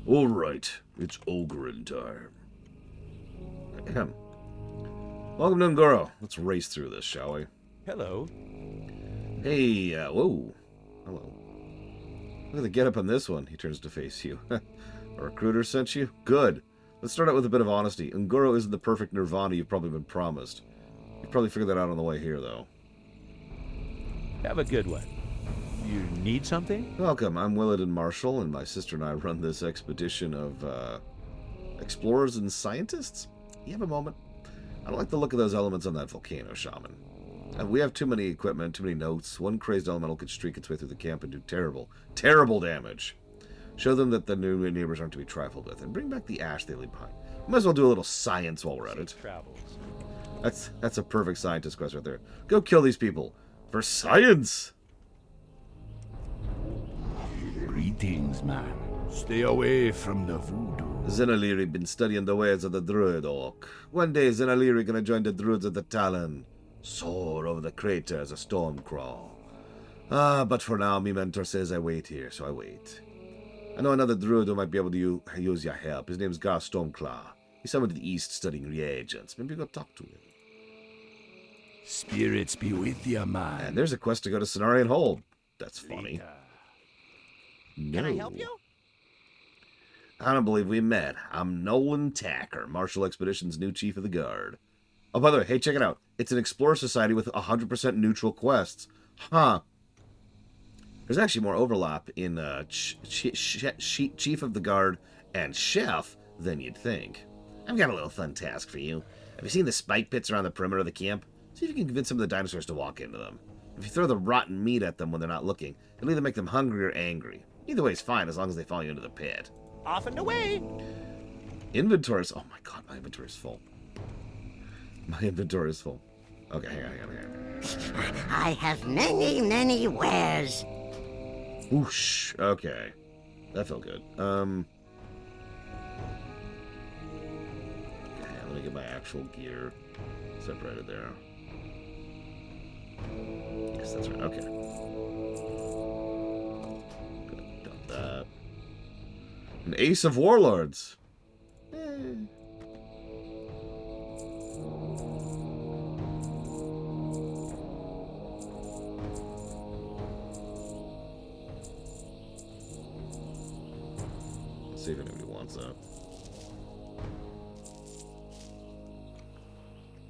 Alright, it's Ogren time. Welcome to Ungoro. Let's race through this, shall we? Hello. Hey, whoa. Hello. Look at the getup on this one. He turns to face you. A recruiter sent you? Good. Let's start out with a bit of honesty. Ungoro isn't the perfect nirvana you've probably been promised. You've probably figured that out on the way here, though. Have a good one. You need something? Welcome. I'm Willard Marshall, and my sister and I run this expedition of, explorers and scientists. You have a moment? I don't like the look of those elements on that volcano, Shaman. We have too many equipment, too many notes. One crazed elemental could streak its way through the camp and do terrible, terrible damage. Show them that the new neighbors aren't to be trifled with, and bring back the ash they leave behind. Might as well do a little science while we're at it. Travels. That's a perfect scientist quest right there. Go kill these people. For science! Greetings, man. Stay away from the voodoo. Zenaliri been studying the ways of the Druid Oak. One day Zenaliri gonna join the Druids of the Talon. Soar over the crater as a storm crawl. But for now, me mentor says I wait here, so I wait. I know another Druid who might be able to use your help. His name's Gar Stormclaw. He's somewhere to the east studying reagents. Maybe go talk to him. Spirits be with ya, man. And there's a quest to go to Cenarian Hold. That's funny. No. Can I help you? I don't believe we met. I'm Nolan Tacker, Marshall Expedition's new chief of the guard. Oh, by the way, hey, check it out. It's an explorer society with 100% neutral quests. Huh. There's actually more overlap in chief of the guard and chef than you'd think. I've got a little fun task for you. Have you seen the spike pits around the perimeter of the camp? See if you can convince some of the dinosaurs to walk into them. If you throw the rotten meat at them when they're not looking, it'll either make them hungry or angry. Either way is fine as long as they follow you into the pit. Off and away. Inventories. Oh my god, my inventory is full. My inventory is full. Okay, hang on. I have many wares. Whoosh. Okay. That felt good. Okay, let me get my actual gear separated there. Yes, that's right. Okay. Good. Dump that. An ace of warlords. Let's see if anybody wants that.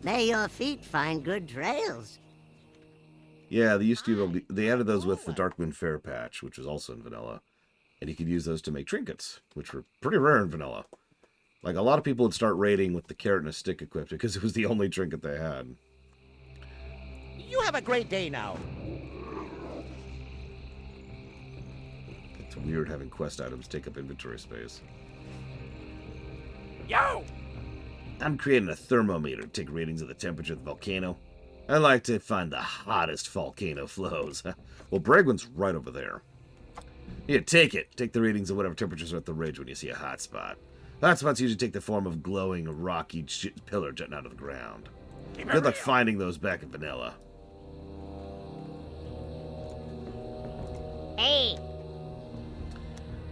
May your feet find good trails. Yeah, they used to they added those with the Darkmoon Fair patch, which was also in vanilla. And you could use those to make trinkets, which were pretty rare in vanilla. Like, a lot of people would start raiding with the carrot and a stick equipped because it was the only trinket they had. You have a great day now. It's weird having quest items take up inventory space. Yo! I'm creating a thermometer to take readings of the temperature of the volcano. I like to find the hottest volcano flows. Well, Bragwin's right over there. Here, take it. Take the readings of whatever temperatures are at the ridge when you see a hot spot. Hot spots usually take the form of glowing, rocky pillar jutting out of the ground. Good luck finding those back in vanilla. Hey,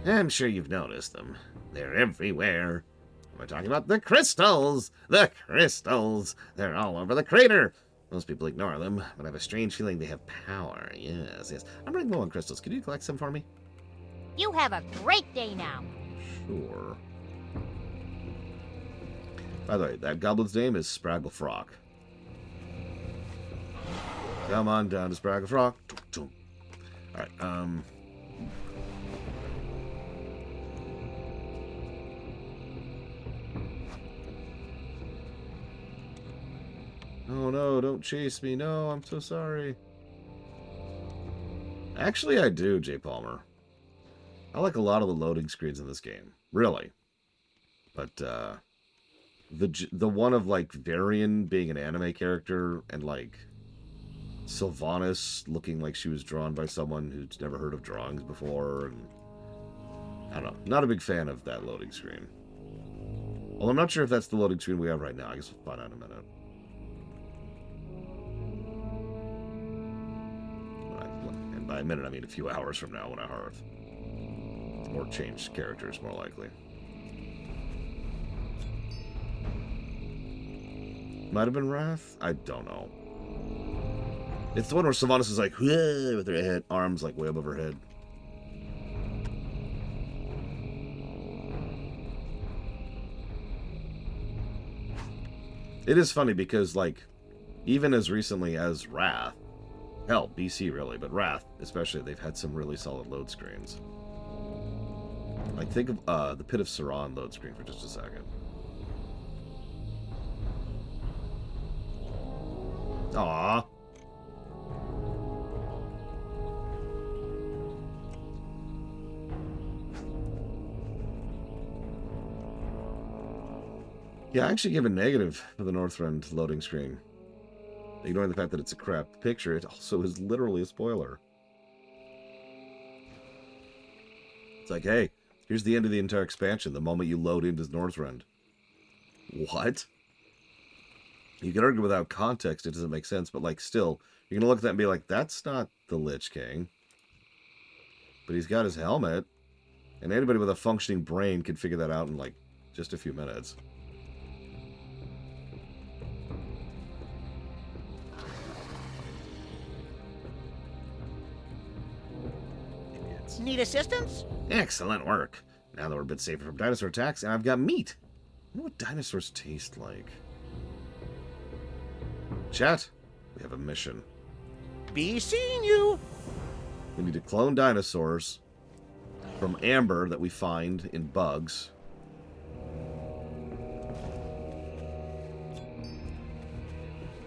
I'm sure you've noticed them. They're everywhere. We're talking about the crystals! The crystals! They're all over the crater! Most people ignore them, but I have a strange feeling they have power. Yes. I'm running low on crystals. Could you collect some for me? You have a great day now. Sure. By the way, that goblin's name is Spraggle Frock. Come on down to Spraggle Frock. Alright, Oh no, don't chase me. No, I'm so sorry. Actually, I do, J. Palmer. I like a lot of the loading screens in this game. Really. But, the one of, like, Varian being an anime character and, like, Sylvanas looking like she was drawn by someone who's never heard of drawings before, and I don't know. Not a big fan of that loading screen. Well, I'm not sure if that's the loading screen we have right now. I guess we'll find out in a minute. And by a minute, I mean a few hours from now when I hearth. Or changed characters, more likely. Might have been Wrath? I don't know. It's the one where Sylvanas is like, "Whoa," with her arms like way above her head. It is funny because, like, even as recently as Wrath, hell, BC really, but Wrath especially, they've had some really solid load screens. Like, think of the Pit of Saran load screen for just a second. Aww. Yeah, I actually give a negative for the Northrend loading screen. Ignoring the fact that it's a crap picture, it also is literally a spoiler. It's like, hey, here's the end of the entire expansion the moment you load into Northrend. What? You can argue without context, it doesn't make sense, but, like, still, you're going to look at that and be like, that's not the Lich King. But he's got his helmet. And anybody with a functioning brain can figure that out in, like, just a few minutes. Need assistance? Excellent work. Now that we're a bit safer from dinosaur attacks, and I've got meat. I wonder what dinosaurs taste like. Chat, we have a mission. Be seeing you. We need to clone dinosaurs from amber that we find in bugs.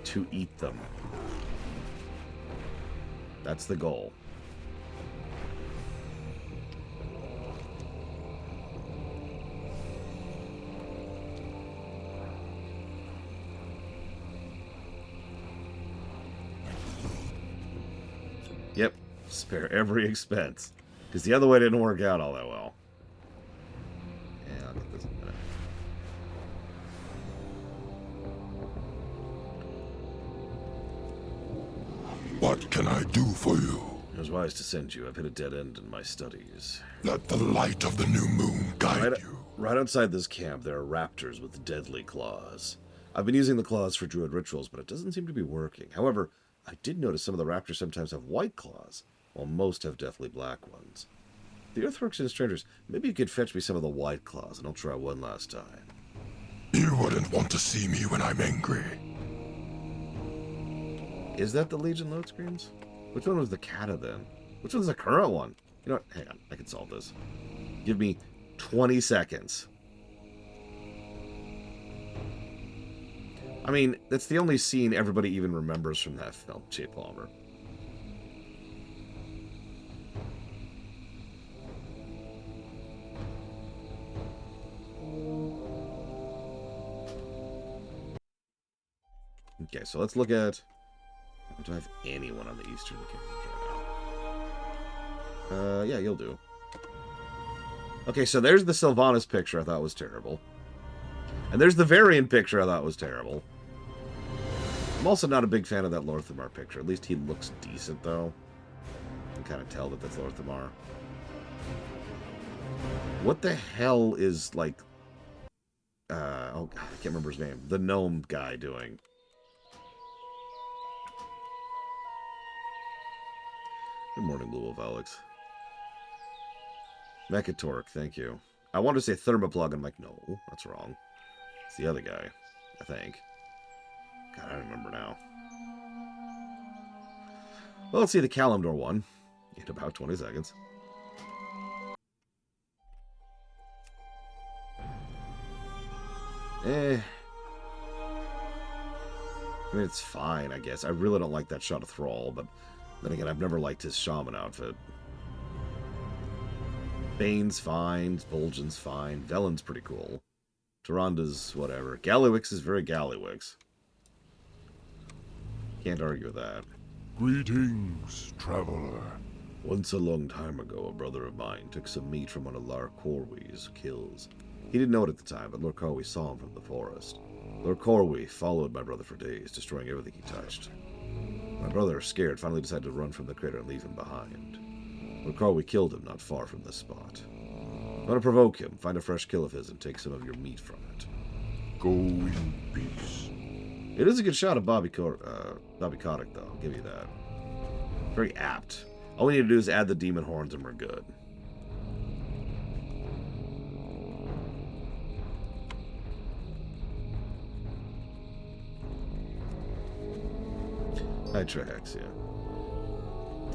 To eat them. That's the goal. Yep, spare every expense. Because the other way didn't work out all that well. Yeah, I'll get this in a minute. What can I do for you? It was wise to send you. I've hit a dead end in my studies. Let the light of the new moon guide you. Right outside this camp, there are raptors with deadly claws. I've been using the claws for druid rituals, but it doesn't seem to be working. However, I did notice some of the raptors sometimes have white claws, while most have deathly black ones. The earthworks and strangers, maybe you could fetch me some of the white claws, and I'll try one last time. You wouldn't want to see me when I'm angry. Is that the Legion load screens? Which one was the Kata then? Which one's the current one? You know what? Hang on, I can solve this. Give me 20 seconds. I mean, that's the only scene everybody even remembers from that film, Jay Palmer. Okay, so let's look at... Do I have anyone on the Eastern Kingdoms right now? Yeah, you'll do. Okay, so there's the Sylvanas picture I thought was terrible. And there's the Varian picture I thought was terrible. I'm also not a big fan of that Lorthamar picture. At least he looks decent, though. You can kind of tell that that's Lorthamar. What the hell is, like... oh, God, I can't remember his name. The gnome guy doing... Good morning, Blue Wolf Alex. Mechatork, thank you. I wanted to say Thermoplug, and I'm like, no, that's wrong. It's the other guy, I think. God, I don't remember now. Well, let's see the Kalimdor one in about 20 seconds. I mean, it's fine, I guess. I really don't like that shot of Thrall, but then again, I've never liked his shaman outfit. Bane's fine, Vol'jin's fine, Velen's pretty cool. Tyranda's whatever. Gallywix is very Gallywix. Can't argue with that. Greetings, traveler. Once a long time ago, a brother of mine took some meat from one of Lord Corwy's kills. He didn't know it at the time, but Lord Corwy saw him from the forest. Lord Corwy followed my brother for days, destroying everything he touched. My brother, scared, finally decided to run from the crater and leave him behind. Lord Corwy killed him not far from this spot. I'm gonna provoke him. Find a fresh kill of his and take some of your meat from it. Go in peace. It is a good shot of Bobby Kotick, though. I'll give you that. Very apt. All we need to do is add the demon horns and we're good. Hi, Trihexia.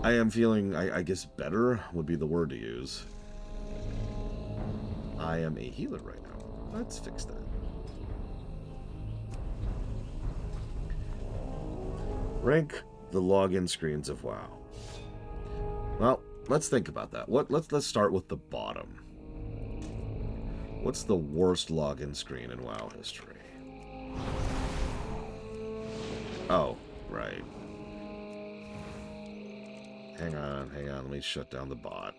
I am feeling, I guess, better would be the word to use. I am a healer right now. Let's fix that. Rank the login screens of WoW. Well, let's think about that. Let's start with the bottom. What's the worst login screen in WoW history? Oh, right. Hang on. Let me shut down the bot.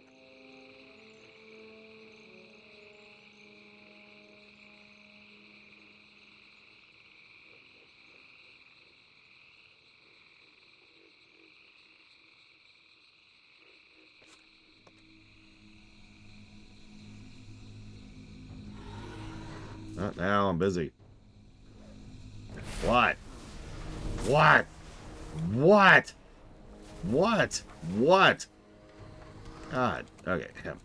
Not now, I'm busy. What? What? What? What? What? God. Okay, him.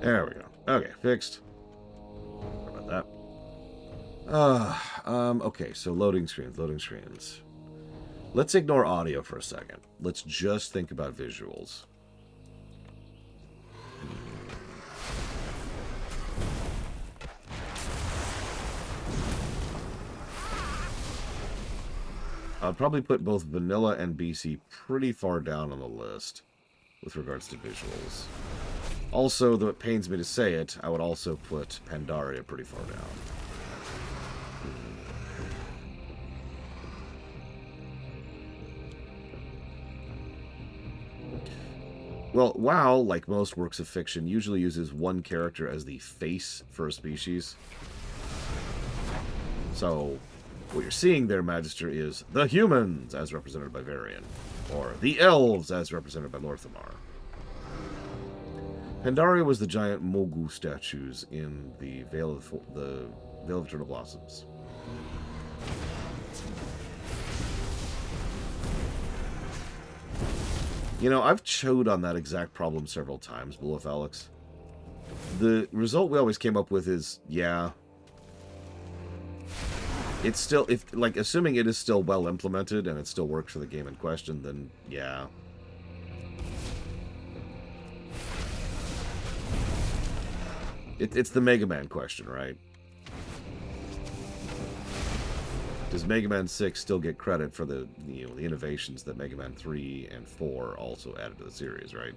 There we go. Okay, fixed. Sorry about that. Okay, so loading screens. Let's ignore audio for a second. Let's just think about visuals. I'd probably put both vanilla and BC pretty far down on the list with regards to visuals. Also, though it pains me to say it, I would also put Pandaria pretty far down. Well, WoW, like most works of fiction, usually uses one character as the face for a species. So, what you're seeing there, Magister, is the humans, as represented by Varian, or the elves, as represented by Lorthamar. Pandaria was the giant Mogu statues in the Veil of Eternal Blossoms. You know, I've chewed on that exact problem several times, Bull of Alex. The result we always came up with is, yeah. It's still, assuming it is still well implemented and it still works for the game in question, then yeah. It's the Mega Man question, right? Does Mega Man 6 still get credit for the innovations that Mega Man 3 and 4 also added to the series, right?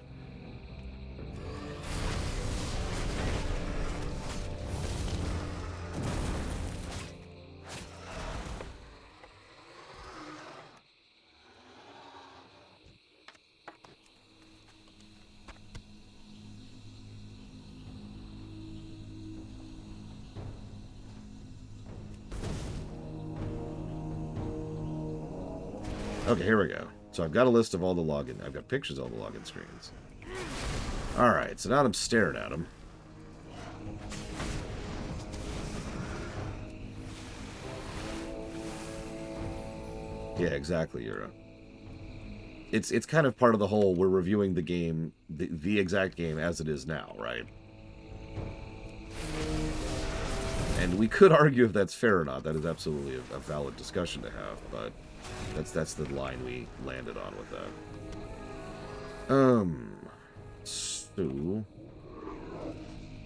Okay, here we go. So I've got a list of all the login. I've got pictures of all the login screens. Alright, so now I'm staring at them. Yeah, exactly, Yura. It's kind of part of the whole, we're reviewing the game, the exact game as it is now, right? And we could argue if that's fair or not. That is absolutely a valid discussion to have, but that's the line we landed on with that. So,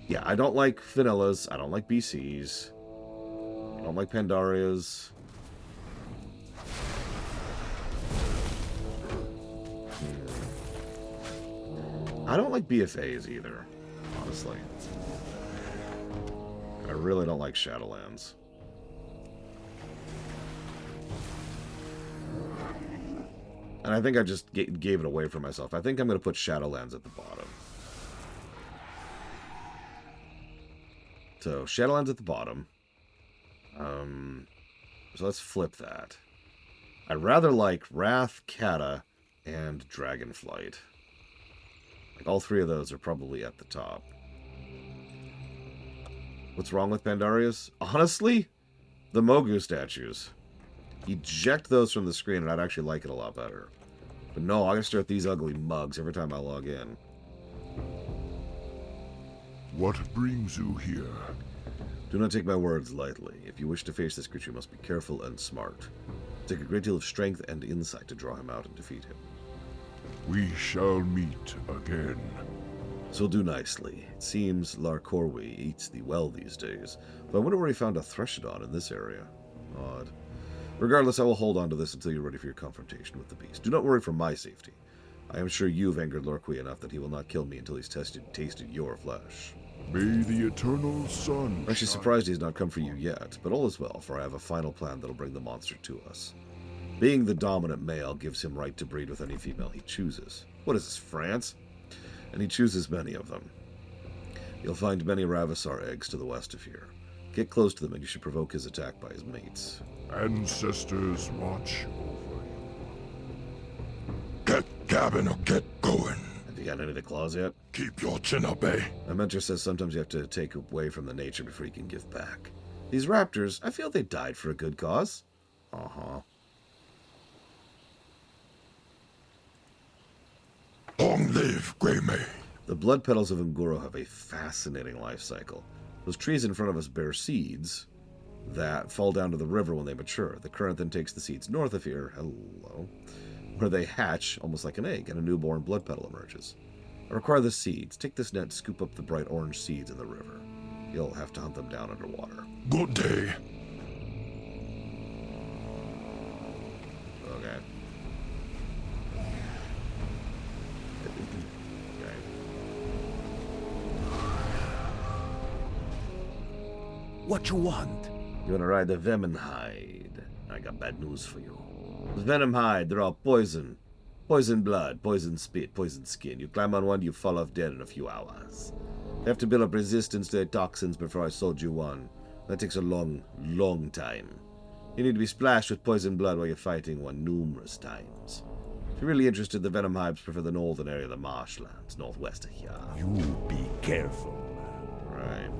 yeah, I don't like vanillas. I don't like BCs. I don't like Pandarias. I don't like BFAs either, honestly. I really don't like Shadowlands. And I think I just gave it away for myself. I think I'm going to put Shadowlands at the bottom. So, Shadowlands at the bottom. So let's flip that. I'd rather like Wrath, Kata, and Dragonflight. Like, all three of those are probably at the top. What's wrong with Pandarias? Honestly, the Mogu statues. Eject those from the screen and I'd actually like it a lot better. But no, I gotta stare at these ugly mugs every time I log in. What brings you here? Do not take my words lightly. If you wish to face this creature, you must be careful and smart. Take a great deal of strength and insight to draw him out and defeat him. We shall meet again. So do nicely. It seems Larkorwi eats thee well these days, but I wonder where he found a Threshodon in this area. Odd. Regardless, I will hold on to this until you're ready for your confrontation with the beast. Do not worry for my safety. I am sure you've angered Lorqui enough that he will not kill me until he's tasted your flesh. May the eternal sun I'm actually surprised he's not come for you yet, but all is well, for I have a final plan that'll bring the monster to us. Being the dominant male gives him right to breed with any female he chooses. What is this, France? And he chooses many of them. You'll find many Ravasar eggs to the west of here. Get close to them and you should provoke his attack by his mates. Ancestors watch over you. Get gabbing or get going. Have you got any of the claws yet? Keep your chin up, eh? My mentor says sometimes you have to take away from the nature before you can give back. These raptors, I feel they died for a good cause. Uh-huh. Long live Greymay. The blood petals of Ungoro have a fascinating life cycle. Those trees in front of us bear seeds that fall down to the river when they mature. The current then takes the seeds north of here, hello, where they hatch almost like an egg, and a newborn blood petal emerges. I require the seeds. Take this net, scoop up the bright orange seeds in the river. You'll have to hunt them down underwater. Good day. Okay. Okay. What you want? You want to ride the Venomhide? I got bad news for you. The Venomhide, they're all poison. Poison blood, poison spit, poison skin. You climb on one, you fall off dead in a few hours. You have to build up resistance to the toxins before I sold you one. That takes a long, long time. You need to be splashed with poison blood while you're fighting one numerous times. If you're really interested, the Venomhides prefer the northern area of the marshlands, northwest of here. You be careful. Right.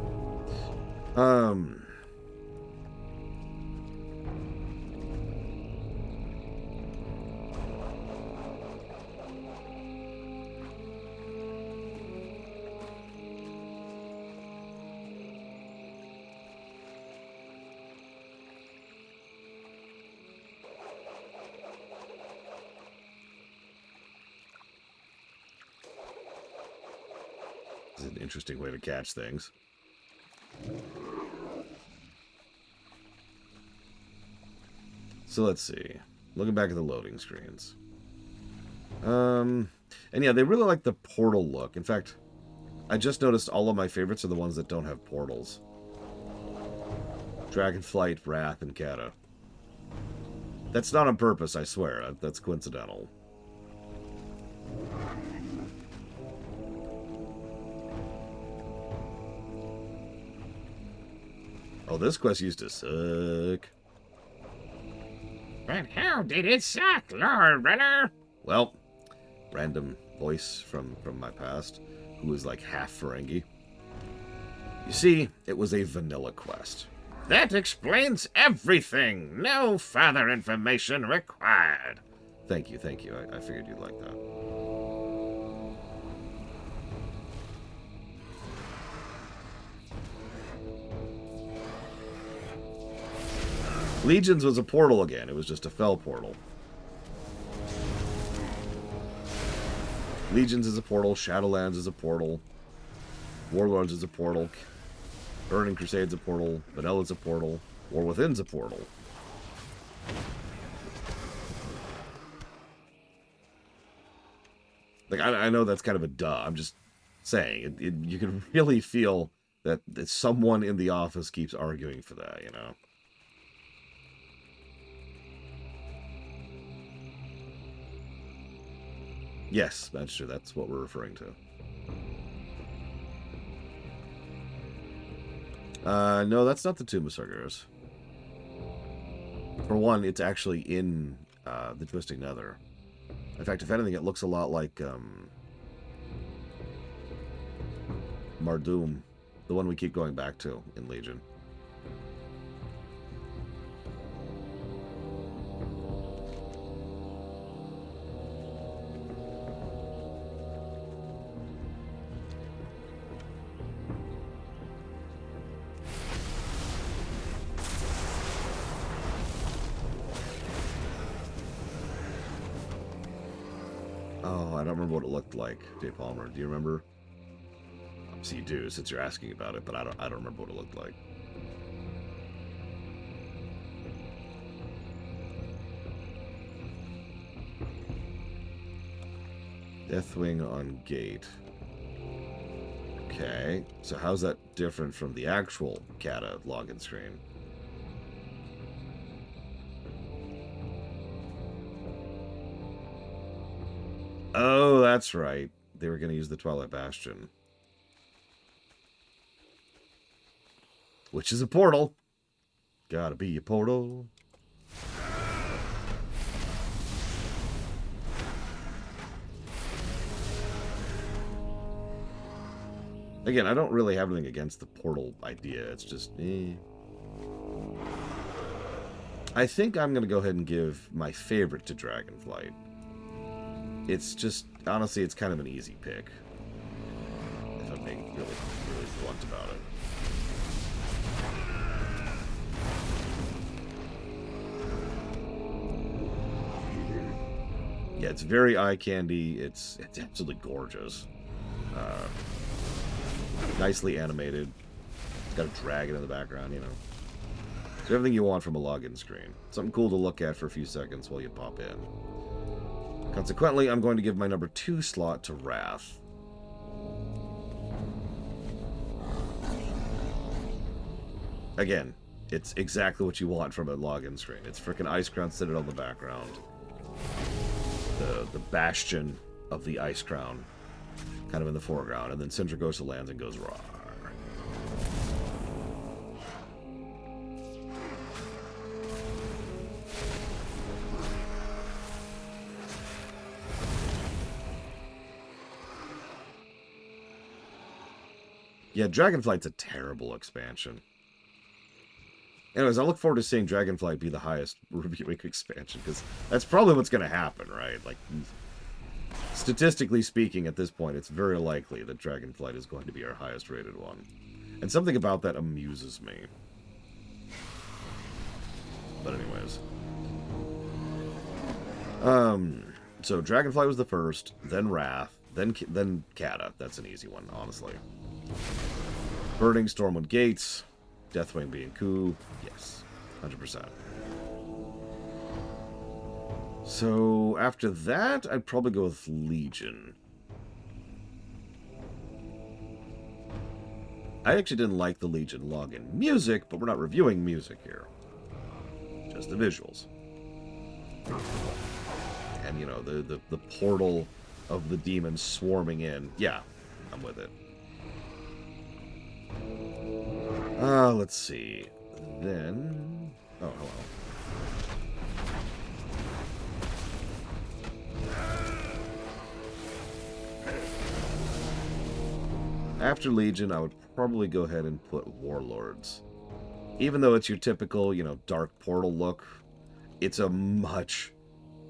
This is an interesting way to catch things. So let's see. Looking back at the loading screens. And yeah, they really like the portal look. In fact, I just noticed all of my favorites are the ones that don't have portals. Dragonflight, Wrath, and Kata. That's not on purpose, I swear. That's coincidental. Oh, this quest used to suck. But how did it suck, Lord Runner? Well, random voice from my past, who is like half Ferengi. You see, it was a vanilla quest. That explains everything. No further information required. Thank you. I figured you'd like that. Legions was a portal again. It was just a fell portal. Legions is a portal. Shadowlands is a portal. Warlords is a portal. Burning Crusade's a portal. Vanilla's a portal. War Within's a portal. Like, I know that's kind of a duh. I'm just saying. You can really feel that someone in the office keeps arguing for that, you know? Yes, that's true. That's what we're referring to. No, that's not the Tomb of Sargeras. For one, it's actually in the Twisting Nether. In fact, if anything, it looks a lot like Mardum, the one we keep going back to in Legion. Oh, I don't remember what it looked like, Jay Palmer. Do you remember? Obviously you do, since you're asking about it, but I don't remember what it looked like. Deathwing on gate. Okay, so how's that different from the actual Kata login screen? Oh, that's right. They were going to use the Twilight Bastion. Which is a portal. Gotta be a portal. Again, I don't really have anything against the portal idea. It's just, I think I'm going to go ahead and give my favorite to Dragonflight. It's just, honestly, it's kind of an easy pick. If I'm being really, really blunt about it. Yeah, it's very eye candy. It's absolutely gorgeous. Nicely animated. It's got a dragon in the background, you know. So everything you want from a login screen. Something cool to look at for a few seconds while you pop in. Consequently, I'm going to give my number 2 slot to Wrath. Again, it's exactly what you want from a login screen. It's frickin' Ice Crown Citadel in the background. The bastion of the Ice Crown kind of in the foreground, and then Sindragosa lands and goes rawr. Yeah, Dragonflight's a terrible expansion. Anyways, I look forward to seeing Dragonflight be the highest reviewing expansion, because that's probably what's going to happen, right? Like, statistically speaking, at this point, it's very likely that Dragonflight is going to be our highest rated one. And something about that amuses me. But anyways. So Dragonflight was the first, then Wrath, then Kata. That's an easy one, honestly. Burning Stormwind Gates, Deathwing being Coup, yes, 100%. So after that, I'd probably go with Legion. I actually didn't like the Legion login music, but we're not reviewing music here. Just the visuals. And, you know, the portal of the demons swarming in. Yeah, I'm with it. Let's see. Then... Oh, hello. After Legion, I would probably go ahead and put Warlords. Even though it's your typical, you know, Dark Portal look, it's a much,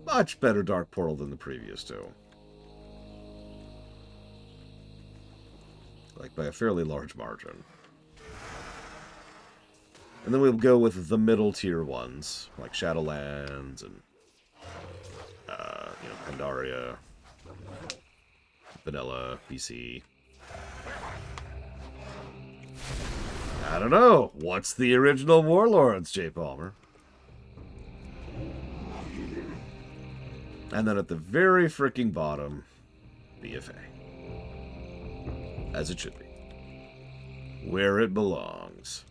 much better Dark Portal than the previous two. Like, by a fairly large margin. And then we'll go with the middle tier ones, like Shadowlands and, you know, Pandaria. vanilla PC. I don't know. What's the original Warlords, J. Palmer? And then at the very freaking bottom, BFA. As it should be. Where it belongs.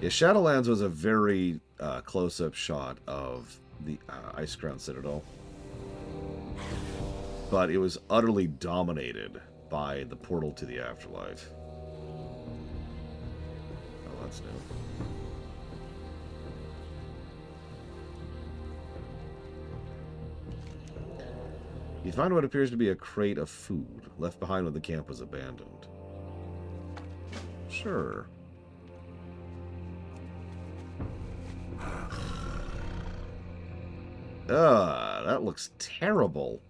Yeah, Shadowlands was a very close-up shot of the Ice Crown Citadel. But it was utterly dominated by the portal to the afterlife. Oh, that's new. You find what appears to be a crate of food left behind when the camp was abandoned. Sure. That looks terrible.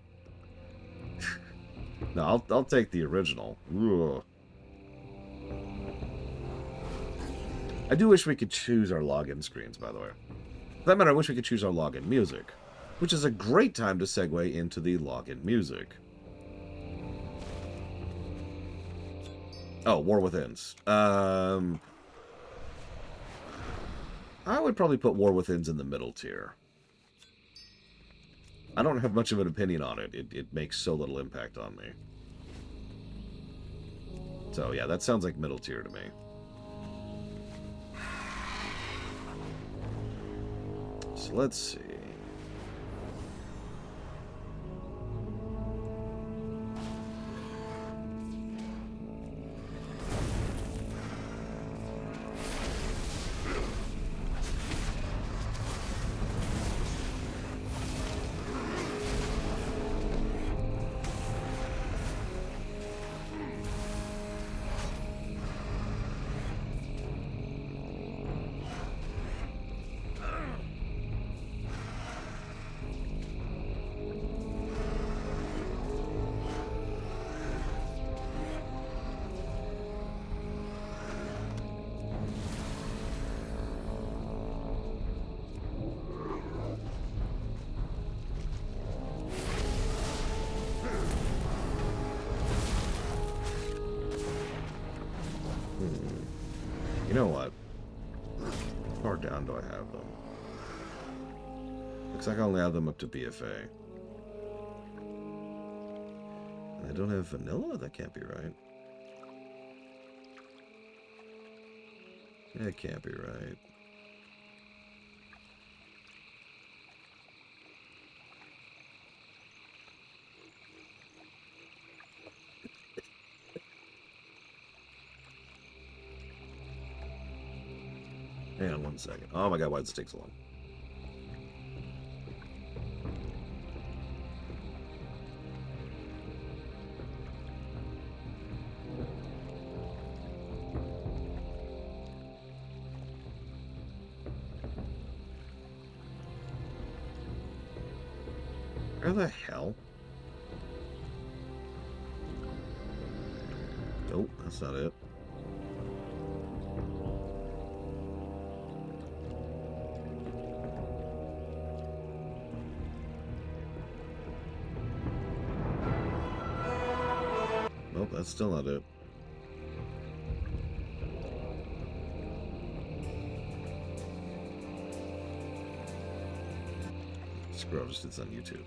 No, I'll take the original. Ugh. I do wish we could choose our login screens, by the way. For that matter, I wish we could choose our login music, which is a great time to segue into the login music. Oh, War Within's. I would probably put War Within's in the middle tier. I don't have much of an opinion on it. It makes so little impact on me. So yeah, that sounds like middle tier to me. So let's see. You know what? How far down do I have them? Looks like I only have them up to BFA. And I don't have vanilla? That can't be right. That can't be right. Hang on one second. Oh my god, why does it take so long? Where the hell? Nope, that's not it. Nope, that's still not it. Screw it, it's on YouTube.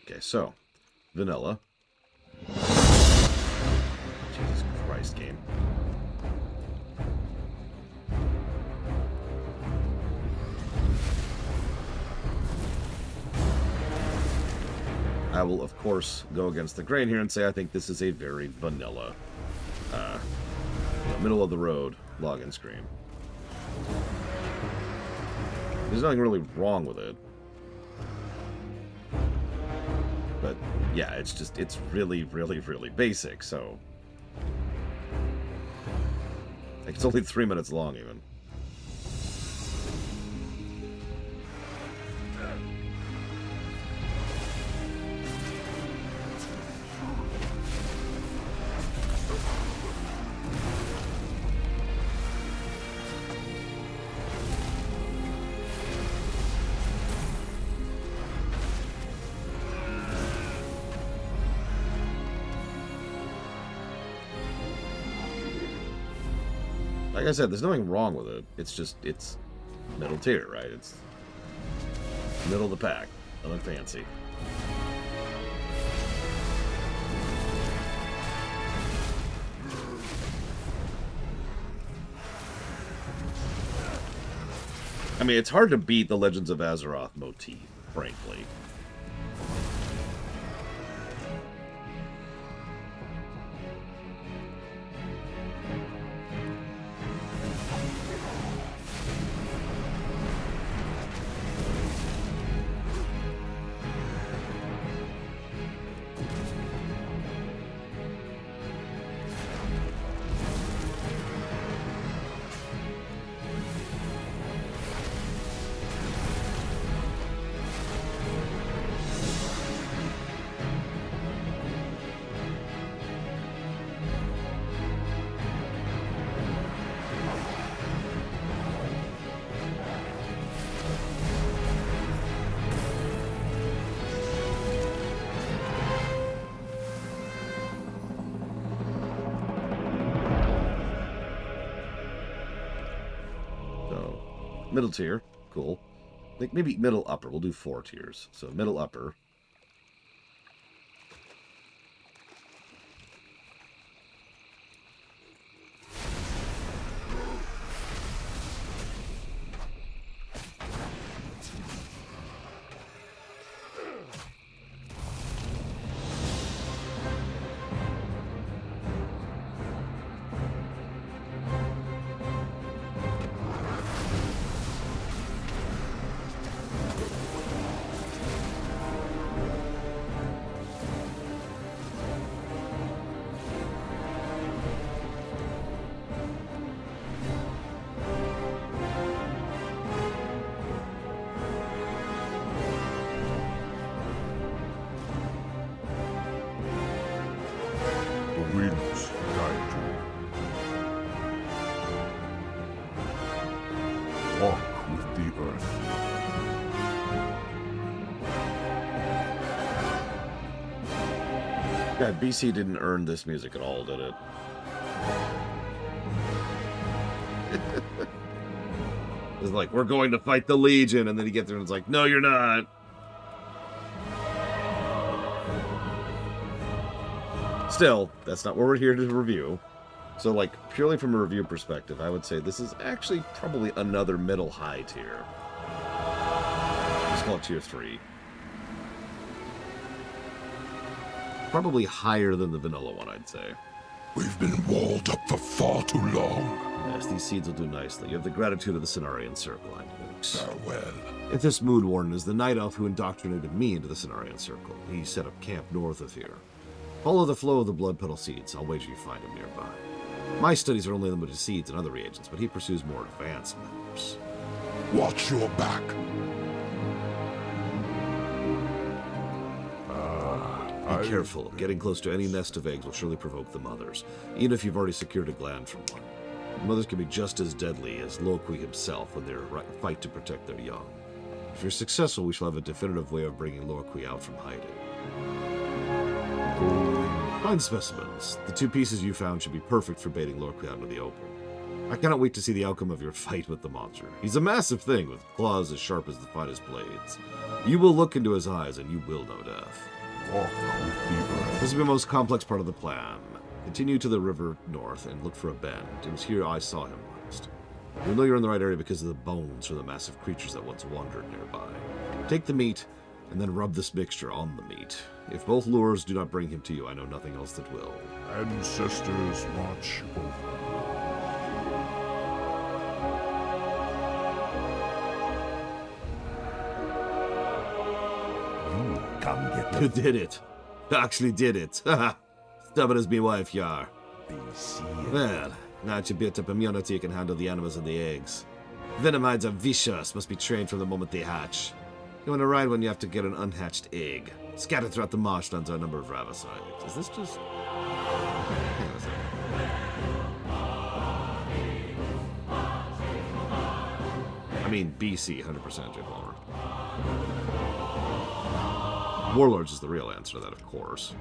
Okay, so vanilla. Jesus Christ, game. I will, of course, go against the grain here and say I think this is a very vanilla, middle-of-the-road login screen. There's nothing really wrong with it. But, yeah, it's just, it's really, really, really basic, so... Like, it's only 3 minutes long, even. Like I said, there's nothing wrong with it. It's just, it's middle tier, right? It's middle of the pack. Nothing fancy. I mean, it's hard to beat the Legends of Azeroth motif, frankly. Middle tier, cool. I think maybe middle upper. We'll do 4 tiers. So middle upper. The winds guide you. Walk with the earth. God, BC didn't earn this music at all, did it? It's like, we're going to fight the Legion, and then you get there and it's like, no, you're not. Still, that's not what we're here to review. So, like, purely from a review perspective, I would say this is actually probably another middle high tier. Let's call it tier 3. Probably higher than the vanilla one, I'd say. We've been walled up for far too long. Yes, these seeds will do nicely. You have the gratitude of the Cenarian Circle, I think. Farewell. If this Mood Warden is the night elf who indoctrinated me into the Cenarian Circle. He set up camp north of here. Follow the flow of the blood petal seeds. I'll wager you find him nearby. My studies are only limited to seeds and other reagents, but he pursues more advanced matters. Watch your back. Be careful. Getting close to any nest of eggs will surely provoke the mothers, even if you've already secured a gland from one. The mothers can be just as deadly as Loki himself when they fight to protect their young. If you're successful, we shall have a definitive way of bringing Loki out from hiding. Fine specimens. The 2 pieces you found should be perfect for baiting Loki out into the open. I cannot wait to see the outcome of your fight with the monster. He's a massive thing with claws as sharp as the finest blades. You will look into his eyes and you will know death. Walk with the earth. This will be the most complex part of the plan. Continue to the river north and look for a bend. It was here I saw him last. You'll know you're in the right area because of the bones from the massive creatures that once wandered nearby. Take the meat, and then rub this mixture on the meat. If both lures do not bring him to you, I know nothing else that will. Ancestors watch over. Come get You did it. You actually did it. Stubborn as me wife, yar. Well, now that you built up immunity, you can handle the animals and the eggs. Venomides are vicious, must be trained from the moment they hatch. You want to ride when you have to get an unhatched egg. Scattered throughout the marshlands are a number of ravicides. Is this just... Hang on a second. I mean, BC, 100% Jim Palmer. Warlords is the real answer to that, of course.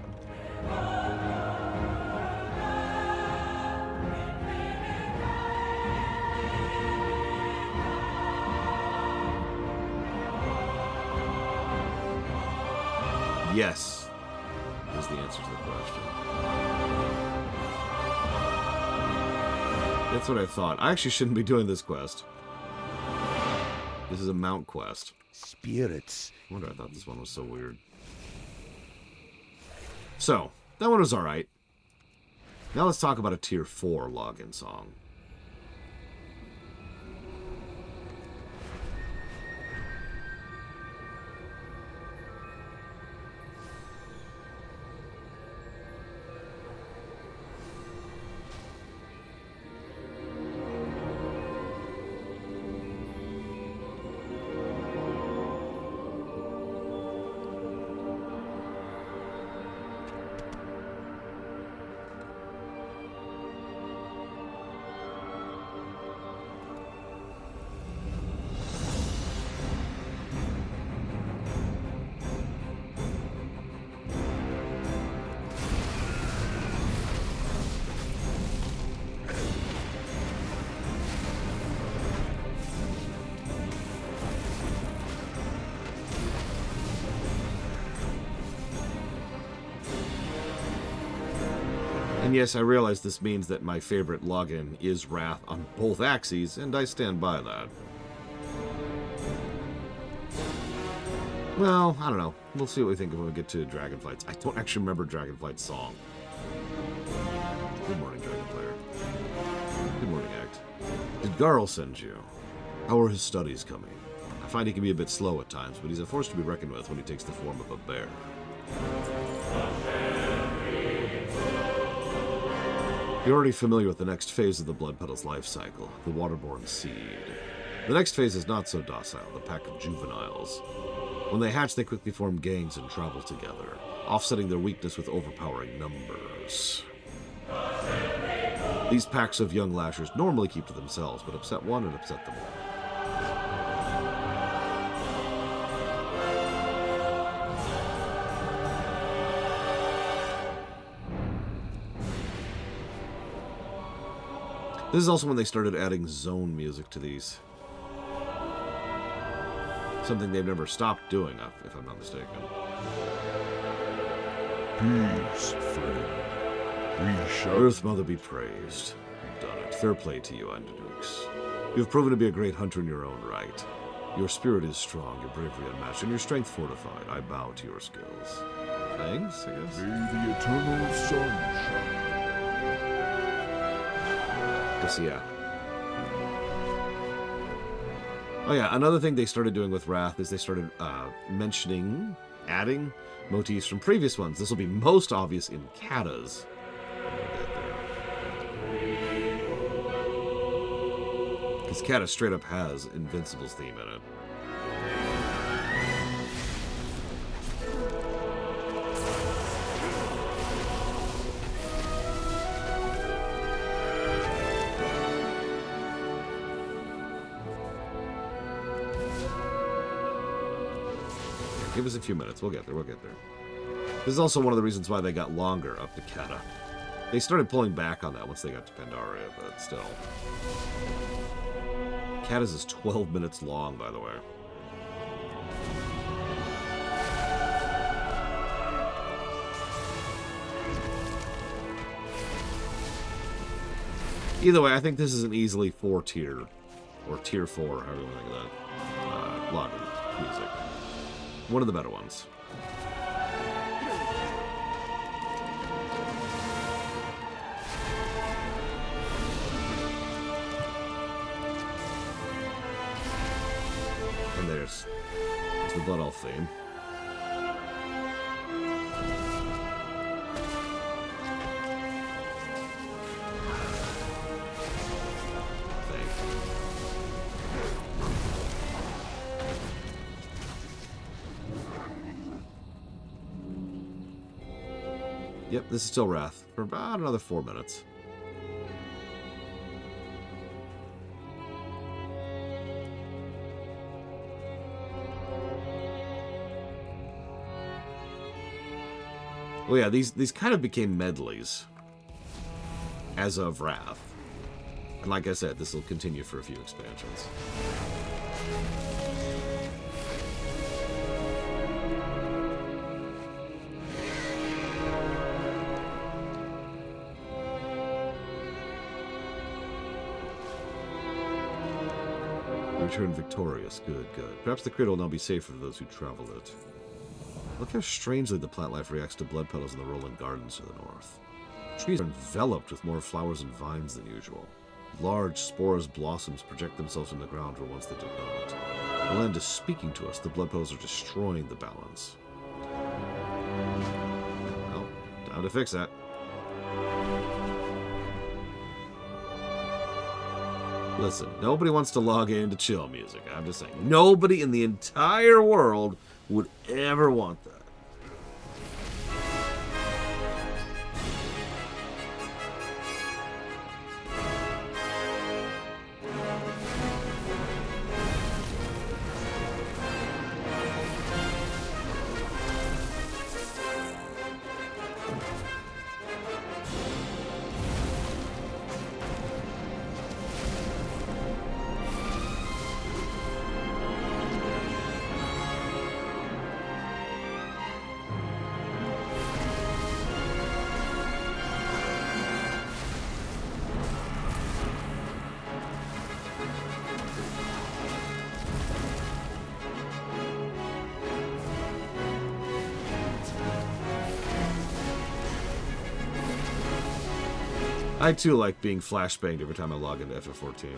Yes, is the answer to the question. That's what I thought. I actually shouldn't be doing this quest. This is a mount quest. Spirits. I wonder I thought this one was so weird. So, that one was alright. Now let's talk about a tier 4 login song. And yes, I realize this means that my favorite login is Wrath on both axes, and I stand by that. Well, I don't know. We'll see what we think when we get to Dragonflight's. I don't actually remember Dragonflight's song. Good morning, Dragonflayer. Good morning, Act. Did Garl send you? How are his studies coming? I find he can be a bit slow at times, but he's a force to be reckoned with when he takes the form of a bear. You're already familiar with the next phase of the Blood Petal's life cycle, the Waterborne Seed. The next phase is not so docile, the pack of juveniles. When they hatch, they quickly form gangs and travel together, offsetting their weakness with overpowering numbers. These packs of young lashers normally keep to themselves, but upset one and upset them all. This is also when they started adding zone music to these. Something they've never stopped doing, if I'm not mistaken. Peace, friend. We shall... Earth Mother be praised. You've done it. Fair play to you, Andadukes. You've proven to be a great hunter in your own right. Your spirit is strong, your bravery unmatched, and your strength fortified. I bow to your skills. Thanks, I guess? May the eternal sun shine. Yeah. Oh yeah, another thing they started doing with Wrath is they started adding motifs from previous ones. This will be most obvious in Kata's. Because Kata straight up has Invincible's theme in it. Give us a few minutes. We'll get there. We'll get there. This is also one of the reasons why they got longer up to Kata. They started pulling back on that once they got to Pandaria, but still. Kata's is 12 minutes long, by the way. Either way, I think this is an easily 4 tier, or tier 4, however you want to think of that, login music. One of the better ones. And there's the Blood Elf theme. Yep, this is still Wrath for about another 4 minutes. Well, yeah, these kind of became medleys as of Wrath. And like I said, this will continue for a few expansions. Return victorious. Good, good. Perhaps the crater will now be safe for those who travel it. Look how strangely the plant life reacts to blood petals in the rolling gardens to the north. Trees are enveloped with more flowers and vines than usual. Large sporous blossoms project themselves from the ground where once they did not. The land is speaking to us. The blood petals are destroying the balance. Well, time to fix that. Listen, nobody wants to log in to chill music. I'm just saying. Nobody in the entire world would ever want that. I too like being flashbanged every time I log into FF14.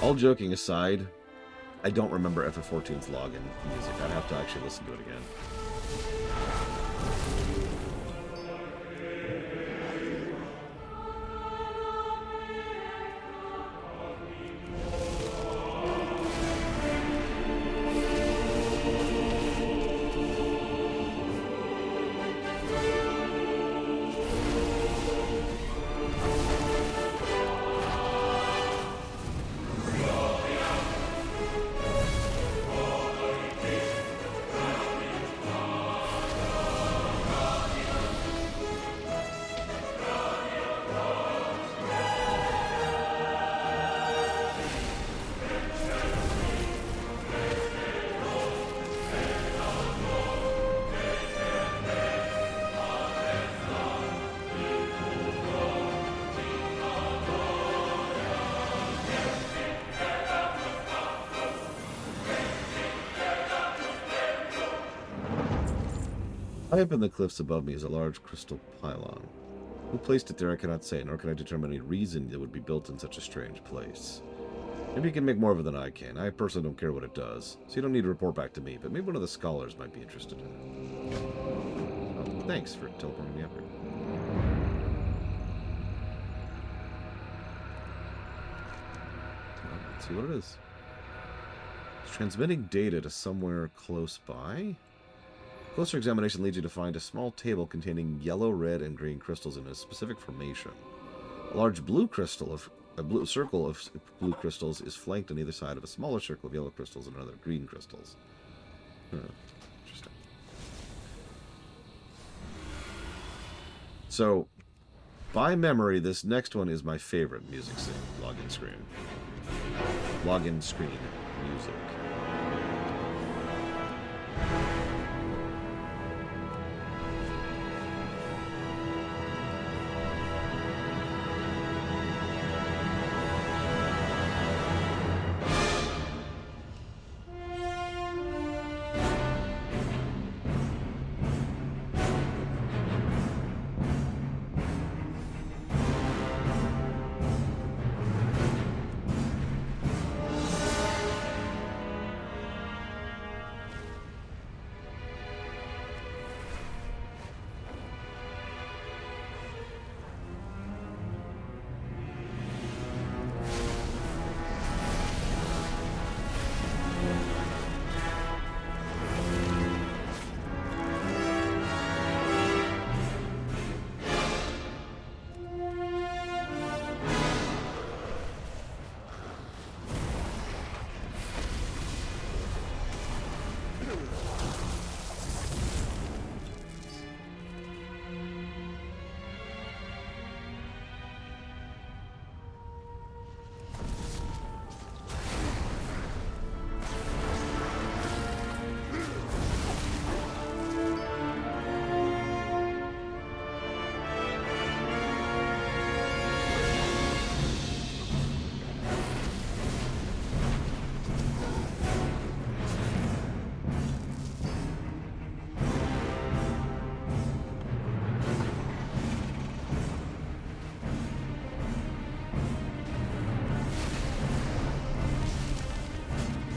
All joking aside, I don't remember FF14's login music. I'd have to actually listen to it again. High up in the cliffs above me is a large crystal pylon. Who placed it there I cannot say, nor can I determine any reason it would be built in such a strange place. Maybe you can make more of it than I can. I personally don't care what it does, so you don't need to report back to me, but maybe one of the scholars might be interested in it. Oh, thanks for teleporting me up here. Let's see what it is. It's transmitting data to somewhere close by? Closer examination leads you to find a small table containing yellow, red, and green crystals in a specific formation. A large blue crystal of a blue circle of blue crystals is flanked on either side of a smaller circle of yellow crystals and other green crystals. Interesting. So, by memory, this next one is my favorite music scene. Login screen. Login screen music.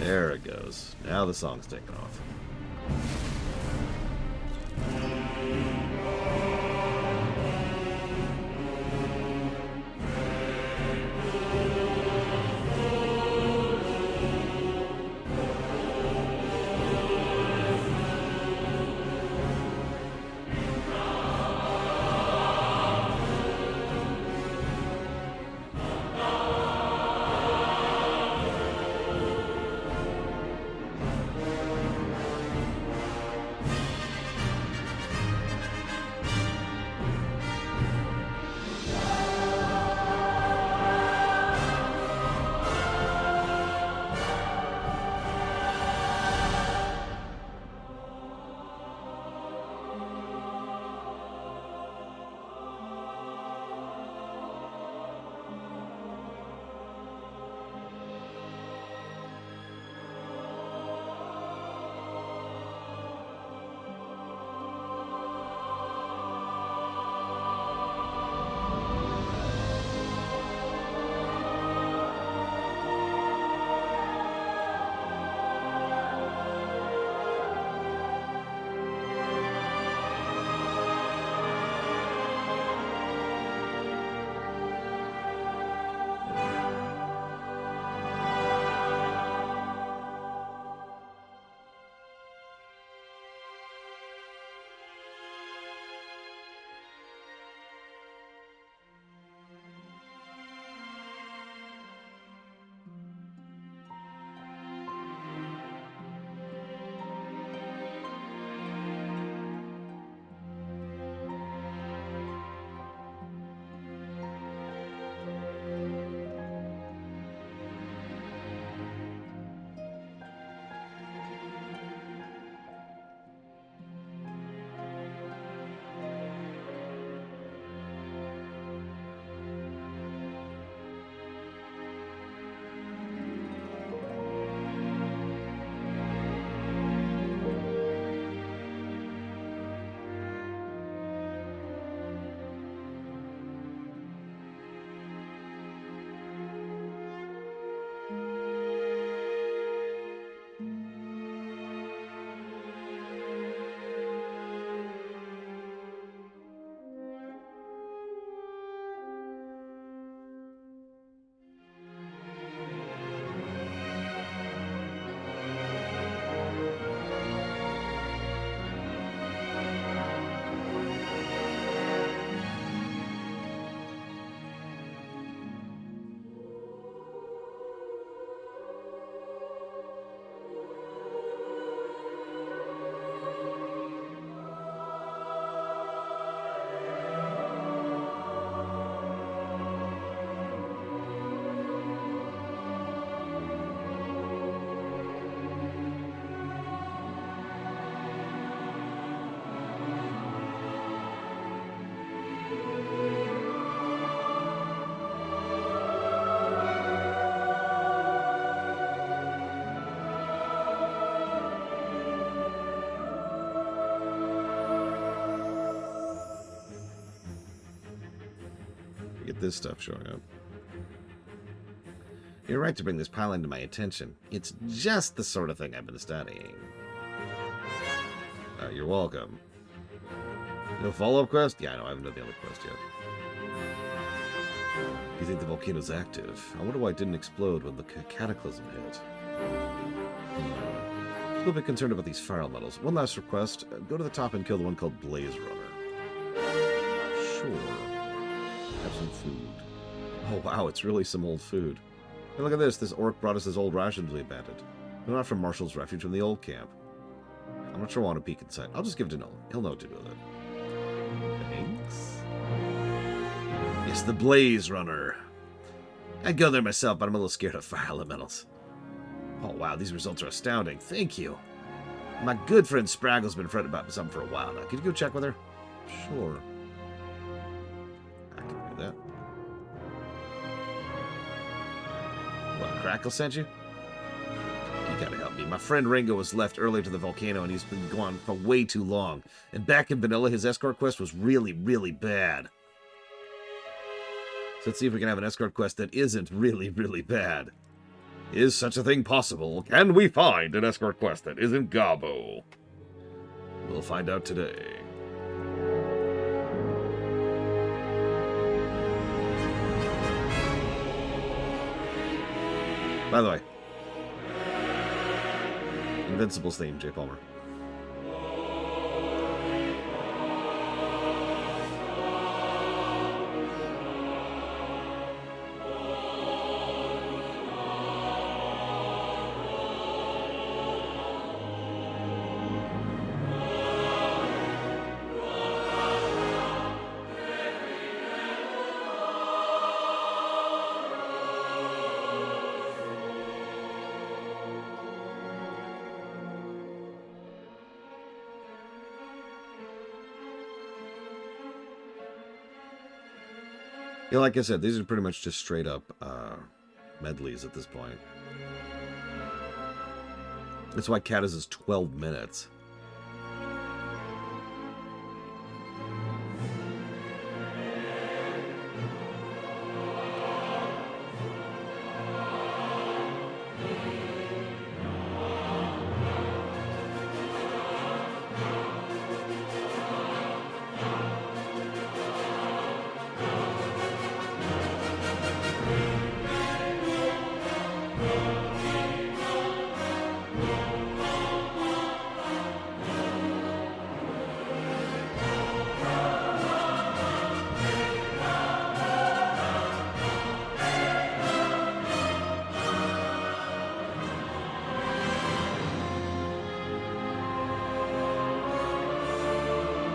There it goes. Now the song's taking off. Get this stuff showing up. You're right to bring this piling to my attention. It's just the sort of thing I've been studying. You're welcome. No follow-up quest? Yeah, I know. I haven't done the other quest yet. You think the volcano's active? I wonder why it didn't explode when the cataclysm hit. A little bit concerned about these fire elementals. One last request. Go to the top and kill the one called Blaze Runner. Sure. Have some food. Oh, wow. It's really some old food. Hey, look at this. This orc brought us his old rations we abandoned. They're not from Marshall's refuge, from the old camp. I'm not sure I want to peek inside. I'll just give it to Nolan. He'll know what to do with it. Thanks. Yes, the Blaze Runner. I'd go there myself, but I'm a little scared of fire elementals. Oh, wow. These results are astounding. Thank you. My good friend Spraggle's been fretting about something for a while now. Could you go check with her? Sure. I can do that. What, Crackle sent you? You gotta help me. My friend Ringo was left earlier to the volcano, and he's been gone for way too long. And back in Vanilla, his escort quest was really, really bad. So let's see if we can have an escort quest that isn't really, really bad. Is such a thing possible? Can we find an escort quest that isn't Gabo? We'll find out today. By the way, Invincible's theme, J. Palmer. Yeah, like I said, these are pretty much just straight up medleys at this point. That's why Caddis is 12 minutes.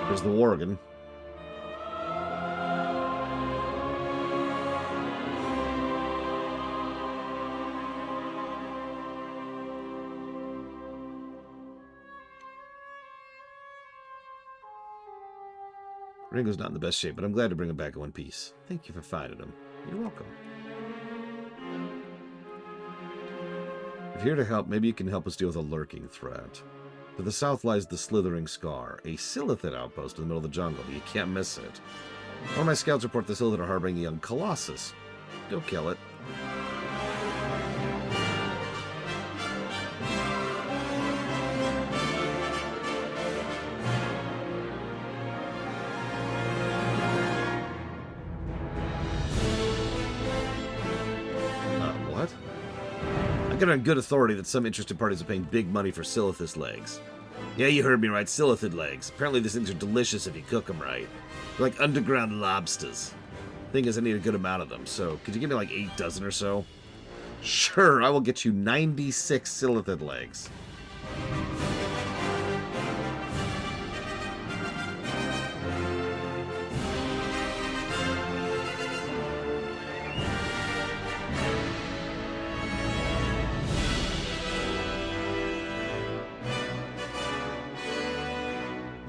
There's the Worgen. Ringo's not in the best shape, but I'm glad to bring him back in one piece. Thank you for finding him. You're welcome. If you're here to help, maybe you can help us deal with a lurking threat. To the south lies the Slithering Scar, a Silithid outpost in the middle of the jungle, but you can't miss it. One of my scouts report the Silithid are harboring a young Colossus. Go kill it. What? I got on good authority that some interested parties are paying big money for Silithus legs. Yeah, you heard me right, Silithid legs. Apparently these things are delicious if you cook them right. They're like underground lobsters. Thing is, I need a good amount of them, so could you give me like 8 dozen or so? Sure, I will get you 96 Silithid legs.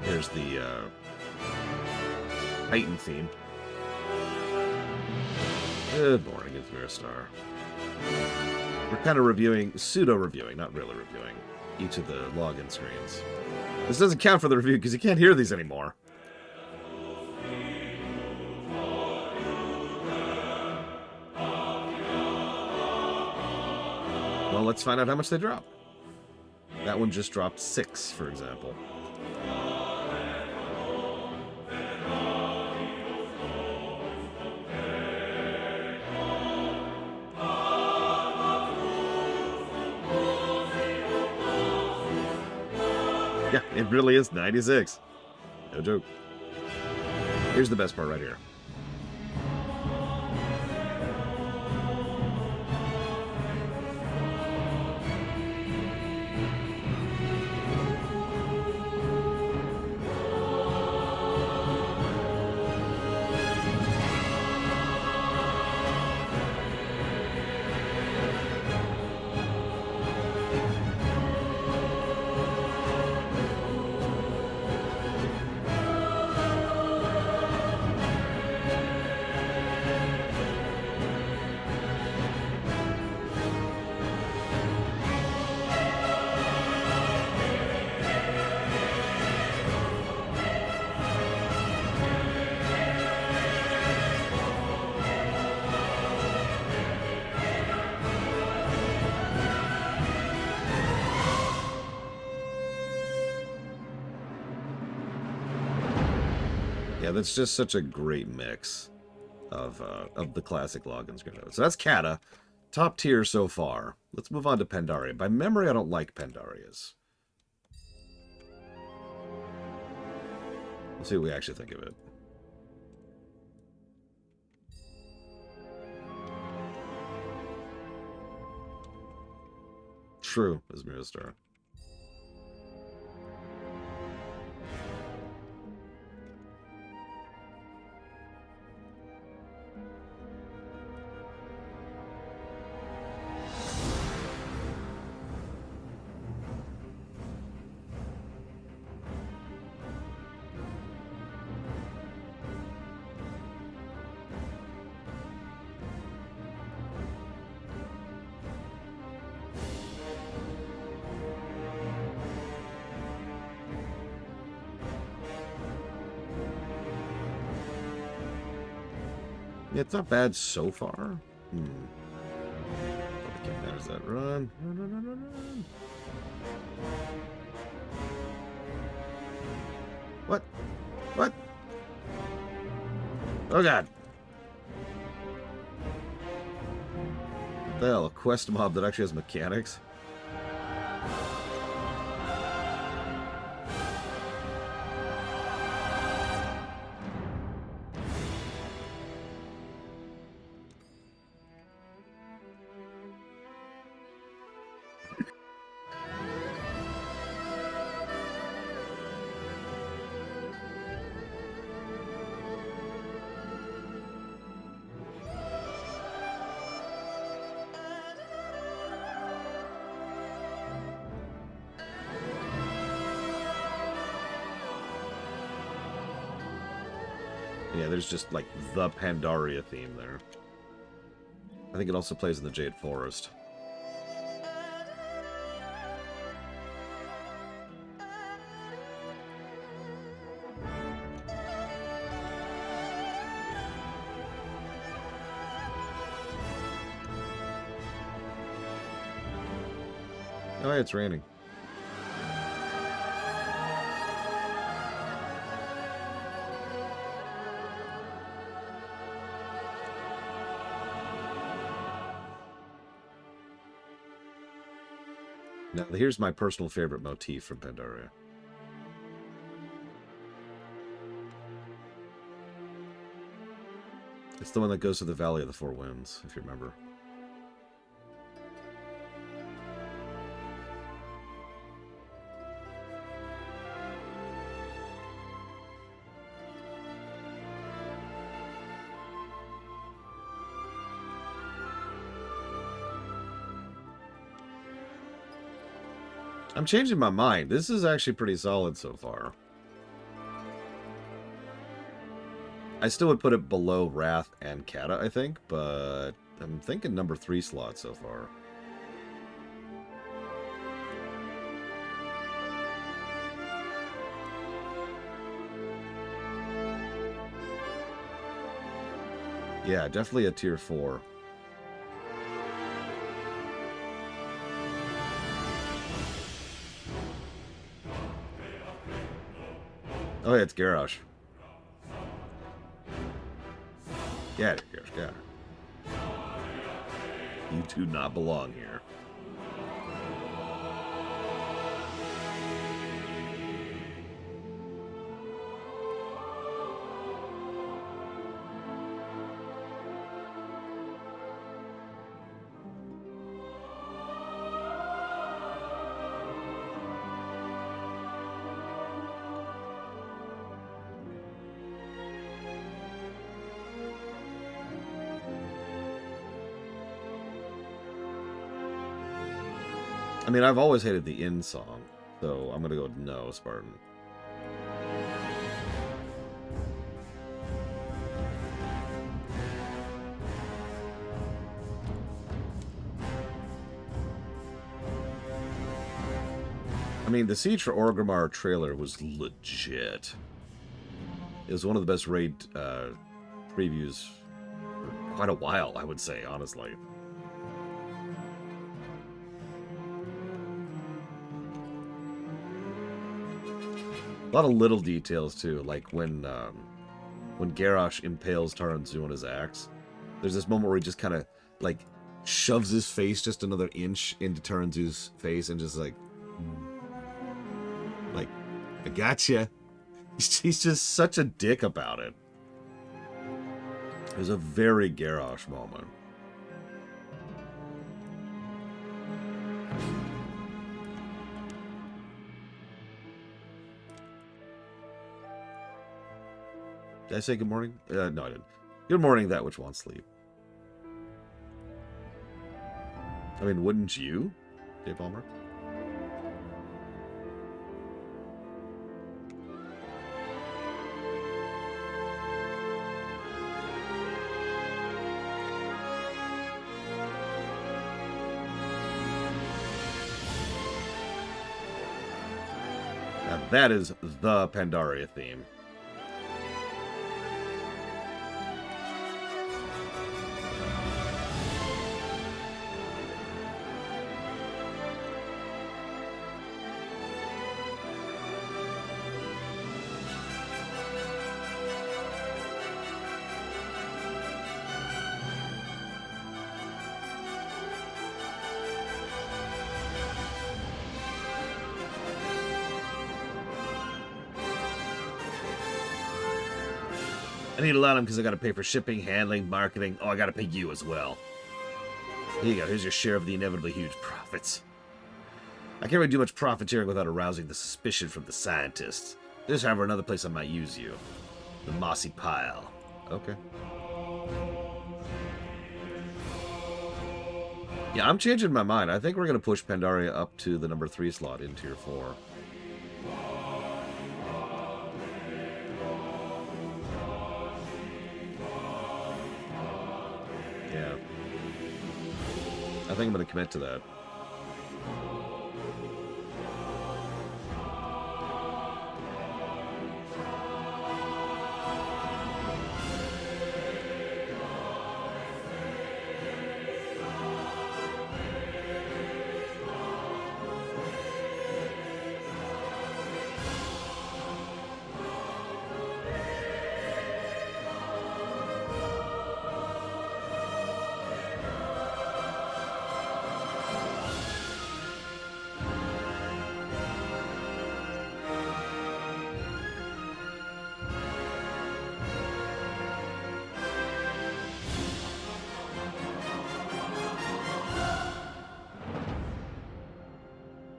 There's the Titan theme. Good morning, it's Miristar. We're kind of reviewing, pseudo-reviewing, not really reviewing, each of the login screens. This doesn't count for the review because you can't hear these anymore. Well, let's find out how much they drop. That one just dropped 6, for example. Yeah, it really is 96. No joke. Here's the best part right here. Yeah, that's just such a great mix of the classic login screen. So that's Kata. Top tier so far. Let's move on to Pandaria. By memory, I don't like Pandarias. Let's see what we actually think of it. True, as Mirror. Yeah, it's not bad so far. There's that run. Run. What? What? Oh god. What the hell? A quest mob that actually has mechanics? Yeah, there's just, like, the Pandaria theme there. I think it also plays in the Jade Forest. Oh, yeah, it's raining. Now, here's my personal favorite motif from Pandaria. It's the one that goes to the Valley of the Four Winds, if you remember. I'm changing my mind. This is actually pretty solid so far. I still would put it below Wrath and Kata, I think, but I'm thinking number 3 slot so far. Yeah, definitely a tier 4. Oh yeah, it's Garrosh. Get it, Garrosh, get it. You do not belong here. I mean, I've always hated the Inn song, so I'm gonna go with no, Spartan. I mean, the Siege for Orgrimmar trailer was legit. It was one of the best raid previews for quite a while, I would say, honestly. A lot of little details, too, like when when Garrosh impales Taranzu on his axe. There's this moment where he just kind of, like, shoves his face just another inch into Taranzu's face and just like, I gotcha. He's just such a dick about it. It was a very Garrosh moment. Did I say good morning? No, I didn't. Good morning, that which wants sleep. I mean, wouldn't you, Jay Palmer? Now that is the Pandaria theme. I need a lot of them because I got to pay for shipping, handling, marketing. Oh, I got to pay you as well. Here you go. Here's your share of the inevitably huge profits. I can't really do much profiteering without arousing the suspicion from the scientists. There's, however, another place I might use you. The Mossy Pile. Okay. Yeah, I'm changing my mind. I think we're going to push Pandaria up to the number 3 slot in Tier 4. Yeah. I think I'm going to commit to that.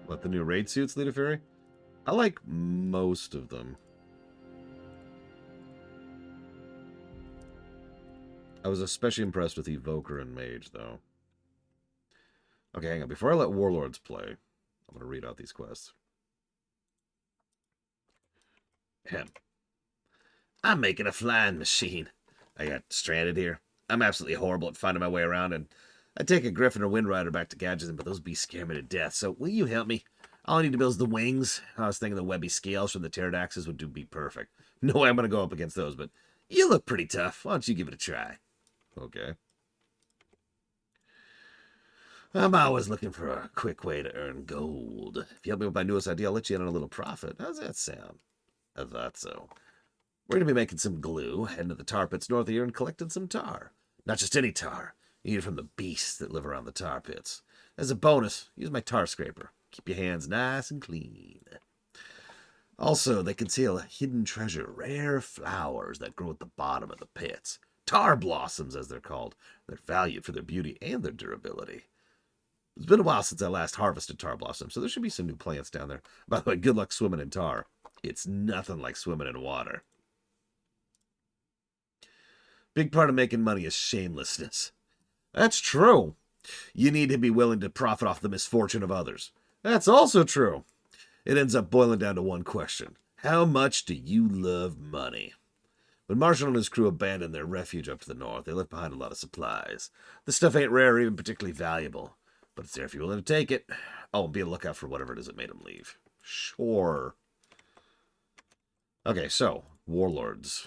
What, the new raid suits, Lita Fury? I like most of them. I was especially impressed with Evoker and Mage, though. Okay, hang on. Before I let Warlords play, I'm going to read out these quests. I'm making a flying machine. I got stranded here. I'm absolutely horrible at finding my way around, and I take a Griffin or Windrider back to Gadgeton, but those beasts scare me to death, so will you help me? All I need to build is the wings. I was thinking the webby scales from the pterodaxes would be perfect. No way I'm going to go up against those, but you look pretty tough. Why don't you give it a try? Okay. I'm always looking for a quick way to earn gold. If you help me with my newest idea, I'll let you in on a little profit. How's that sound? I thought so. We're going to be making some glue, heading to the tar pits north of here and collecting some tar. Not just any tar. You need it from the beasts that live around the tar pits. As a bonus, use my tar scraper. Keep your hands nice and clean. Also, they conceal a hidden treasure, rare flowers that grow at the bottom of the pits. Tar blossoms, as they're called. They're valued for their beauty and their durability. It's been a while since I last harvested tar blossoms, so there should be some new plants down there. By the way, good luck swimming in tar. It's nothing like swimming in water. Big part of making money is shamelessness. That's true. You need to be willing to profit off the misfortune of others. That's also true. It ends up boiling down to one question. How much do you love money? When Marshall and his crew abandoned their refuge up to the north, they left behind a lot of supplies. The stuff ain't rare or even particularly valuable, but it's there if you're willing to take it. Oh, and be on the lookout for whatever it is that made them leave. Sure. Okay, so, Warlords.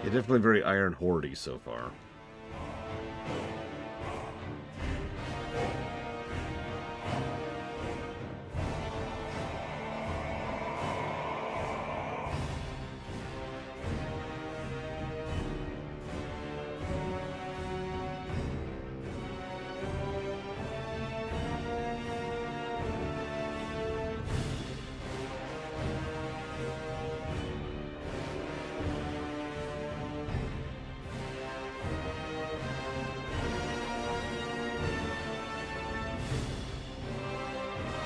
Yeah, definitely very Iron Horde-y so far.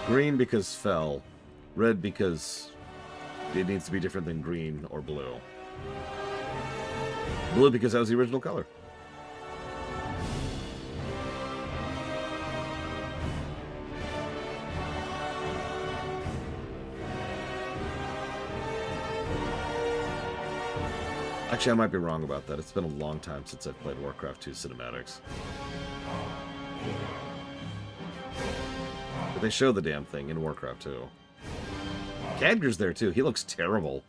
Green because fell. Red because it needs to be different than green or blue. Blue because that was the original color. Actually, I might be wrong about that. It's been a long time since I've played Warcraft 2 cinematics. But they show the damn thing in Warcraft 2. Khadgar's there too. He looks terrible.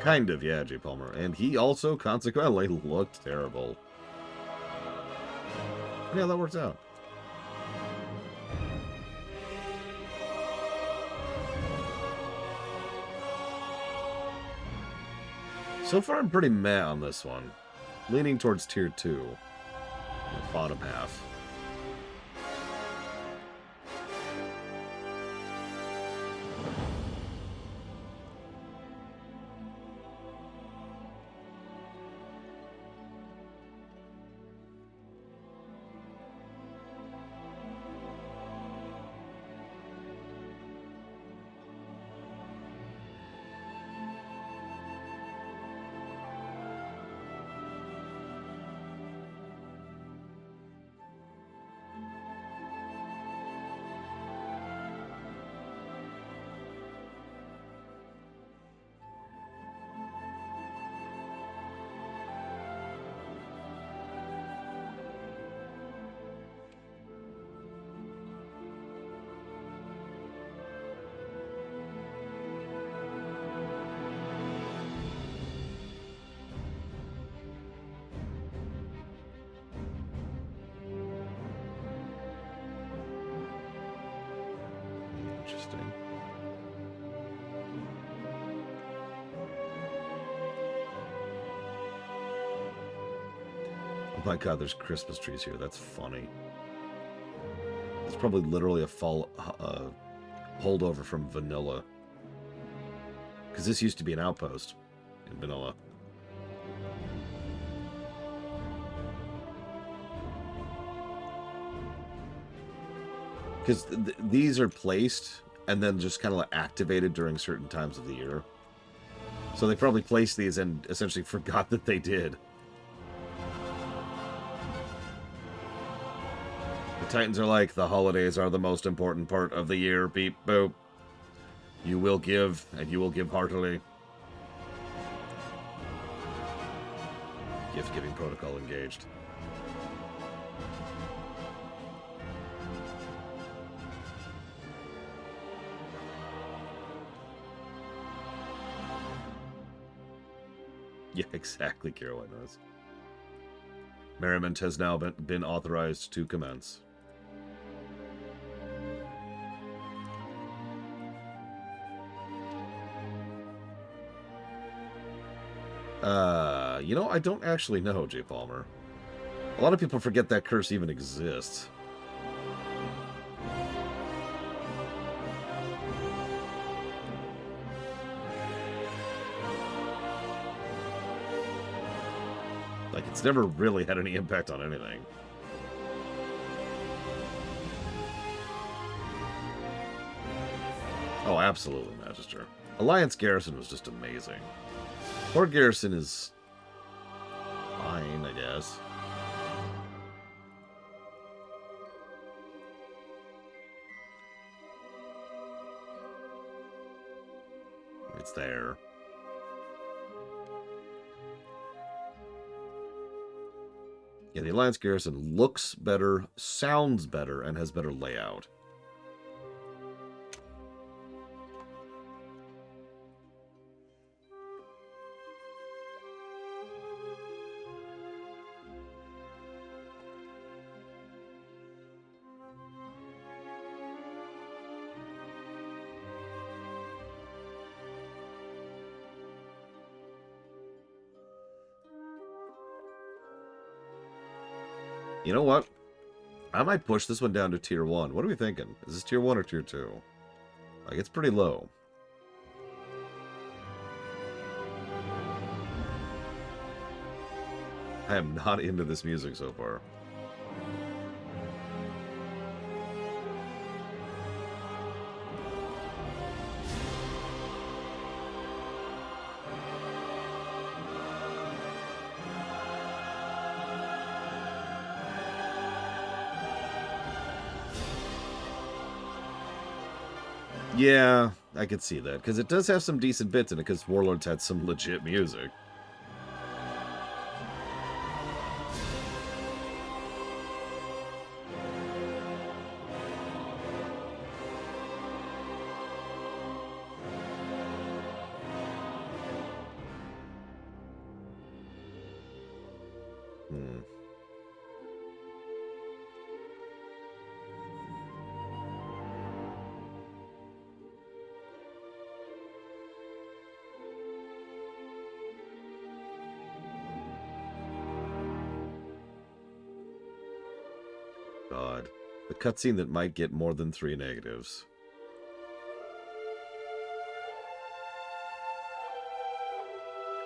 Kind of, yeah, J. Palmer. And he also consequently looked terrible. Yeah, that works out. So far, I'm pretty meh on this one. Leaning towards tier 2. The bottom half. Interesting. Oh my god, there's Christmas trees here. That's funny. It's probably literally a holdover from Vanilla. Because this used to be an outpost in Vanilla. Because these are placed and then just kind of like activated during certain times of the year. So they probably placed these and essentially forgot that they did. The Titans are like, the holidays are the most important part of the year. Beep, boop. You will give, and you will give heartily. Gift-giving protocol engaged. Yeah, exactly, Caroline knows. Merriment has now been authorized to commence. You know, I don't actually know, J. Palmer. A lot of people forget that curse even exists. Like, it's never really had any impact on anything. Oh, absolutely, Magister. Alliance Garrison was just amazing. Horde Garrison is fine, I guess. It's there. Yeah, the Alliance Garrison looks better, sounds better, and has better layout. You know what? I might push this one down to tier 1. What are we thinking? Is this tier 1 or tier 2? Like, it's pretty low. I am not into this music so far. Yeah, I could see that, because it does have some decent bits in it, because Warlords had some legit music. God. The cutscene that might get more than 3 negatives.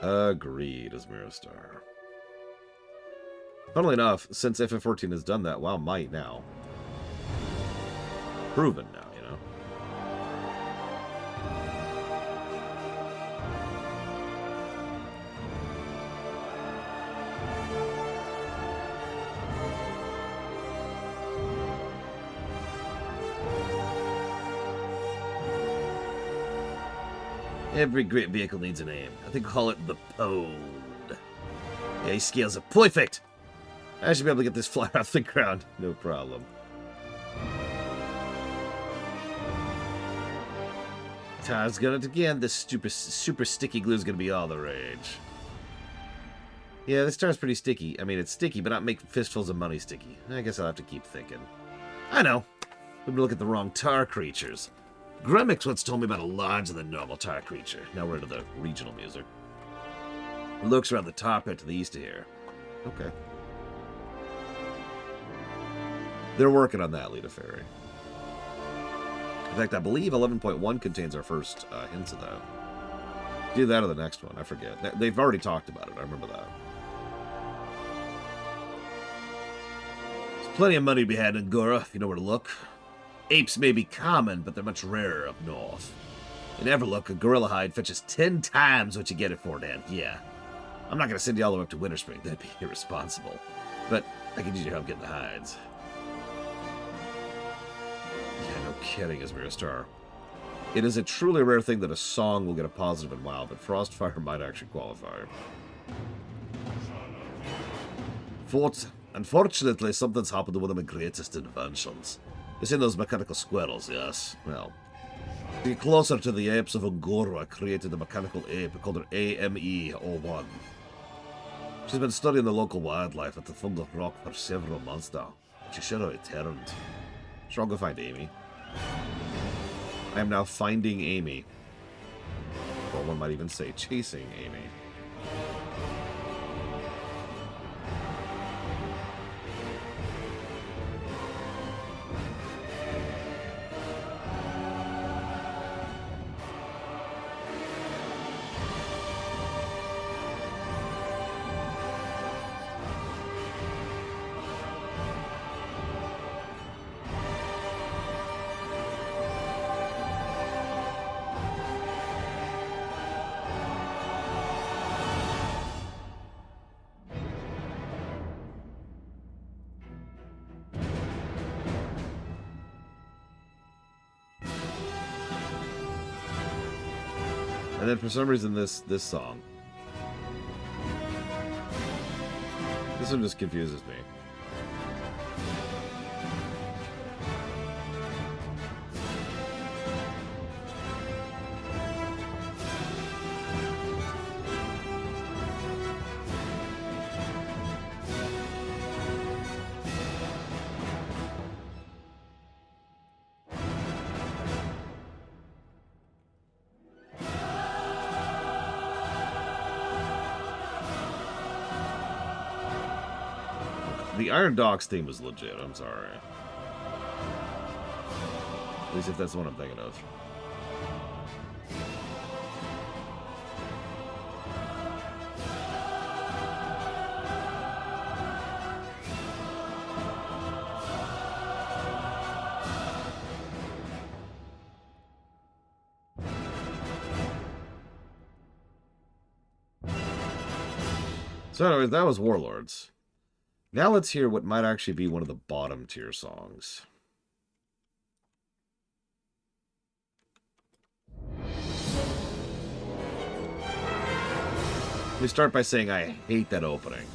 Agreed, Asmirastar. Funnily enough, since FF14 has done that, WoW might now. Proven now, you know? Every great vehicle needs a name. I think we'll call it the Pode. Yeah, he scales it perfect! I should be able to get this flyer off the ground. No problem. Tars got it again. This super sticky glue is going to be all the rage. Yeah, this tar's pretty sticky. I mean, it's sticky, but not make fistfuls of money sticky. I guess I'll have to keep thinking. I know. We've been looking at the wrong tar creatures. Gremix once told me about a larger than normal tar creature. Now we're into the regional music. It looks around the top pit to the east of here. Okay. They're working on that, Lita Fairy. In fact, I believe 11.1 contains our first hints of that. Do that or the next one. I forget. They've already talked about it. I remember that. There's plenty of money to be had in Ungoro, if you know where to look. Apes may be common, but they're much rarer up north. In Everlook, a gorilla hide fetches 10 times what you get it for down here. I'm not going to send you all the way up to Winterspring. That'd be irresponsible. But I could use your help getting the hides. Yeah, no kidding, Asmirastar. It is a truly rare thing that a song will get a positive in WoW, but Frostfire might actually qualify. Unfortunately, something's happened to one of my greatest inventions. You seen those mechanical squirrels, yes? Well, to get closer to the apes of Ungoro, I created a mechanical ape called her AME-01. She's been studying the local wildlife at the Fungal Rock for several months now. She should have returned. Sure, I'll go find Amy. I am now finding Amy. Or one might even say chasing Amy. And then for some reason this song. This one just confuses me. The Iron Docks theme was legit, I'm sorry. At least if that's the one I'm thinking of. So anyways, that was Warlords. Now let's hear what might actually be one of the bottom tier songs. Let me start by saying I hate that opening.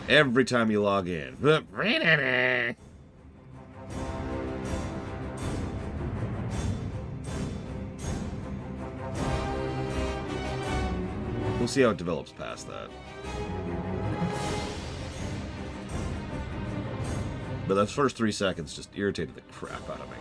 Every time you log in. We'll see how it develops past that. But those first 3 seconds just irritated the crap out of me.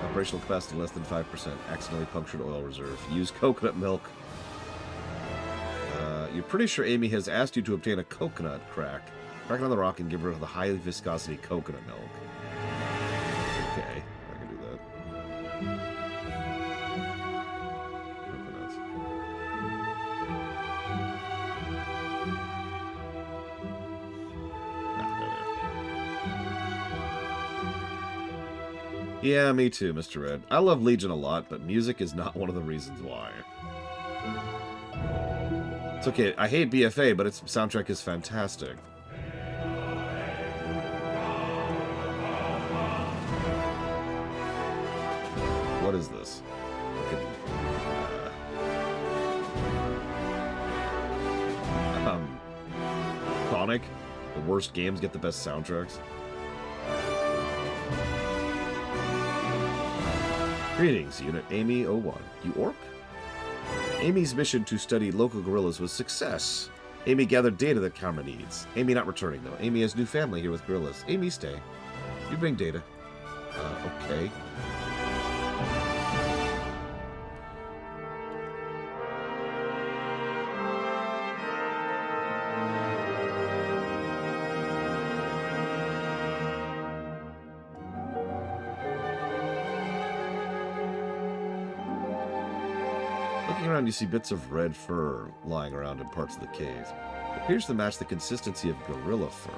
Operational capacity less than 5%. Accidentally punctured oil reserve. Use coconut milk. You're pretty sure Amy has asked you to obtain a coconut crack. Crack it on the rock and give her the high viscosity coconut milk. Okay, I can do that. Coconuts. Yeah, me too, Mr. Red. I love Legion a lot, but music is not one of the reasons why. It's okay, I hate BFA, but its soundtrack is fantastic. What is this? Sonic? The worst games get the best soundtracks? Greetings, Unit Amy 01. You orc? Amy's mission to study local gorillas was success. Amy gathered data that Karma needs. Amy not returning, though. Amy has new family here with gorillas. Amy, stay. You bring data. Okay. Looking around, you see bits of red fur lying around in parts of the cave. It appears to match the consistency of gorilla fur.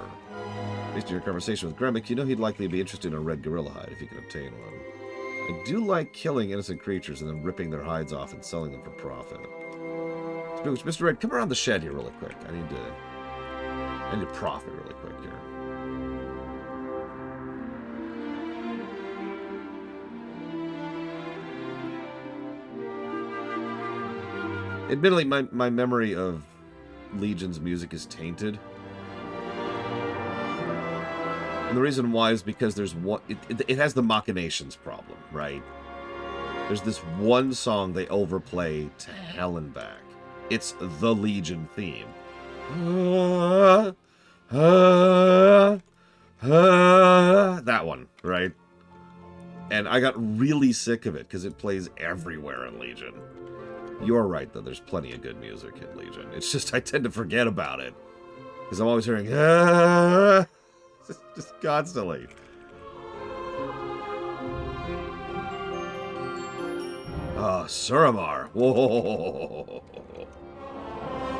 Based on your conversation with Gremick, you know he'd likely be interested in a red gorilla hide if he could obtain one. I do like killing innocent creatures and then ripping their hides off and selling them for profit. Mr. Red, come around the shed here really quick. I need to profit really quick here. Admittedly, my memory of Legion's music is tainted. And the reason why is because there's one... It has the machinations problem, right? There's this one song they overplay to hell and back. It's the Legion theme. That one, right? And I got really sick of it because it plays everywhere in Legion. You're right, though. There's plenty of good music in Legion. It's just I tend to forget about it. Because I'm always hearing, just constantly. Suramar. Whoa.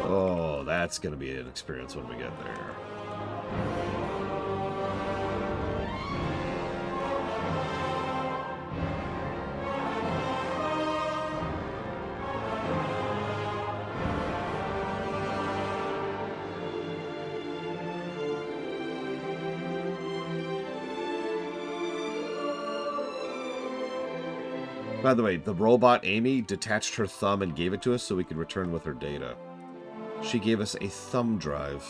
Oh, that's going to be an experience when we get there. By the way, the robot Amy detached her thumb and gave it to us so we could return with her data. She gave us a thumb drive.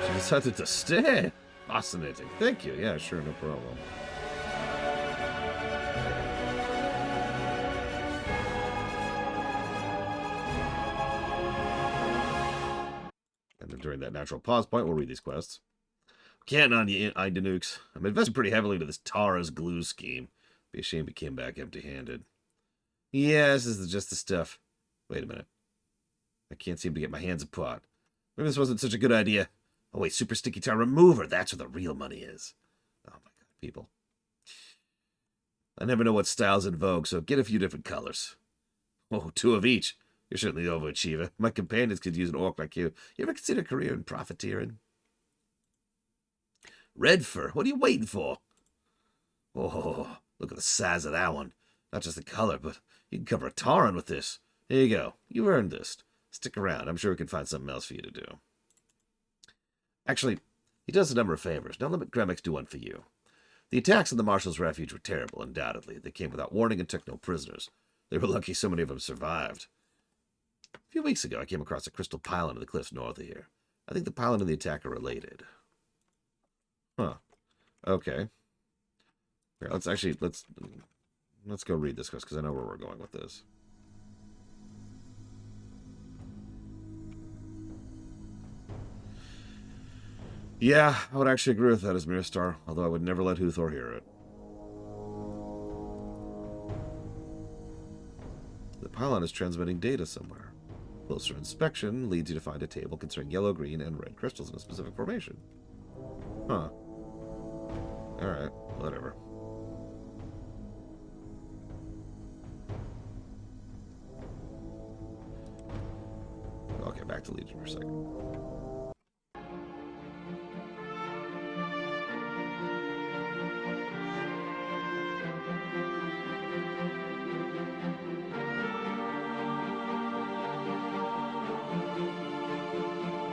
She decided to stay. Fascinating. Thank you. Yeah, sure, no problem. And then during that natural pause point, we'll read these quests. Can't on you, Idanukes. I'm invested pretty heavily into this Tara's glue scheme. Be a shame he came back empty-handed. Yes, this is just the stuff. Wait a minute. I can't seem to get my hands apart. Maybe this wasn't such a good idea. Oh wait, Super Sticky Tar Remover. That's where the real money is. Oh my god, people. I never know what style's in vogue, so get a few different colors. Oh, 2 of each. You're certainly the overachiever. My companions could use an orc like you. You ever consider a career in profiteering? Red fur. What are you waiting for? Oh, look at the size of that one. Not just the color, but you can cover a Tauren with this. Here you go. You earned this. Stick around. I'm sure we can find something else for you to do. Actually, he does a number of favors. Now let Gremix do one for you. The attacks on the Marshal's Refuge were terrible, undoubtedly. They came without warning and took no prisoners. They were lucky so many of them survived. A few weeks ago, I came across a crystal pylon in the cliffs north of here. I think the pylon and the attack are related. Huh. Okay. Here, let's go read this quest, because I know where we're going with this. Yeah, I would actually agree with that as Mirstar, although I would never let Huthor hear it. The pylon is transmitting data somewhere. Closer inspection leads you to find a table concerning yellow, green, and red crystals in a specific formation. Huh. Alright, whatever. Okay, back to Legion for a second.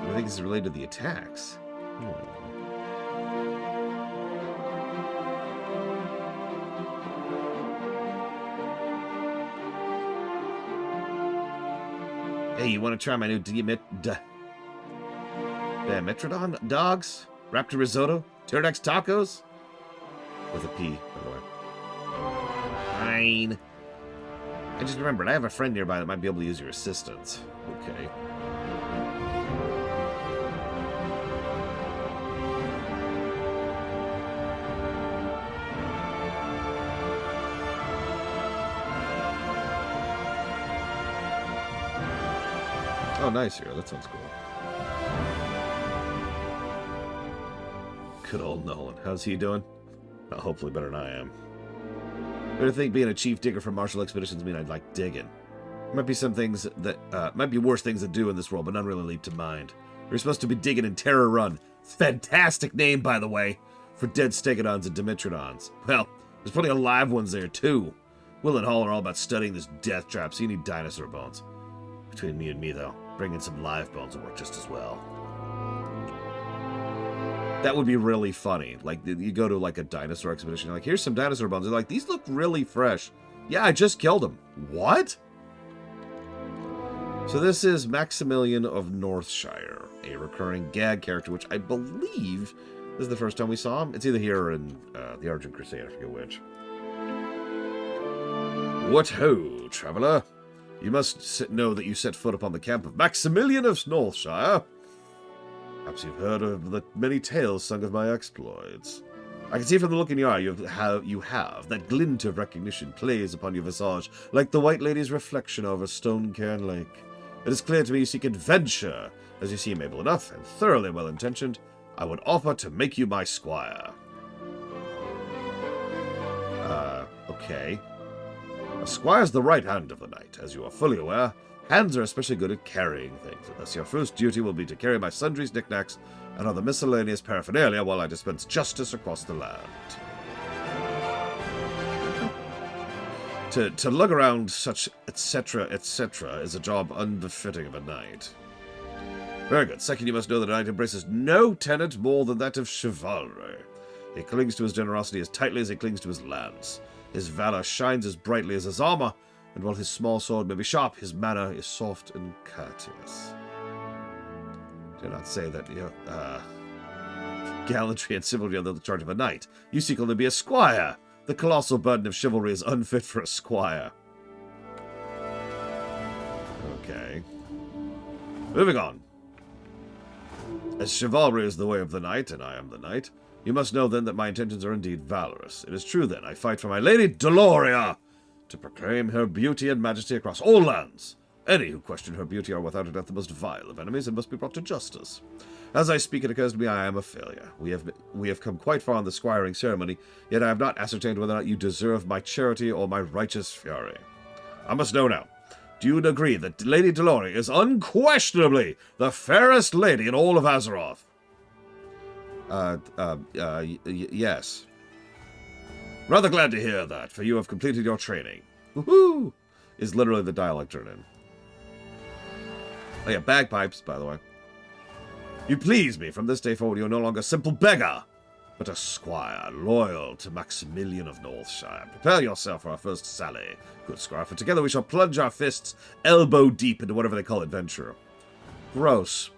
I think it's related to the attacks. Hey, you want to try my new Dimetrodon dogs? Raptor risotto? Pterodax tacos? With a P, by the way. Fine. I just remembered, I have a friend nearby that might be able to use your assistance. Okay. Oh, nice here. That sounds cool. Good old Nolan. How's he doing? Well, hopefully better than I am. Better think being a chief digger for Martial Expeditions mean I'd like digging. Might be some things that, might be worse things to do in this world, but none really leap to mind. You're supposed to be digging in Terror Run. Fantastic name, by the way, for dead Stegodons and Dimetrodons. Well, there's plenty of live ones there, too. Will and Hall are all about studying this death trap, so you need dinosaur bones. Between me and me, though, bringing some live bones will work just as well. That would be really funny. Like, you go to, like, a dinosaur expedition, you're like, here's some dinosaur bones. They're like, these look really fresh. Yeah, I just killed them. What? So this is Maximilian of Northshire, a recurring gag character, which I believe this is the first time we saw him. It's either here or in the Argent Crusade, I forget which. What ho, traveller? You must know that you set foot upon the camp of Maximilian of Northshire. Perhaps you've heard of the many tales sung of my exploits. I can see from the look in your eye you have that glint of recognition plays upon your visage like the White Lady's reflection over Stonecairn Lake. It is clear to me you seek adventure. As you seem able enough and thoroughly well-intentioned, I would offer to make you my squire. Okay. A squire's the right hand of the knight, as you are fully aware. Hands are especially good at carrying things, and thus your first duty will be to carry my sundries, knickknacks, and other miscellaneous paraphernalia while I dispense justice across the land. To lug around such etc. etc. is a job unbefitting of a knight. Very good. Second, you must know that a knight embraces no tenet more than that of chivalry. He clings to his generosity as tightly as he clings to his lance. His valor shines as brightly as his armor, and while his small sword may be sharp, his manner is soft and courteous. Do not say that gallantry and chivalry are the charge of a knight. You seek only to be a squire. The colossal burden of chivalry is unfit for a squire. Okay. Moving on. As chivalry is the way of the knight, and I am the knight, you must know then that my intentions are indeed valorous. It is true then, I fight for my lady Deloria, to proclaim her beauty and majesty across all lands. Any who question her beauty are without a doubt the most vile of enemies and must be brought to justice. As I speak, it occurs to me I am a failure. We have come quite far in the squiring ceremony, yet I have not ascertained whether or not you deserve my charity or my righteous fury. I must know now. Do you agree that Lady Deloria is unquestionably the fairest lady in all of Azeroth? Yes. Rather glad to hear that, for you have completed your training. Woohoo! Is literally the dialogue turn in. Oh yeah, bagpipes, by the way. You please me. From this day forward, you are no longer a simple beggar, but a squire, loyal to Maximilian of Northshire. Prepare yourself for our first sally, good squire, for together we shall plunge our fists elbow deep into whatever they call adventure. Gross.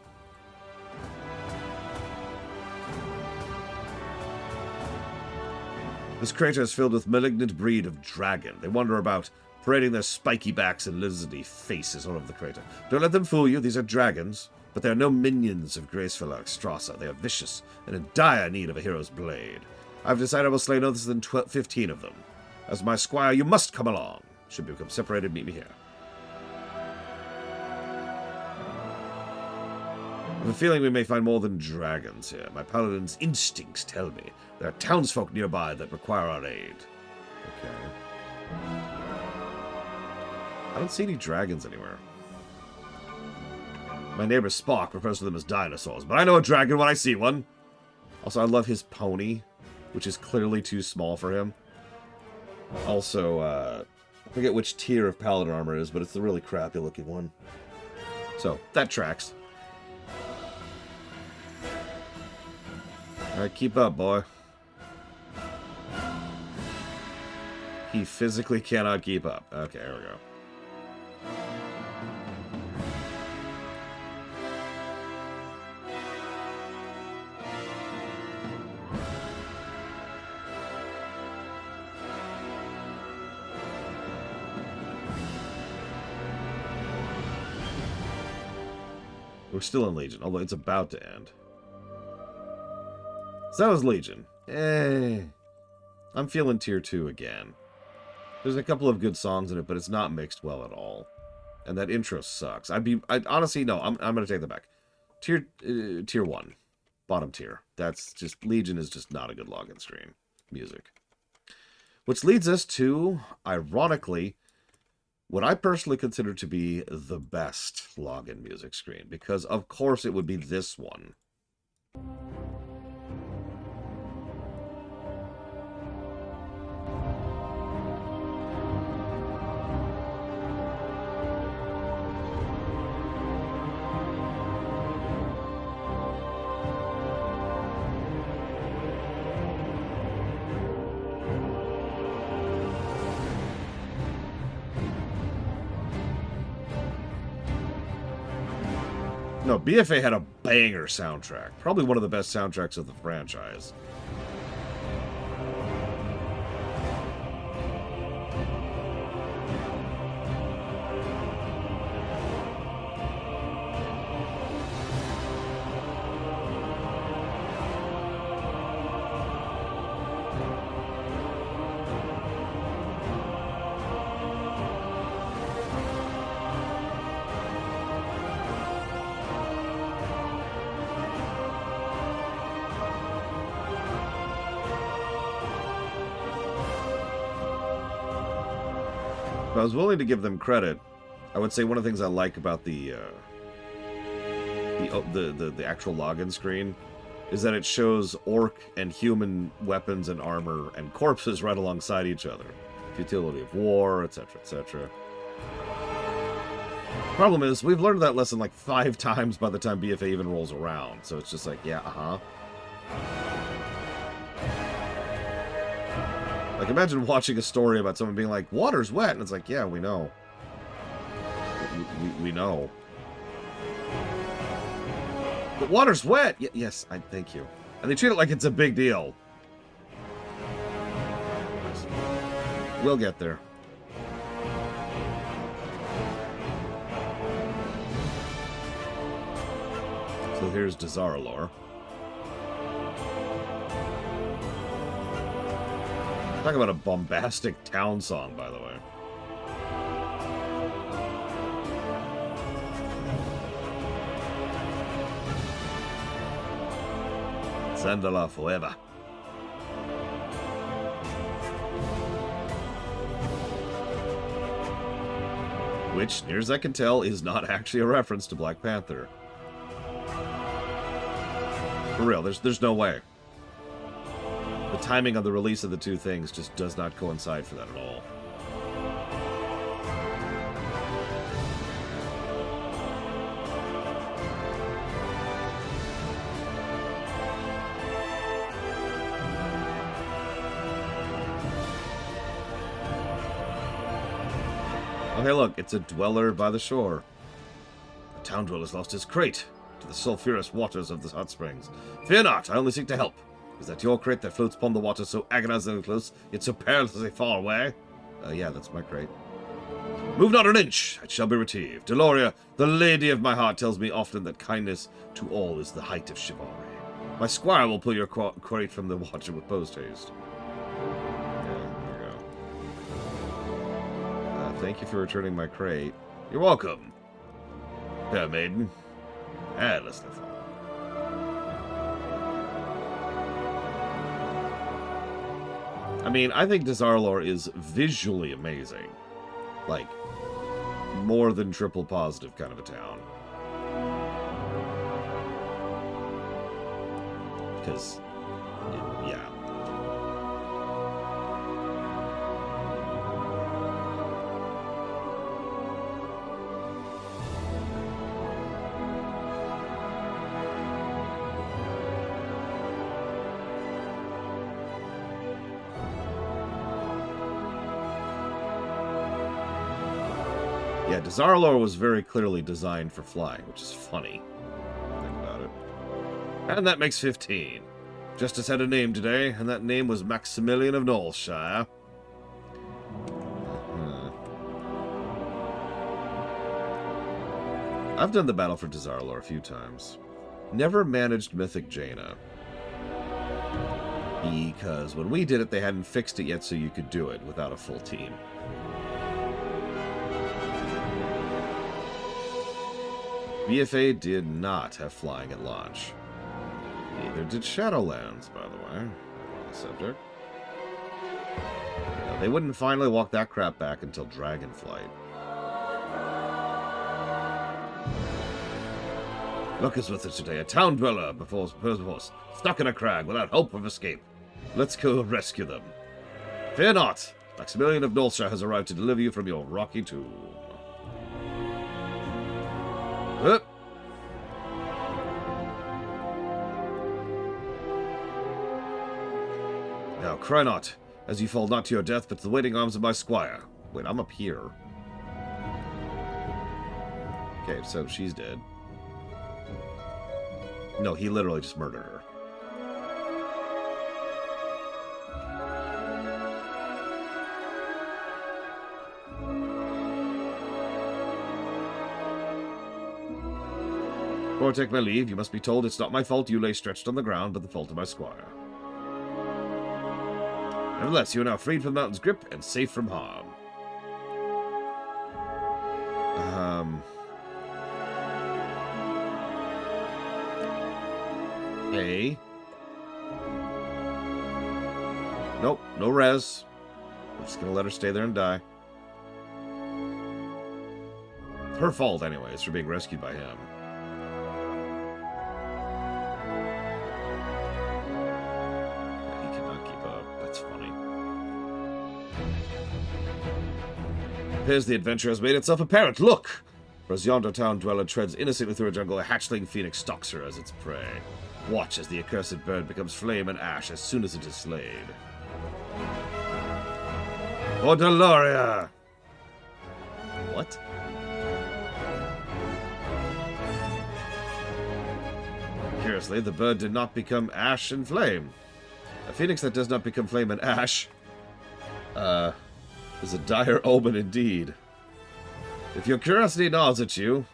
This crater is filled with malignant breed of dragon. They wander about, parading their spiky backs and lizardy faces all over the crater. Don't let them fool you, these are dragons. But they are no minions of graceful Alexstrasza. They are vicious and in dire need of a hero's blade. I've decided I will slay no less than 15 of them. As my squire, you must come along. Should we become separated, meet me here. I have a feeling we may find more than dragons here. My paladin's instincts tell me there are townsfolk nearby that require our aid. Okay. I don't see any dragons anywhere. My neighbor Spock refers to them as dinosaurs, but I know a dragon when I see one. Also, I love his pony, which is clearly too small for him. Also, I forget which tier of paladin armor it is, but it's the really crappy looking one. So, that tracks. Alright, keep up, boy. He physically cannot keep up. Okay, here we go. We're still in Legion, although it's about to end. So that was Legion. I'm feeling Tier 2 again. There's a couple of good songs in it, but it's not mixed well at all. And that intro sucks. Honestly, no, I'm going to take that back. Tier 1. Bottom tier. That's just, Legion is just not a good login screen. Music. Which leads us to, ironically, what I personally consider to be the best login music screen, because of course it would be this one. No, BFA had a banger soundtrack. Probably one of the best soundtracks of the franchise. If I was willing to give them credit, I would say one of the things I like about the actual login screen is that it shows orc and human weapons and armor and corpses right alongside each other. futility of war, etc., etc. Problem is, we've learned that lesson like 5 times by the time BFA even rolls around, so it's just like, yeah, Like, imagine watching a story about someone being like, water's wet, and it's like, yeah, we know. We know. But water's wet! Yes, thank you. And they treat it like it's a big deal. We'll get there. So here's Desaralor. Talk about a bombastic town song, by the way. Sandala forever. Which, near as I can tell, is not actually a reference to Black Panther. For real, there's no way. The timing of the release of the two things just does not coincide for that at all. Okay, look, it's a dweller by the shore. The town dweller's lost his crate to the sulphurous waters of the hot springs. Fear not, I only seek to help. Is that your crate that floats upon the water so agonizingly close, yet so perilously far away? Yeah, that's my crate. Move not an inch, it shall be retrieved. Deloria, the lady of my heart, tells me often that kindness to all is the height of chivalry. My squire will pull your crate from the water with post haste. Thank you for returning my crate. You're welcome. Fair maiden. And let's live on. I mean, I think Desaralor is visually amazing. Like, more than triple positive kind of a town. Because, yeah. Yeah, Desaralor was very clearly designed for flying, which is funny. Think about it. And that makes 15. Justice had a name today, and that name was Maximilian of Knollshire. I've done the battle for Desaralor a few times. Never managed Mythic Jaina. Because when we did it, they hadn't fixed it yet so you could do it without a full team. BFA did not have flying at launch. Neither did Shadowlands, by the way. On the subject. No, they wouldn't finally walk that crap back until Dragonflight. Luck is with us today. A town dweller before stuck in a crag without hope of escape. Let's go rescue them. Fear not. Maximilian of Knollshire has arrived to deliver you from your rocky tomb. Now, cry not, as you fall not to your death, but to the waiting arms of my squire. Wait, I'm up here. Okay, so she's dead. No, he literally just murdered her. Before I take my leave, you must be told it's not my fault you lay stretched on the ground, but the fault of my squire. Nevertheless, you are now freed from the mountain's grip and safe from harm. Hey. Nope, no res. I'm just gonna let her stay there and die. Her fault, anyways, for being rescued by him. Appears the adventure has made itself apparent. Look! For as yonder town dweller treads innocently through a jungle, a hatchling phoenix stalks her as its prey. Watch as the accursed bird becomes flame and ash as soon as it is slayed. For Deloria! What? Curiously, the bird did not become ash and flame. A phoenix that does not become flame and ash is a dire omen indeed. If your curiosity nods at you,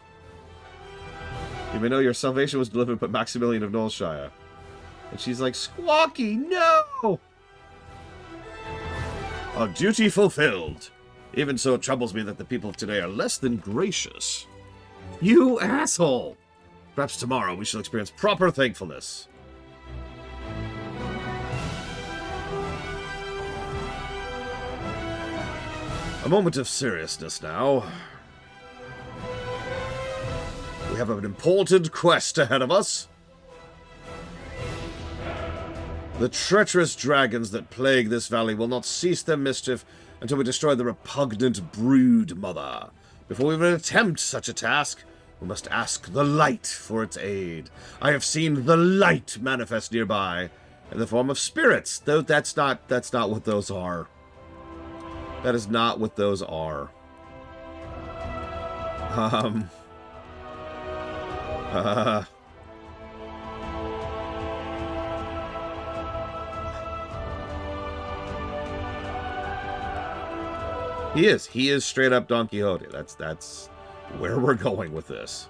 you may know your salvation was delivered by Maximilian of Knollshire. And she's like, Squawky, no! Our duty fulfilled. Even so, it troubles me that the people of today are less than gracious. You asshole! Perhaps tomorrow we shall experience proper thankfulness. A moment of seriousness now. We have an important quest ahead of us. The treacherous dragons that plague this valley will not cease their mischief until we destroy the repugnant brood mother. Before we even attempt such a task, we must ask the light for its aid. I have seen the light manifest nearby in the form of spirits, though that's not what those are. That is not what those are. He is straight up Don Quixote. That's where we're going with this.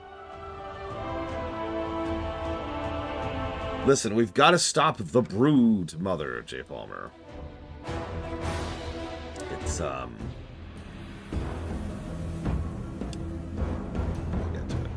Listen, we've got to stop the brood mother, J. Palmer. It's we'll get to it.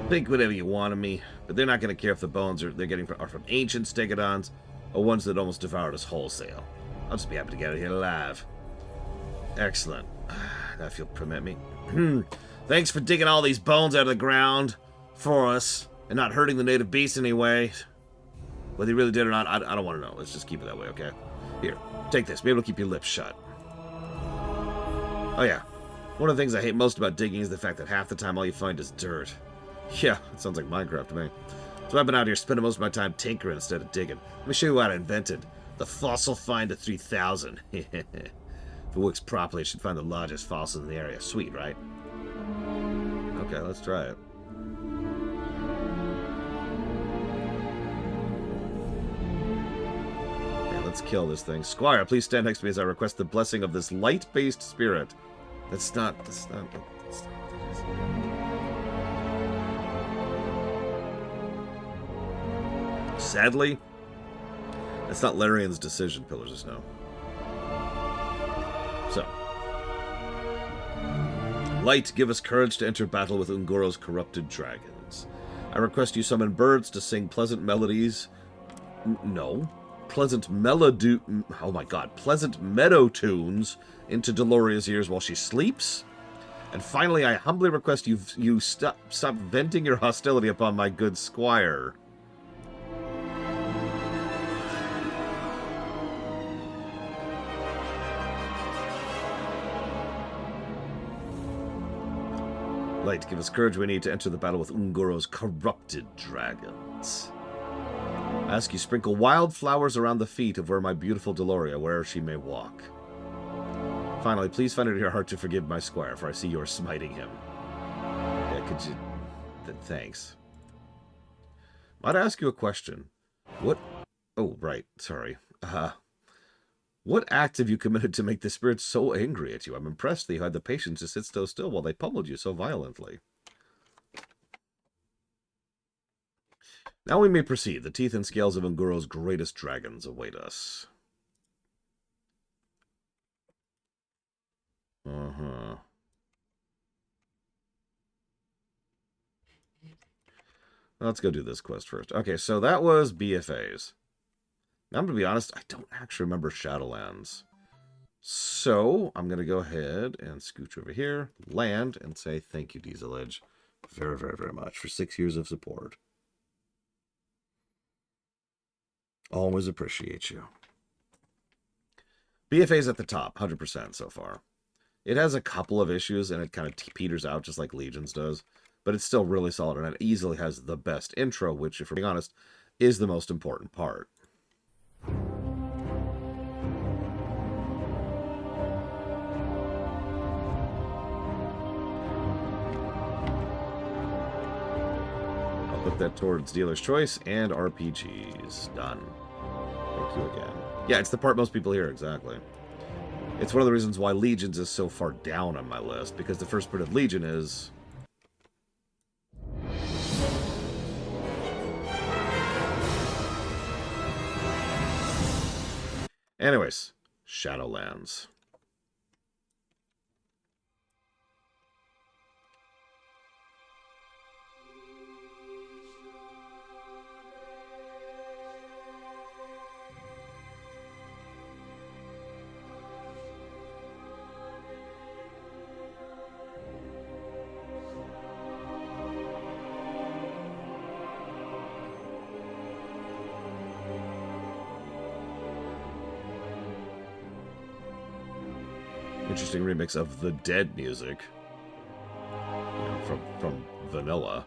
Think whatever you want of me, but they're not going to care if the bones they're getting are from ancient stegodons or ones that almost devoured us wholesale. I'll just be happy to get out of here alive. Excellent. Now if you'll permit me. Thanks for digging all these bones out of the ground for us and not hurting the native beasts anyway. Whether you really did or not, I don't want to know. Let's just keep it that way, okay? Here, take this. Be able to keep your lips shut. Oh yeah. One of the things I hate most about digging is the fact that half the time all you find is dirt. Yeah, it sounds like Minecraft to me. So I've been out here spending most of my time tinkering instead of digging. Let me show you what I invented. The Fossil Finder 3000. If it works properly, it should find the largest fossils in the area. Sweet, right? Okay, let's try it. Okay, let's kill this thing. Squire, please stand next to me as I request the blessing of this light-based spirit. That's not what it is. Sadly, it's not Larian's decision, Pillars of Snow. So, light, give us courage to enter battle with Ungoro's corrupted dragons. I request you summon birds to sing pleasant melodies. Pleasant meadow tunes into Deloria's ears while she sleeps. And finally, I humbly request you stop venting your hostility upon my good squire. Light, give us courage we need to enter the battle with Ungoro's corrupted dragons. I ask you sprinkle wildflowers around the feet of where my beautiful Deloria, wherever she may walk. Finally, please find it in your heart to forgive my squire, for I see you are smiting him. Yeah, could you... Thanks. Might I ask you a question? What... Oh, right, sorry. What act have you committed to make the spirits so angry at you? I'm impressed that you had the patience to sit so still while they pummeled you so violently. Now we may proceed. The teeth and scales of Ungoro's greatest dragons await us. Uh-huh. Let's go do this quest first. Okay, so that was BFAs. Now, I'm going to be honest, I don't actually remember Shadowlands. So, I'm going to go ahead and scooch over here, land, and say thank you, Diesel Edge, very, very, very much for 6 years of support. Always appreciate you. BFA's at the top, 100% so far. It has a couple of issues, and it kind of peters out just like Legions does. But it's still really solid, and it easily has the best intro, which, if we're being honest, is the most important part. I'll put that towards Dealer's Choice and RPGs. Done. Thank you again. Yeah, it's the part most people hear, exactly. It's one of the reasons why Legions is so far down on my list, because the first part of Legion is... Anyways, Shadowlands. Interesting remix of the Dead music, you know, from Vanilla.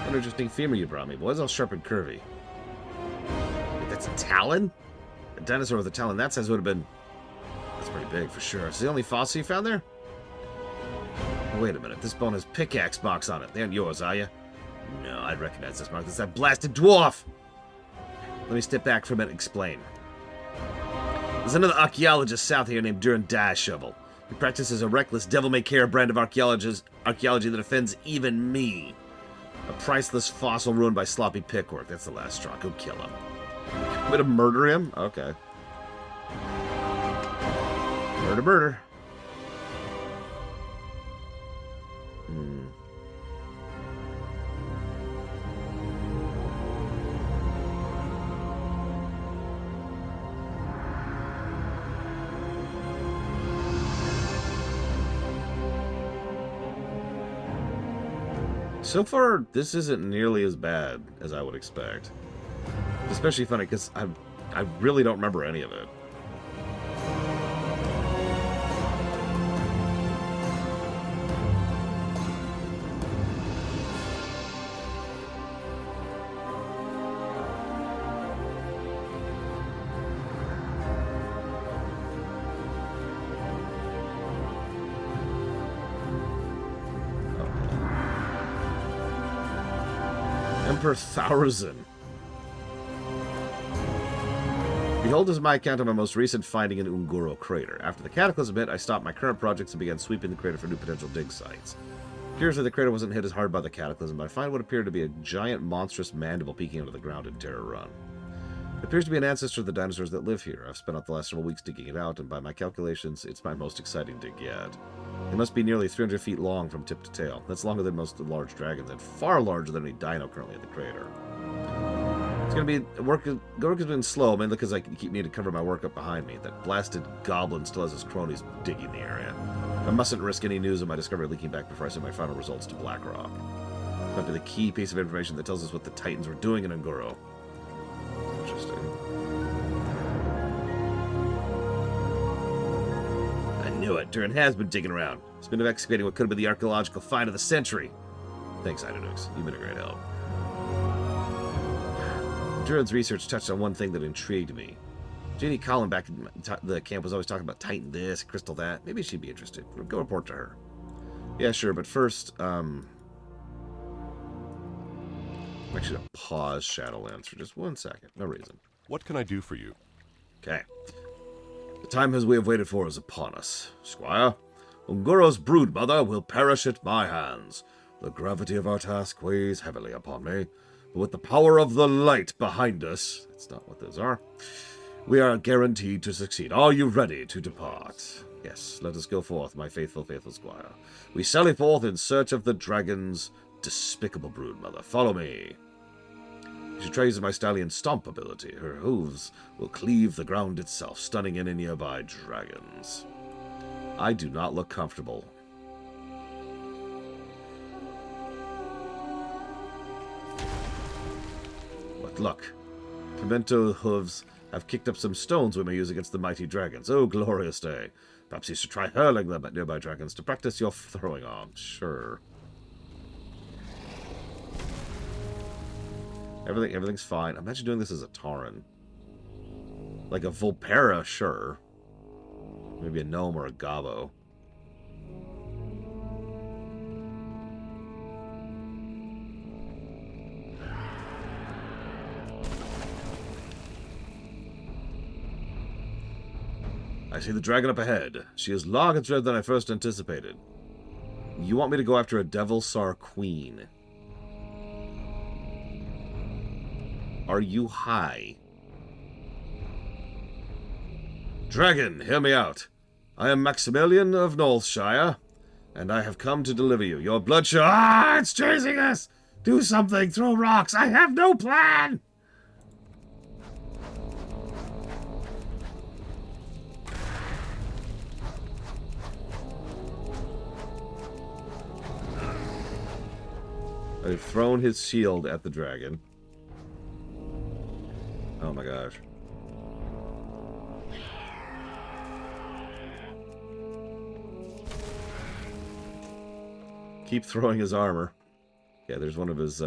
An interesting femur you brought me, boys. All sharp and curvy. Wait, that's a talon? A dinosaur with a talon that size would have been... That's pretty big, for sure. Is it the only fossil you found there? Wait a minute. This bone has pickaxe marks on it. They aren't yours, are you? No, I'd recognize this mark. That's that blasted dwarf! Let me step back for a minute and explain. There's another archaeologist south here named Duran Die Shovel. He practices a reckless, devil-may-care brand of archaeology that offends even me. A priceless fossil ruined by sloppy pickwork. That's the last straw. Go kill him. Way to murder him? Okay. Murder, murder. So far, this isn't nearly as bad as I would expect. Especially funny, because I really don't remember any of it. Per thousand. Behold is my account of my most recent finding in Ungoro crater. After the cataclysm hit, I stopped my current projects and began sweeping the crater for new potential dig sites. Curiously, the crater wasn't hit as hard by the cataclysm, but I find what appeared to be a giant monstrous mandible peeking out of the ground in Terror Run. It appears to be an ancestor of the dinosaurs that live here. I've spent out the last several weeks digging it out, and by my calculations, it's my most exciting dig yet. It must be nearly 300 feet long from tip to tail. That's longer than most of the large dragons, and far larger than any dino currently at the crater. It's gonna be work has been slow, mainly because I keep needing to cover my work up behind me. That blasted goblin still has his cronies digging the area. I mustn't risk any news of my discovery leaking back before I send my final results to Blackrock. Might be the key piece of information that tells us what the Titans were doing in Ungoro. Interesting. I knew it. Durin has been digging around. He's been excavating what could have been the archaeological find of the century. Thanks, Idonux. You've been a great help. Durin's research touched on one thing that intrigued me. Jeannie Collin back in the camp was always talking about Titan this, Crystal that. Maybe she'd be interested. Go report to her. Yeah, sure, but first, I'm actually going to pause Shadowlands for just 1 second. No reason. What can I do for you? Okay. The time as we have waited for is upon us. Squire, Ungoro's broodmother will perish at my hands. The gravity of our task weighs heavily upon me. But with the power of the light behind us, that's not what those are, we are guaranteed to succeed. Are you ready to depart? Yes, let us go forth, my faithful squire. We sally forth in search of the dragon's despicable broodmother. Follow me. You should try using my stallion stomp ability. Her hooves will cleave the ground itself, stunning any nearby dragons. I do not look comfortable. What luck. Pimento hooves have kicked up some stones we may use against the mighty dragons. Oh, glorious day. Perhaps you should try hurling them at nearby dragons to practice your throwing arm. Sure. Everything's fine. Imagine doing this as a Tauren. Like a Volpera, sure. Maybe a gnome or a gobbo. I see the dragon up ahead. She is long and dread than I first anticipated. You want me to go after a Devil Sar Queen? Are you high? Dragon, hear me out. I am Maximilian of Northshire, and I have come to deliver you. Your bloodshot... Ah, it's chasing us! Do something, throw rocks. I have no plan! I've thrown his shield at the dragon. Oh my gosh. Keep throwing his armor. Yeah, there's one of his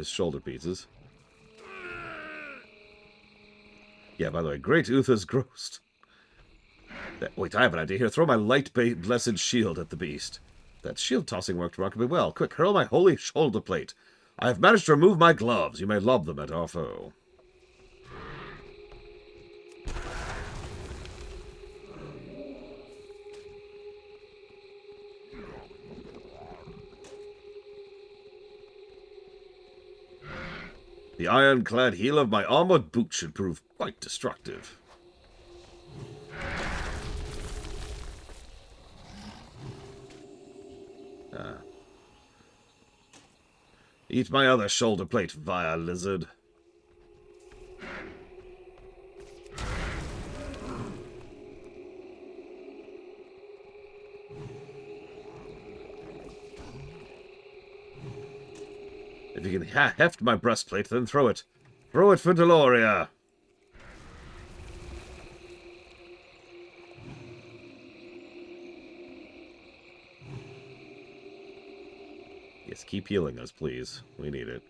shoulder pieces. Yeah, by the way, Great Uther's Grost. Wait, I have an idea here. Throw my light-based blessed shield at the beast. That shield tossing worked remarkably well. Quick, hurl my holy shoulder plate. I have managed to remove my gloves. You may lob them at our foe. The ironclad heel of my armored boot should prove quite destructive. Eat my other shoulder plate, vile lizard. If you can heft my breastplate, then throw it. Throw it for Deloria. Yes, keep healing us, please. We need it.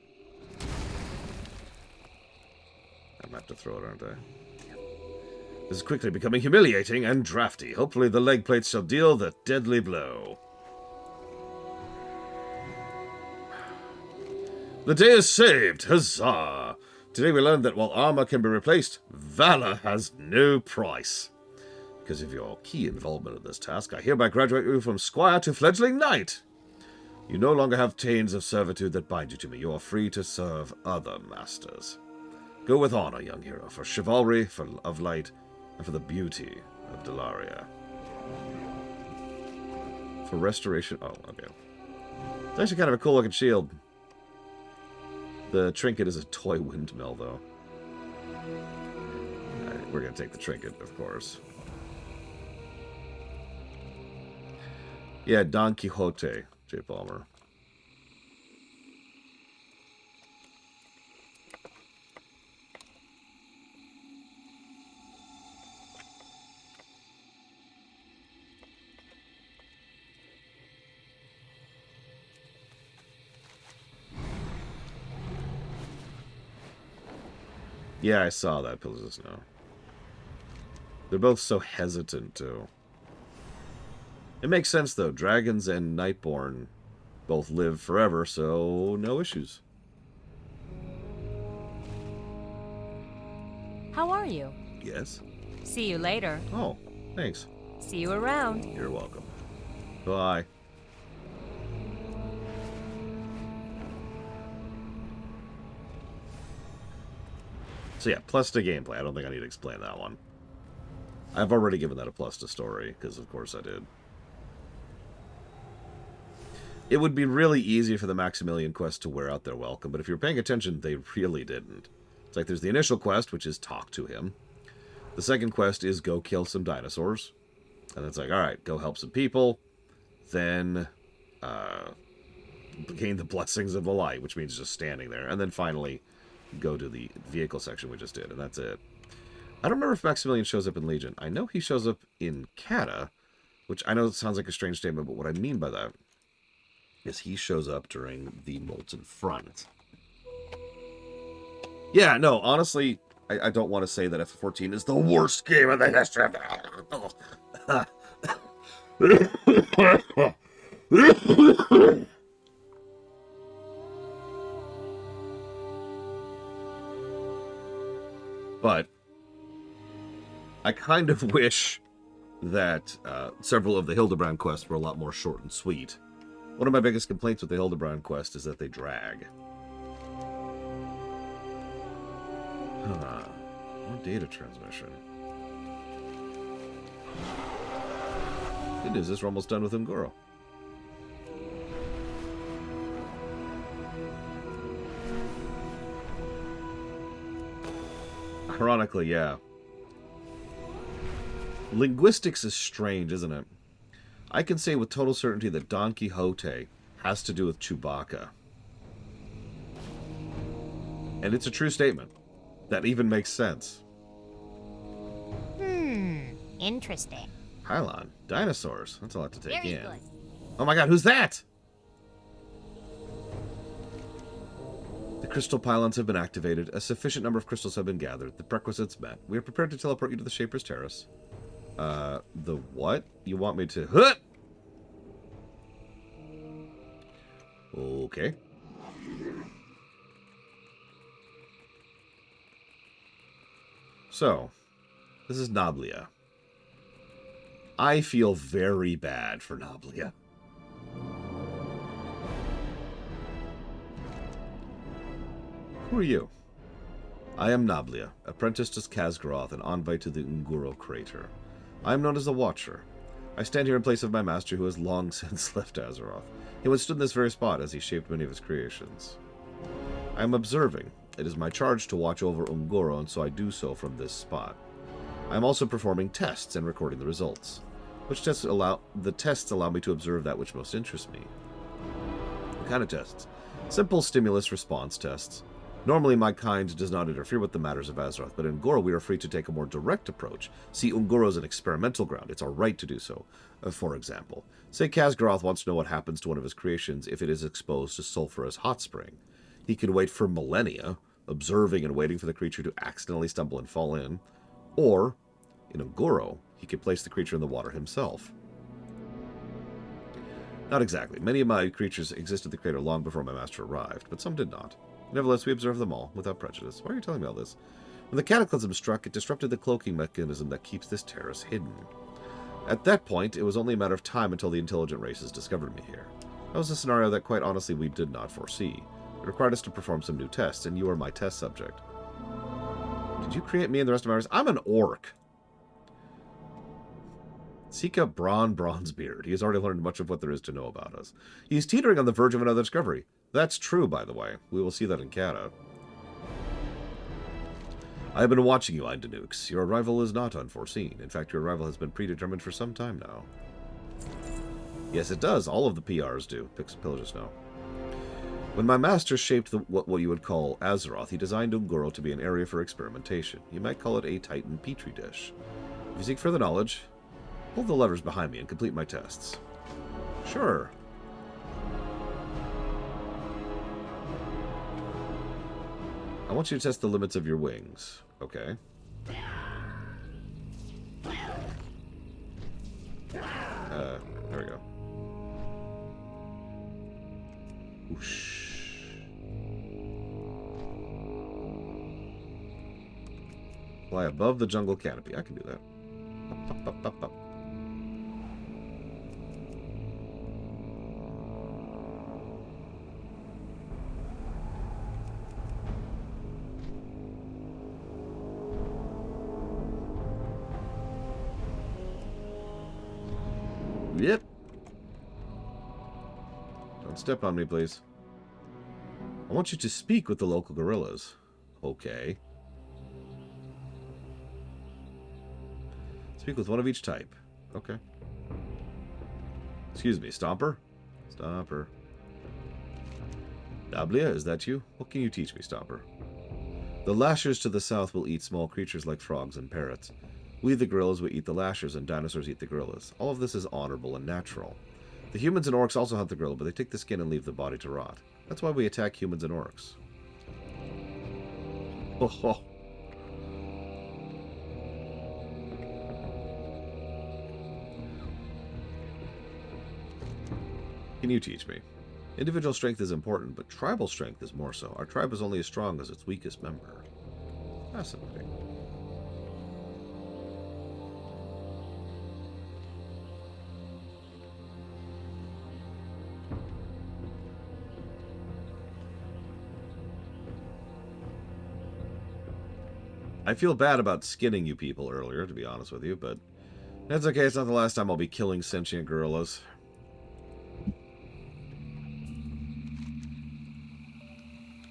I'm gonna have to throw it, aren't I? This is quickly becoming humiliating and drafty. Hopefully the leg plates shall deal the deadly blow. The day is saved! Huzzah! Today we learned that while armor can be replaced, valor has no price. Because of your key involvement in this task, I hereby graduate you from squire to fledgling knight. You no longer have chains of servitude that bind you to me. You are free to serve other masters. Go with honor, young hero, for chivalry, of light, and for the beauty of Delaria. For restoration... Oh, okay. It's actually kind of a cool-looking shield. The trinket is a toy windmill, though. We're going to take the trinket, of course. Yeah, Don Quixote, J. Palmer. Yeah, I saw that, Pillars of Snow. They're both so hesitant, too. It makes sense, though. Dragons and Nightborn both live forever, so no issues. How are you? Yes? See you later. Oh, thanks. See you around. You're welcome. Bye. So yeah, plus to gameplay. I don't think I need to explain that one. I've already given that a plus to story, because of course I did. It would be really easy for the Maximilian quest to wear out their welcome, but if you're paying attention, they really didn't. It's like there's the initial quest, which is talk to him. The second quest is go kill some dinosaurs. And it's like, alright, go help some people. Then, gain the blessings of the light, which means just standing there. And then finally, go to the vehicle section we just did, and that's it. I don't remember if Maximilian shows up in Legion. I know he shows up in Cata, which I know sounds like a strange statement, but what I mean by that is he shows up during the Molten Front. Yeah, no, honestly, I don't want to say that F14 is the worst game in the history of the... But I kind of wish that several of the Hildebrand quests were a lot more short and sweet. One of my biggest complaints with the Hildebrand quest is that they drag. More data transmission. Good news is we're almost done with Ungoro. Ironically, yeah. Linguistics is strange, isn't it? I can say with total certainty that Don Quixote has to do with Chewbacca. And it's a true statement. That even makes sense. Interesting. Pylon. Dinosaurs. That's a lot to take Very in. good. Oh my god, who's that? The crystal pylons have been activated. A sufficient number of crystals have been gathered. The prerequisites met. We are prepared to teleport you to the Shaper's Terrace. The what? You want me to... Huh! Okay. So, this is Noblia. I feel very bad for Noblia. Who are you? I am Noblia, apprentice to Khaz'goroth and envoy to the Ungoro crater. I am known as the Watcher. I stand here in place of my master who has long since left Azeroth. He once stood in this very spot as he shaped many of his creations. I am observing. It is my charge to watch over Ungoro, and so I do so from this spot. I am also performing tests and recording the results. The tests allow me to observe that which most interests me. What kind of tests? Simple stimulus response tests. Normally my kind does not interfere with the matters of Azeroth, but in Ungoro we are free to take a more direct approach. See, Ungoro is an experimental ground. It's our right to do so. For example, say Khaz'goroth wants to know what happens to one of his creations if it is exposed to sulphurous hot spring. He can wait for millennia, observing and waiting for the creature to accidentally stumble and fall in. Or, in Ungoro, he can place the creature in the water himself. Not exactly. Many of my creatures existed in the crater long before my master arrived, but some did not. Nevertheless, we observed them all, without prejudice. Why are you telling me all this? When the cataclysm struck, it disrupted the cloaking mechanism that keeps this terrace hidden. At that point, it was only a matter of time until the intelligent races discovered me here. That was a scenario that, quite honestly, we did not foresee. It required us to perform some new tests, and you are my test subject. Did you create me and the rest of my race? I'm an orc. Seek out Bronzebeard. He has already learned much of what there is to know about us. He is teetering on the verge of another discovery. That's true, by the way. We will see that in Cata. I have been watching you, Eindenukes. Your arrival is not unforeseen. In fact, your arrival has been predetermined for some time now. Yes, it does. All of the PRs do. Pillagers know. When my master shaped what you would call Azeroth, he designed Ungoro to be an area for experimentation. You might call it a Titan petri dish. If you seek further knowledge, pull the levers behind me and complete my tests. Sure. I want you to test the limits of your wings. Okay. There we go. Whoosh. Fly above the jungle canopy. I can do that. Up, up, up, up, up. Yep. Don't step on me, please. I want you to speak with the local gorillas. Okay. Speak with one of each type. Okay. Excuse me, Stomper? Stomper. Dablia, is that you? What can you teach me, Stomper? The lashers to the south will eat small creatures like frogs and parrots. We, the gorillas, will eat the lashers, and dinosaurs eat the gorillas. All of this is honorable and natural. The humans and orcs also hunt the gorilla, but they take the skin and leave the body to rot. That's why we attack humans and orcs. Oh, oh. Can you teach me? Individual strength is important, but tribal strength is more so. Our tribe is only as strong as its weakest member. Fascinating. I feel bad about skinning you people earlier, to be honest with you, but that's okay. It's not the last time I'll be killing sentient gorillas.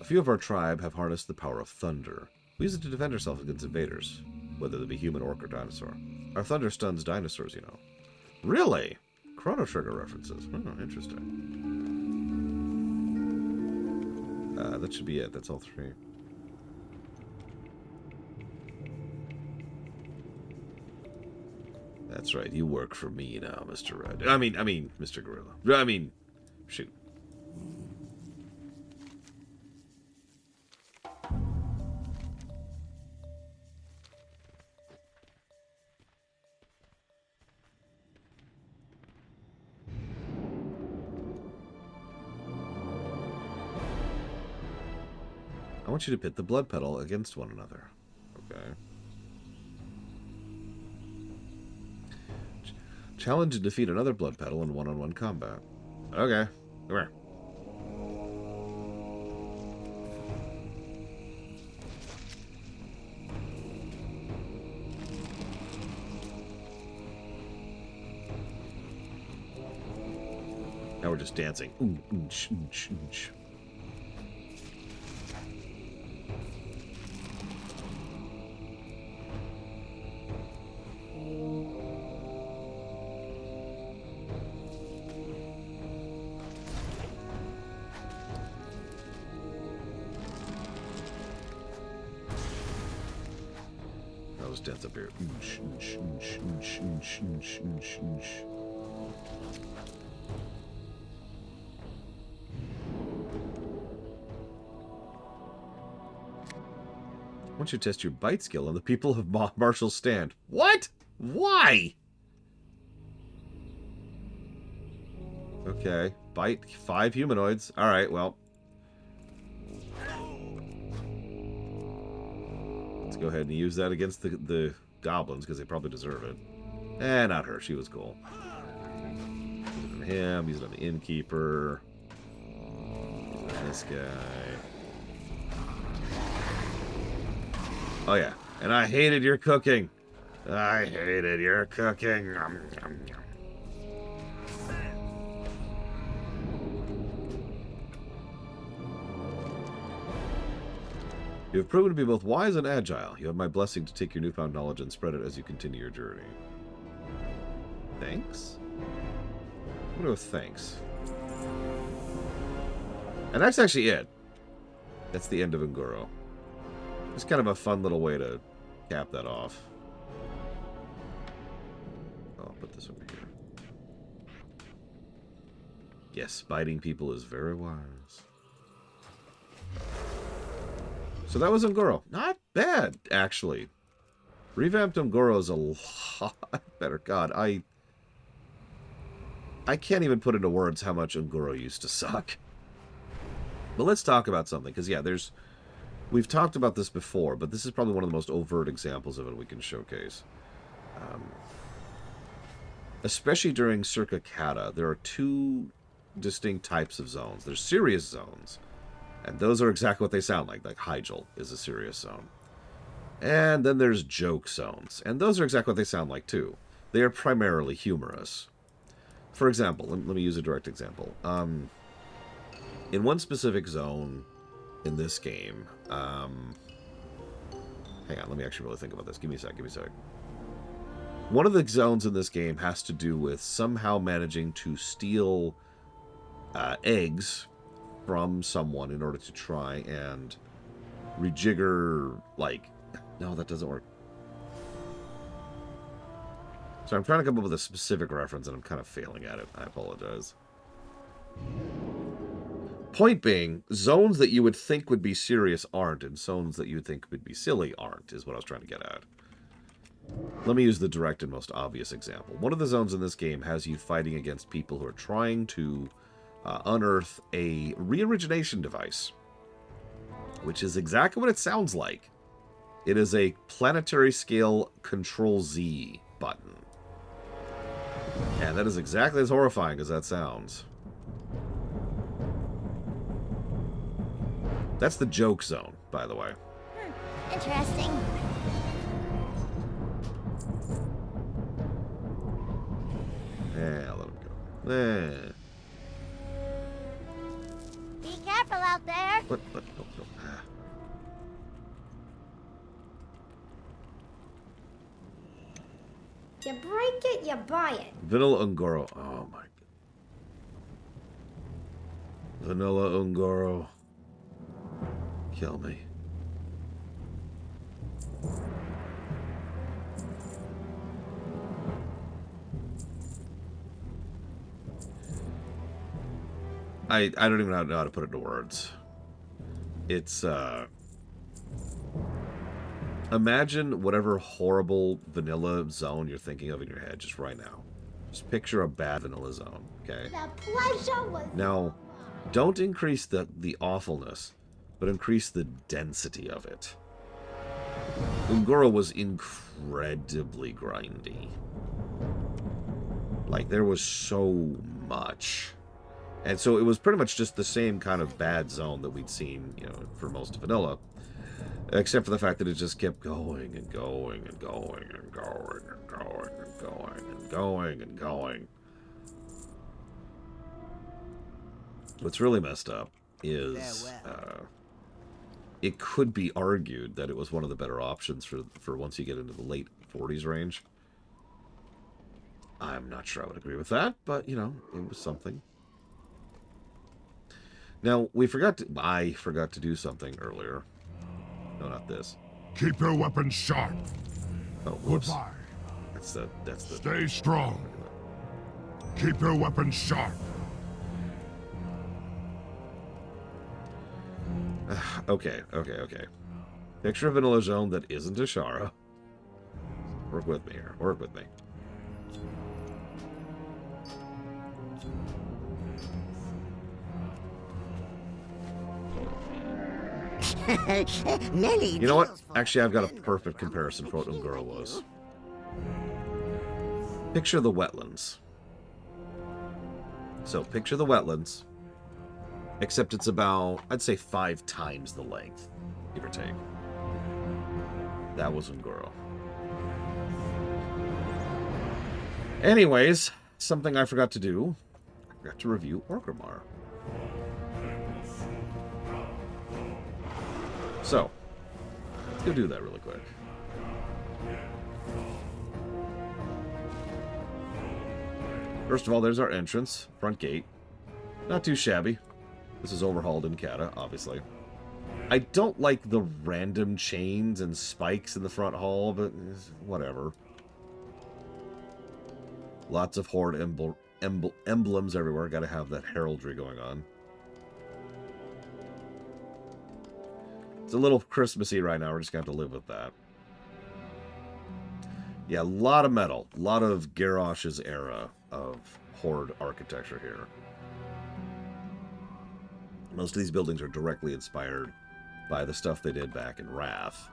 A few of our tribe have harnessed the power of thunder. We use it to defend ourselves against invaders, whether they be human, orc, or dinosaur. Our thunder stuns dinosaurs, you know. Really? Chrono Trigger references. Oh, interesting. That should be it. That's all three. That's right. You work for me now, Mr. Red. I mean, Mr. Gorilla. Shoot. I want you to pit the blood petal against one another. Okay. Challenge and defeat another blood petal in one-on-one combat. Okay. Come here. Now we're just dancing. Ooh, oonch, oonch, oonch. Dance up here. Oonch, oonch, oonch, oonch, oonch, oonch, oonch, oonch. I want you to test your bite skill on the people of Marshall's stand. What? Why? Okay. Bite 5 humanoids. Alright, well. Let's go ahead and use that against the goblins, because they probably deserve it. Eh, not her. She was cool. Use it on him. Use it on the innkeeper. Use it on this guy. Oh, yeah. And I hated your cooking. I hated your cooking. Nom, nom, nom. You have proven to be both wise and agile. You have my blessing to take your newfound knowledge and spread it as you continue your journey. Thanks? I'm gonna go with thanks. And that's actually it. That's the end of Ungoro. It's kind of a fun little way to cap that off. Oh, I'll put this over here. Yes, biting people is very wise. So that was Ungoro. Not bad, actually. Revamped Ungoro is a lot better. God, I can't even put into words how much Ungoro used to suck. But let's talk about something, because yeah, we've talked about this before, but this is probably one of the most overt examples of it we can showcase. Especially during Circa Cata, there are two distinct types of zones. There's serious zones, and those are exactly what they sound like. Like Hyjal is a serious zone. And then there's joke zones, and those are exactly what they sound like too. They are primarily humorous. For example, let me use a direct example. In one specific zone in this game, hang on, let me actually really think about this. Give me a sec. One of the zones in this game has to do with somehow managing to steal eggs from someone in order to try and rejigger, like... No, that doesn't work. So I'm trying to come up with a specific reference, and I'm kind of failing at it. I apologize. Point being, zones that you would think would be serious aren't, and zones that you would think would be silly aren't, is what I was trying to get at. Let me use the direct and most obvious example. One of the zones in this game has you fighting against people who are trying to unearth a re-origination device, which is exactly what it sounds like. It is a planetary scale Control-Z button. And that is exactly as horrifying as that sounds. That's the joke zone, by the way. Interesting. Yeah, let him go. Eh. Be careful out there. What? No. Ah. You break it, you buy it. Vanilla Ungoro. Oh my. Vanilla Ungoro. Kill me. I don't even know how to put it into words. It's imagine whatever horrible vanilla zone you're thinking of in your head just right now. Just picture a bad vanilla zone, okay? The pleasure was Now, don't increase the awfulness, but increase the density of it. Ungoro was incredibly grindy. Like, there was so much. And so it was pretty much just the same kind of bad zone that we'd seen, you know, for most of vanilla. Except for the fact that it just kept going and going and going and going and going and going and going and going. What's really messed up is it could be argued that it was one of the better options for once you get into the late 40s range. I'm not sure I would agree with that, but, you know, it was something. Now, I forgot to do something earlier. No, not this. Keep your weapons sharp. Oh, whoops. Goodbye. That's the... Stay strong. Keep your weapons sharp. Okay. Picture a vanilla zone that isn't Ashara. Work with me here. Work with me. Many You know what? deals for Actually, I've got a friend perfect from comparison for what King Ungoro like was. you. Picture the wetlands. So, picture the wetlands. Except it's about, I'd say, 5 times the length, give or take. That was Ungoro. Anyways, something I forgot to do. I forgot to review Orgrimmar. So, let's go do that really quick. First of all, there's our entrance, front gate. Not too shabby. This is overhauled in Cata, obviously. I don't like the random chains and spikes in the front hall, but whatever. Lots of Horde emblems everywhere. Gotta have that heraldry going on. It's a little Christmassy right now. We're just going to have to live with that. Yeah, a lot of metal. A lot of Garrosh's era of Horde architecture here. Most of these buildings are directly inspired by the stuff they did back in Wrath.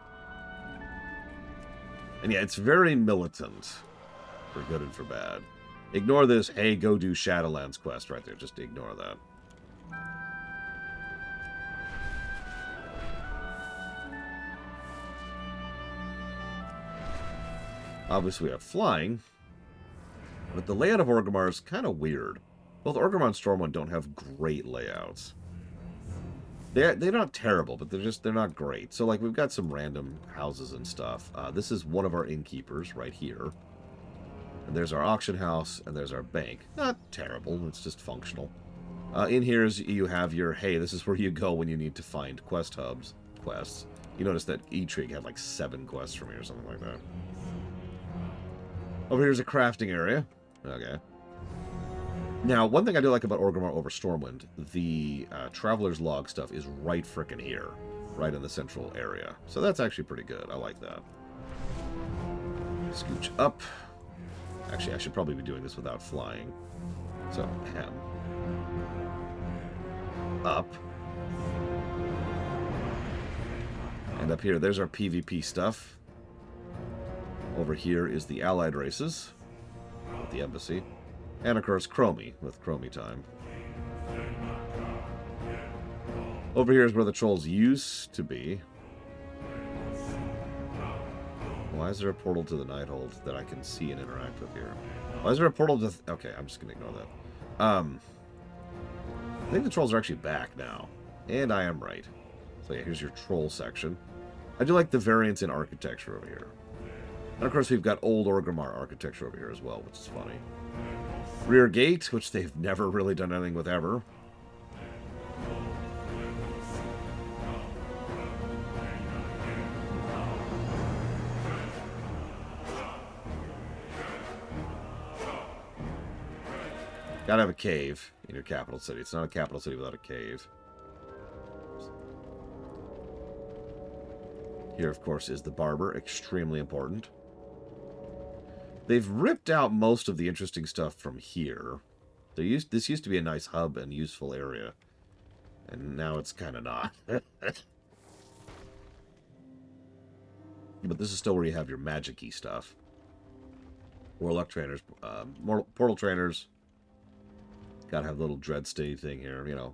And yeah, it's very militant, for good and for bad. Ignore this, hey, go do Shadowlands quest right there. Just ignore that. Obviously, we have flying, but the layout of Orgrimmar is kind of weird. Both Orgrimmar and Stormwind don't have great layouts. They're not terrible, but they're not great. So, like, we've got some random houses and stuff. This is one of our innkeepers right here. And there's our auction house, and there's our bank. Not terrible, it's just functional. In here you have your, hey, this is where you go when you need to find quests. You notice that E-Trig had like 7 quests from here or something like that. Over here's a crafting area. Okay. Now, one thing I do like about Orgrimmar over Stormwind, the Traveler's Log stuff is right frickin' here. Right in the central area. So that's actually pretty good. I like that. Scooch up. Actually, I should probably be doing this without flying. So, hem. Up. And up here, there's our PvP stuff. Over here is the allied races with the embassy. And of course, Chromie with Chromie time. Over here is where the trolls used to be. Why is there a portal to the Nighthold that I can see and interact with here? Why is there a portal to... Okay, I'm just going to ignore that. I think the trolls are actually back now. And I am right. So yeah, here's your troll section. I do like the variance in architecture over here. And of course, we've got old Orgrimmar architecture over here as well, which is funny. Rear gate, which they've never really done anything with ever. Gotta have a cave in your capital city. It's not a capital city without a cave. Here, of course, is the barber. Extremely important. They've ripped out most of the interesting stuff from here. This used to be a nice hub and useful area. And now it's kind of not. But this is still where you have your magic-y stuff. Warlock trainers, portal trainers. Gotta have a little dread state thing here, you know.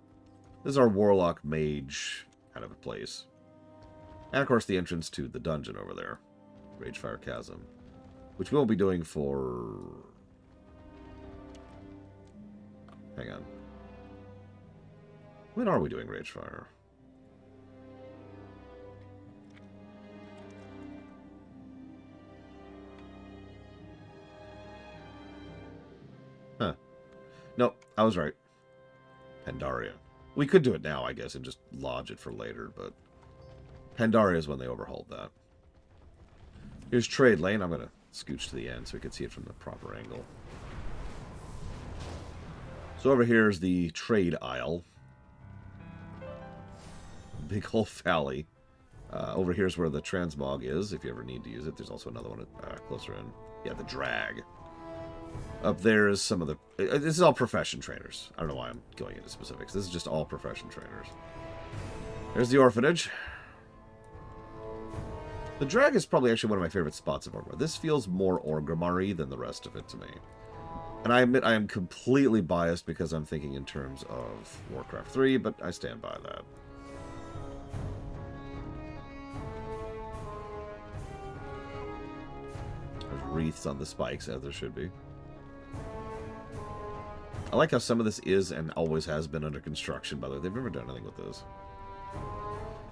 This is our warlock mage kind of a place. And of course the entrance to the dungeon over there. Ragefire Chasm. Which we won't be doing for... Hang on. When are we doing Ragefire? Huh. No, I was right. Pandaria. We could do it now, I guess, and just lodge it for later, but... Pandaria is when they overhauled that. Here's Trade Lane. I'm going to scooch to the end so we can see it from the proper angle. So over here is the trade aisle. Big old valley. Over here is where the transmog is, if you ever need to use it. There's also another one closer in. Yeah, the drag. Up there is some of the... This is all profession trainers. I don't know why I'm going into specifics. This is just all profession trainers. There's the orphanage. The drag is probably actually one of my favorite spots of Orgrimmar. This feels more Orgrimmar-y than the rest of it to me. And I admit I am completely biased because I'm thinking in terms of Warcraft 3, but I stand by that. There's wreaths on the spikes, as there should be. I like how some of this is and always has been under construction, by the way. They've never done anything with this.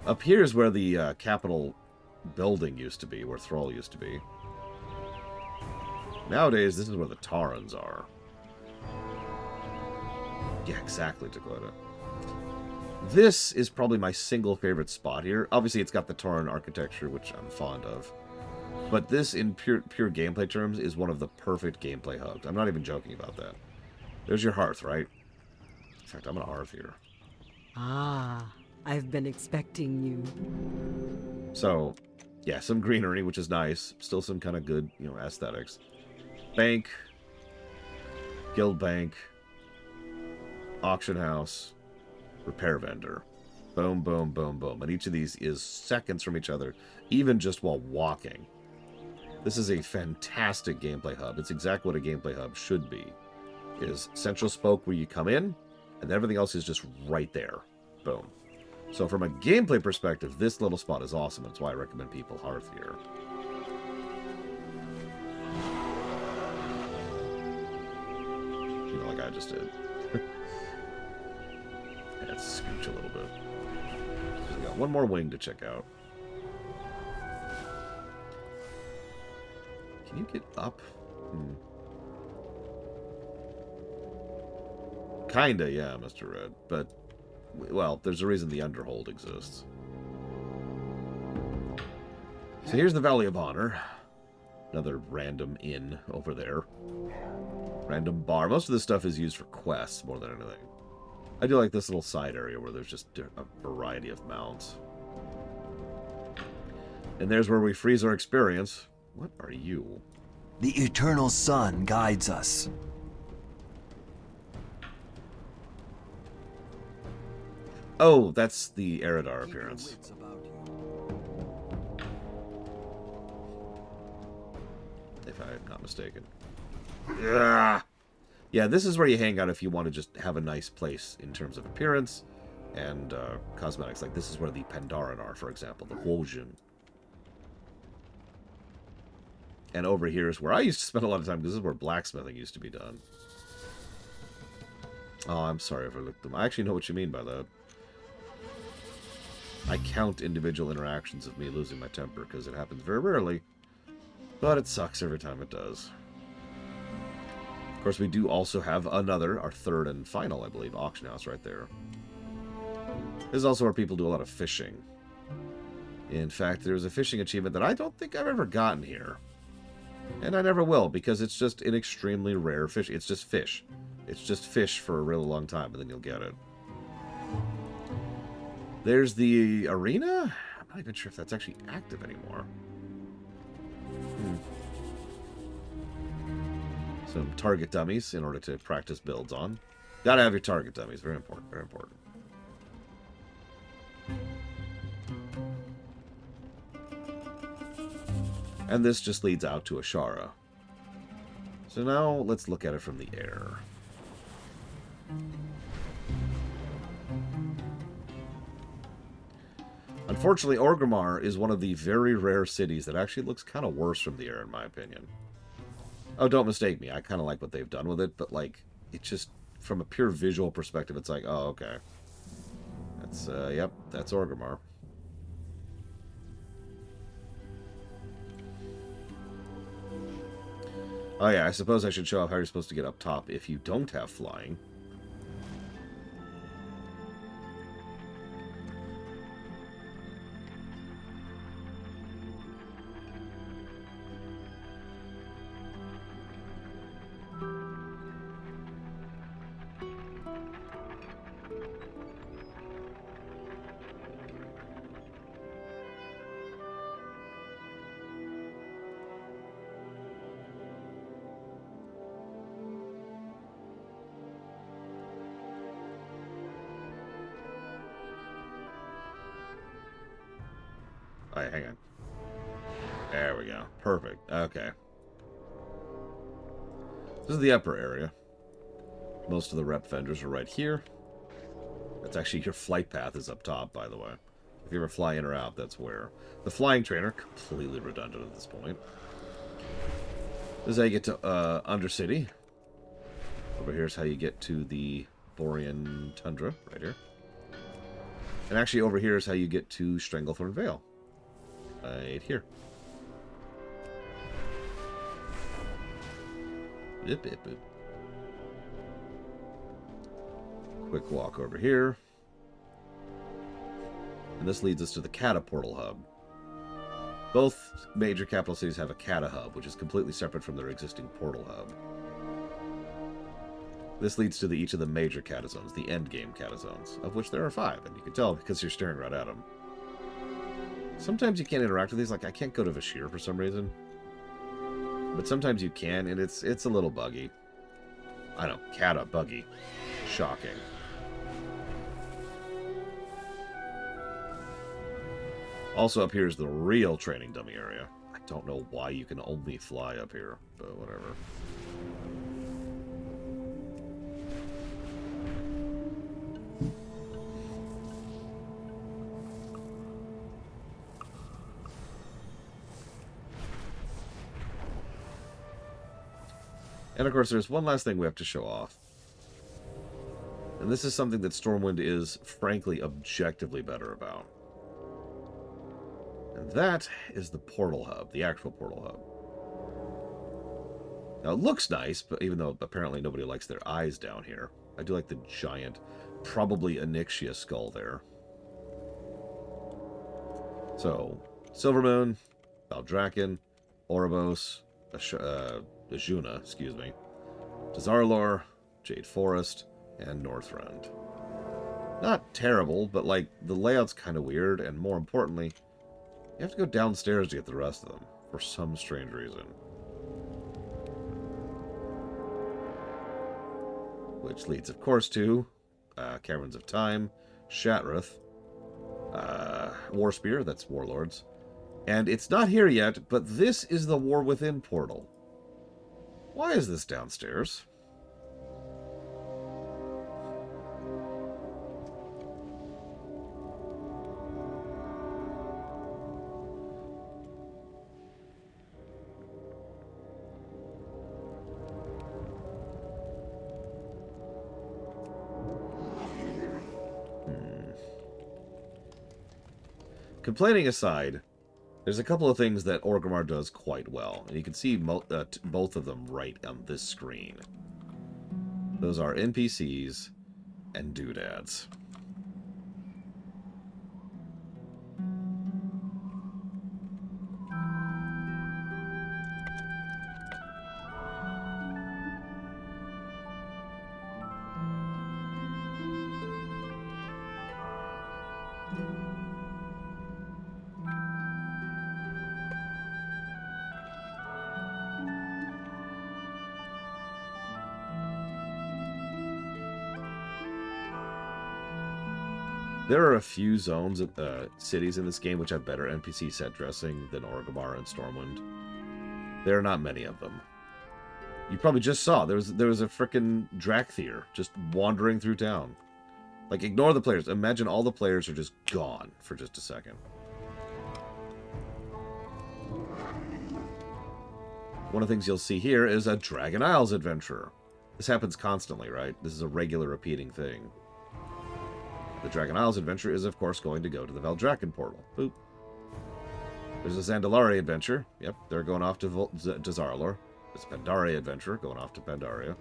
Up here is where the capital building used to be, where Thrall used to be. Nowadays, this is where the Taurens are. Yeah, exactly, Dakota. This is probably my single favorite spot here. Obviously, it's got the Tauren architecture, which I'm fond of. But this, in pure gameplay terms, is one of the perfect gameplay hubs. I'm not even joking about that. There's your hearth, right? In fact, I'm gonna hearth here. Ah, I've been expecting you. So, yeah, some greenery, which is nice. Still some kind of good, you know, aesthetics. Bank. Guild bank. Auction house. Repair vendor. Boom, boom, boom, boom. And each of these is seconds from each other, even just while walking. This is a fantastic gameplay hub. It's exactly what a gameplay hub should be. It is central spoke where you come in, and everything else is just right there. Boom. So from a gameplay perspective, this little spot is awesome. That's why I recommend people Hearth here. You know, like I just did. Let's scooch a little bit. We got one more wing to check out. Can you get up? Kinda, yeah, Mr. Red. But, well, there's a reason the underhold exists. So here's the Valley of Honor. Another random inn over there. Random bar. Most of this stuff is used for quests more than anything. I do like this little side area where there's just a variety of mounts. And there's where we freeze our experience. What are you? The eternal sun guides us. Oh, that's the Eridar appearance. If I'm not mistaken. Yeah, this is where you hang out if you want to just have a nice place in terms of appearance and cosmetics. Like, this is where the Pandaren are, for example, the Huojin. And over here is where I used to spend a lot of time, because this is where blacksmithing used to be done. Oh, I'm sorry if I looked them. I actually know what you mean by that. I count individual interactions of me losing my temper, because it happens very rarely. But it sucks every time it does. Of course, we do also have another, our third and final, I believe, auction house right there. This is also where people do a lot of fishing. In fact, there's a fishing achievement that I don't think I've ever gotten here. And I never will, because it's just an extremely rare fish. It's just fish. It's just fish for a really long time, and then you'll get it. There's the arena? I'm not even sure if that's actually active anymore. Some target dummies in order to practice builds on. Gotta have your target dummies. Very important. Very important. And this just leads out to Ashara. So now let's look at it from the air. Unfortunately, Orgrimmar is one of the very rare cities that actually looks kind of worse from the air, in my opinion. Oh, don't mistake me. I kind of like what they've done with it, but, like, it just, from a pure visual perspective, it's like, oh, okay. That's, yep, that's Orgrimmar. Oh, yeah, I suppose I should show off how you're supposed to get up top if you don't have flying. Alright, hang on. There we go. Perfect. Okay. This is the upper area. Most of the rep vendors are right here. That's actually your flight path is up top, by the way. If you ever fly in or out, that's where. The flying trainer, completely redundant at this point. This is how you get to Undercity. Over here is how you get to the Borean Tundra, right here. And actually over here is how you get to Stranglethorn Vale. Right here. Yip, yip, yip. Quick walk over here. And this leads us to the Kata Portal Hub. Both major capital cities have a Kata Hub, which is completely separate from their existing Portal Hub. This leads to each of the major catazones, the endgame catazones, of which there are 5, and you can tell because you're staring right at them. Sometimes you can't interact with these, like I can't go to Vashir for some reason. But sometimes you can, and it's a little buggy. I know, Cata, buggy. Shocking. Also up here is the real training dummy area. I don't know why you can only fly up here, but whatever. And of course, there's one last thing we have to show off. And this is something that Stormwind is, frankly, objectively better about. And that is the portal hub, the actual portal hub. Now, it looks nice, but even though apparently nobody likes their eyes down here. I do like the giant, probably Onyxia skull there. So, Silvermoon, Valdrakken, Oribos, Ajuna, excuse me, Dazarlor, Jade Forest, and Northrend. Not terrible, but like the layout's kind of weird, and more importantly, you have to go downstairs to get the rest of them for some strange reason. Which leads, of course, to Caverns of Time, Shatrith, Warspear, that's Warlords, and it's not here yet, but this is the War Within portal. Why is this downstairs? Complaining aside, there's a couple of things that Orgrimmar does quite well, and you can see both of them right on this screen. Those are NPCs and doodads. There are a few zones, cities in this game which have better NPC set dressing than Orgrimmar and Stormwind. There are not many of them. You probably just saw, there was a frickin' Drakthir just wandering through town. Like, ignore the players. Imagine all the players are just gone for just a second. One of the things you'll see here is a Dragon Isles adventure. This happens constantly, right? This is a regular repeating thing. The Dragon Isles adventure is, of course, going to go to the Valdrakken portal. Boop. There's a Zandalari adventure. Yep, they're going off to Dazarlor. There's a Pandaria adventure going off to Pandaria.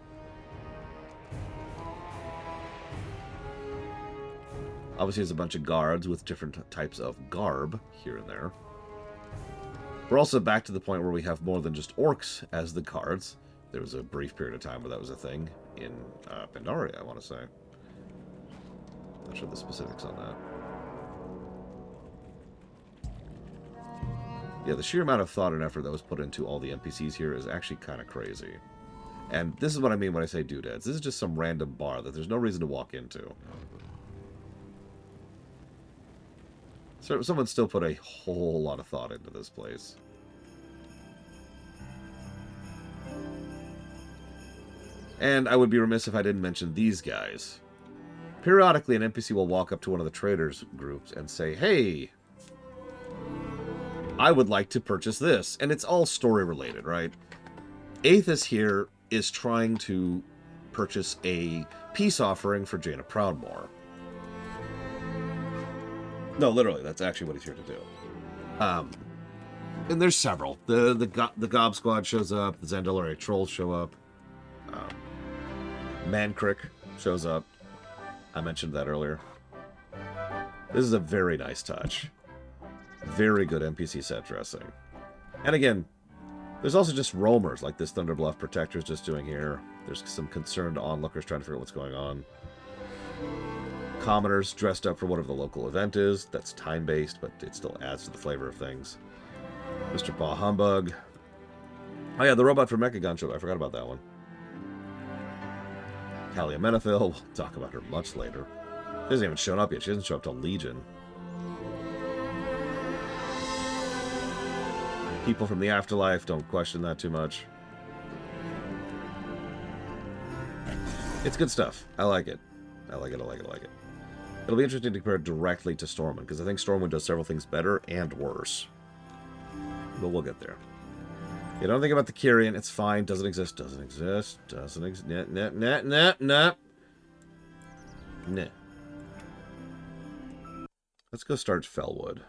Obviously, there's a bunch of guards with different types of garb here and there. We're also back to the point where we have more than just orcs as the guards. There was a brief period of time where that was a thing in Pandaria, I want to say. Not sure the specifics on that. Yeah, the sheer amount of thought and effort that was put into all the NPCs here is actually kind of crazy. And this is what I mean when I say doodads. This is just some random bar that there's no reason to walk into. So someone still put a whole lot of thought into this place. And I would be remiss if I didn't mention these guys. Periodically, an NPC will walk up to one of the traders groups and say, hey, I would like to purchase this. And it's all story related, right? Aethys here is trying to purchase a peace offering for Jaina Proudmoore. No, literally, that's actually what he's here to do. And there's several. The Gob Squad shows up. The Zandalari Trolls show up. Mancrick shows up. I mentioned that earlier. This is a very nice touch. Very good NPC set dressing. And again, There's also just roamers, like this Thunderbluff Protector's just doing here. There's some concerned onlookers trying to figure out what's going on. Commoners dressed up for whatever the local event is. That's time-based, but it still adds to the flavor of things. Mr. Bah Humbug. Oh yeah, the robot from Mechagon Show. I forgot about that one. Talia Menethil. We'll talk about her much later. She hasn't even shown up yet. She doesn't show up till Legion. People from the afterlife. Don't question that too much. It's good stuff. I like it. I like it. I like it. I like it. It'll be interesting to compare it directly to Stormwind, because I think Stormwind does several things better and worse. But we'll get there. Yeah, don't think about the Kyrian. It's fine. Doesn't exist. Doesn't exist. Doesn't exist. Nah. Let's go start Felwood.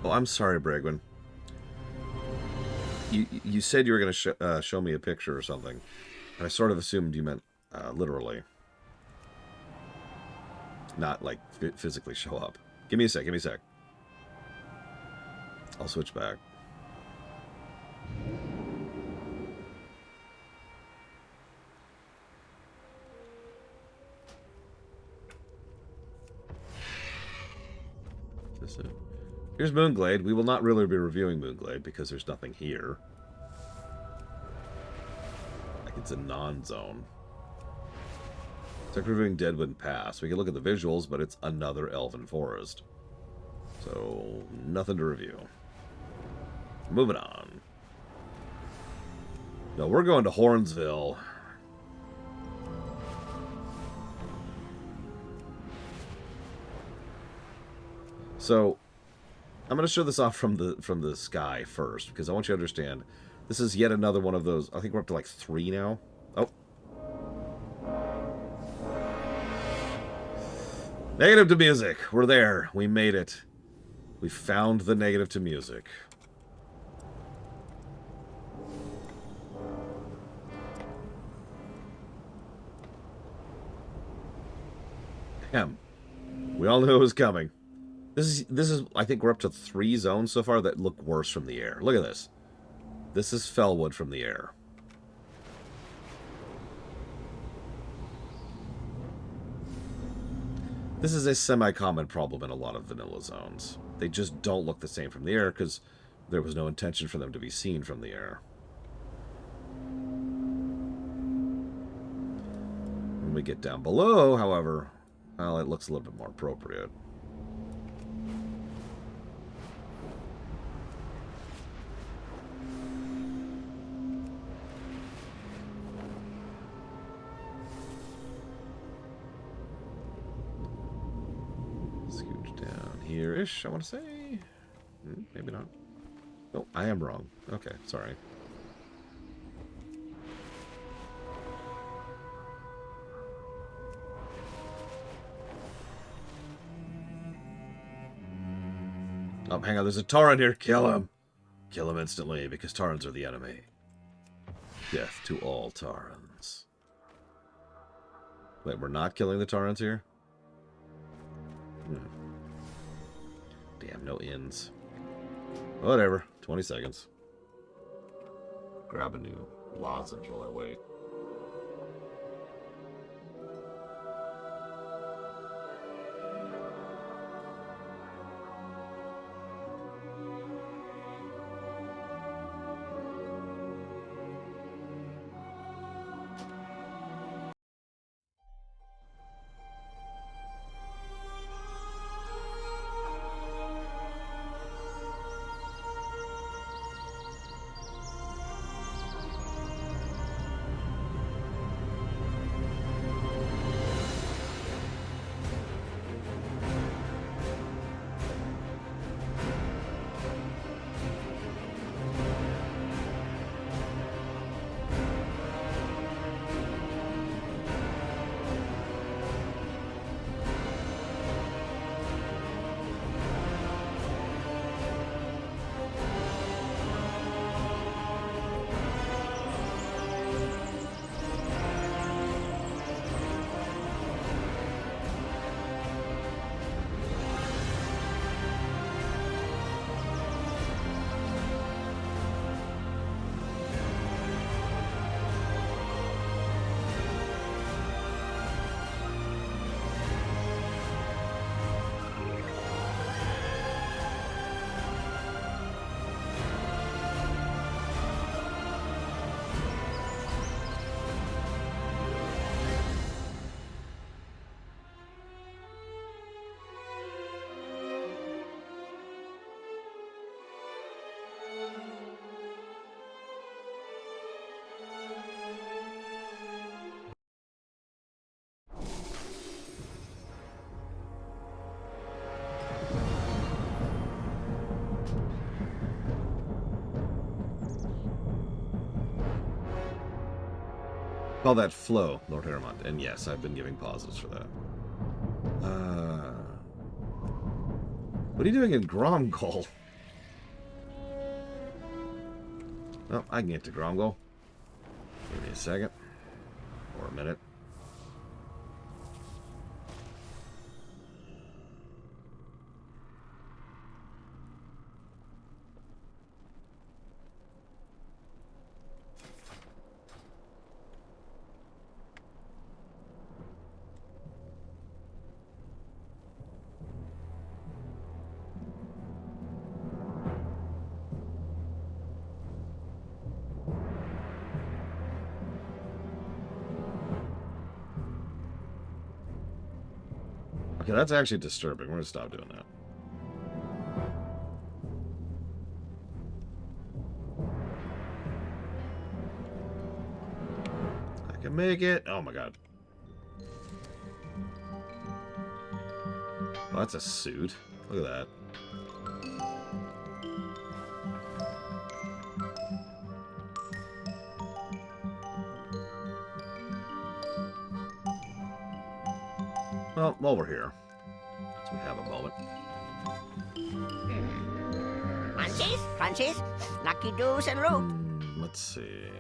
Oh, I'm sorry, Bragwin. You said you were going to show me a picture or something. And I sort of assumed you meant literally. Not, like, physically show up. Give me a sec, give me a sec. I'll switch back. Is this it? Here's Moonglade. We will not really be reviewing Moonglade because there's nothing here. Like, it's a non-zone. It's like reviewing Deadwind Pass. We can look at the visuals, but it's another elven forest. So, nothing to review. Moving on. No, we're going to Hornsville. So, I'm going to show this off from the sky first, because I want you to understand, this is yet another one of those. I think we're up to like 3 now. Oh. Negative to music. We're there. We made it. We found the negative to music. Damn. We all knew it was coming. This is I think we're up to 3 zones so far that look worse from the air. Look at this. This is Felwood from the air. This is a semi-common problem in a lot of vanilla zones. They just don't look the same from the air because there was no intention for them to be seen from the air. When we get down below, however, well, it looks a little bit more appropriate. Here-ish, I want to say. Maybe not. Oh, I am wrong. Okay, sorry. Oh, hang on, there's a Tauren here. Kill him. Kill him instantly, because Taurens are the enemy. Death to all Taurens. Wait, we're not killing the Taurens here? Damn, no ins. Whatever. 20 seconds. Grab a new lozenge while I wait. call that flow, Lord Harrimont. And yes, I've been giving pauses for that. What are you doing in Gromgol? Oh, I can get to Gromgol. Give me a second. Or a minute. Okay, that's actually disturbing. We're gonna stop doing that. I can make it. Oh my god. Oh, that's a suit. Look at that. Well, while we're here, so we have a moment. Crunchies, crunchies, lucky doos and root. Let's see.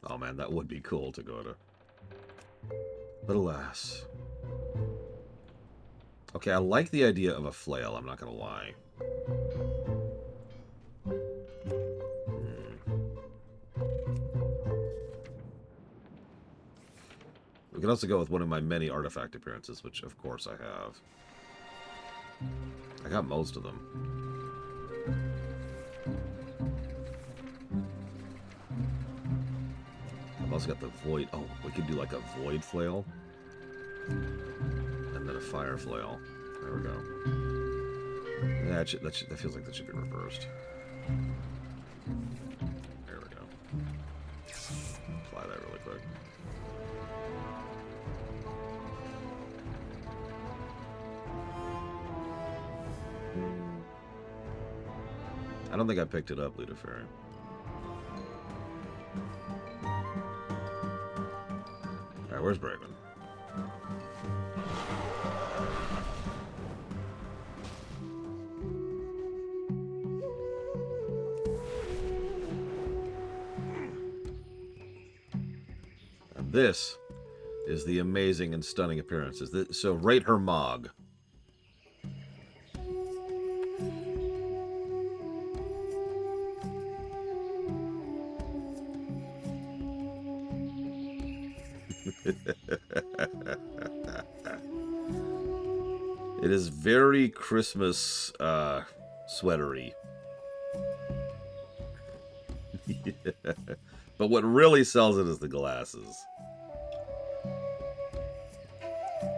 Oh man, that would be cool to go to. But alas. Okay, I like the idea of a flail, I'm not gonna lie. We can also go with one of my many artifact appearances, which of course I have. I got most of them. I've also got the void. Oh, we could do like a void flail. And then a fire flail. There we go. Yeah, that feels like that should be reversed. There we go. Apply that really quick. I don't think I picked it up, Lita Fairy. Alright, where's Braven? And this is the amazing and stunning appearances. So rate her Mog. It is very Christmas sweatery. But what really sells it is the glasses.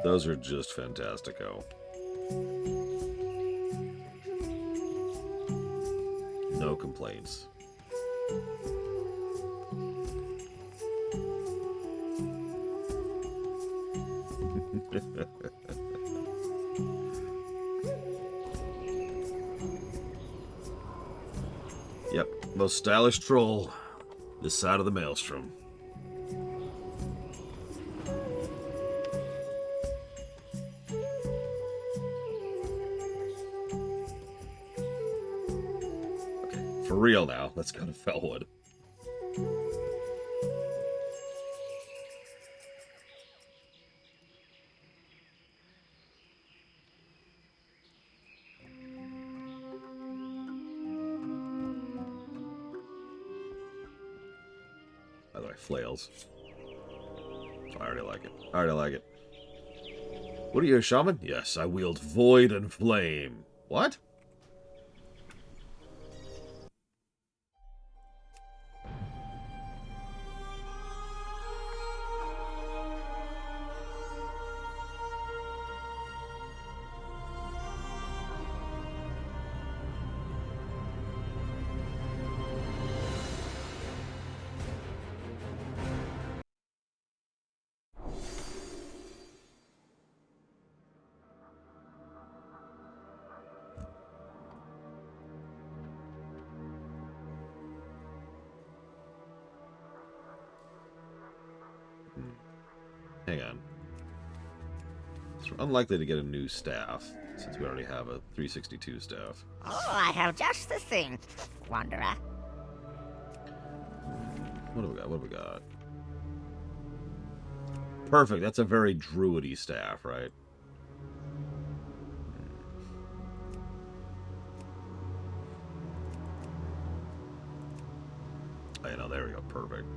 Those are just fantastico. No complaints. Yep, most stylish troll this side of the maelstrom. Okay, for real now, let's go to Felwood. By the way, flails. I already like it. I already like it. What are you, a shaman? Yes, I wield void and flame. What? Hang on. It's unlikely to get a new staff, since we already have a 362 staff. Oh, I have just the thing, Wanderer. What do we got? What do we got? Perfect. That's a very druidy staff, right? Oh, you know, there we go. Perfect.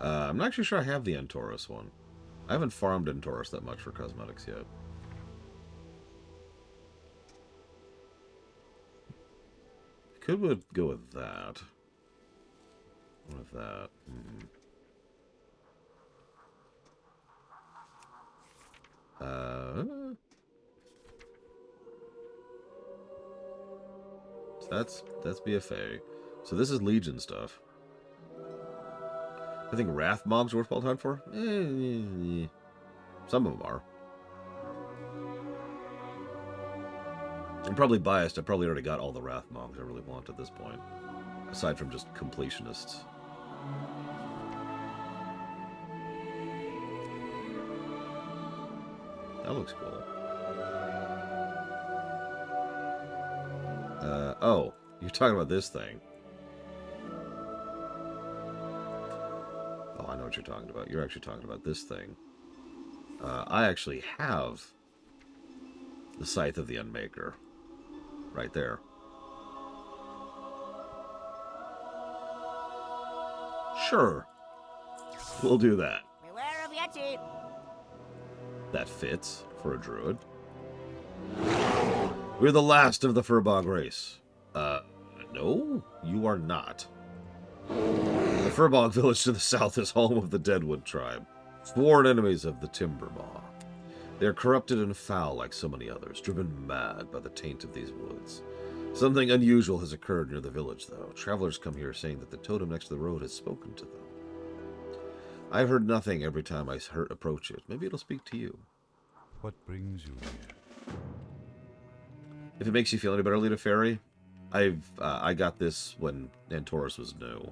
I'm not actually sure I have the Entorus one. I haven't farmed Entorus that much for cosmetics yet. Could we go with that? What with that? So that's BFA. So this is Legion stuff. I think Wrath mobs are worthwhile to hunt for. Some of them are. I'm probably biased. I probably already got all the Wrath mobs I really want at this point, aside from just completionists. That looks cool. Oh, you're talking about this thing. Oh, I know what you're talking about. You're actually talking about this thing. I actually have the Scythe of the Unmaker right there. Sure. We'll do that. Beware of Yeti. That fits for a druid. We're the last of the Furbog race. No, you are not. The Furbog village to the south is home of the Deadwood tribe, sworn enemies of the Timbermaw. They are corrupted and foul like so many others, driven mad by the taint of these woods. Something unusual has occurred near the village, though. Travelers come here saying that the totem next to the road has spoken to them. I've heard nothing every time I approach it. Maybe it'll speak to you. What brings you here? If it makes you feel any better, Lita Fairy, I got this when Entorus was new.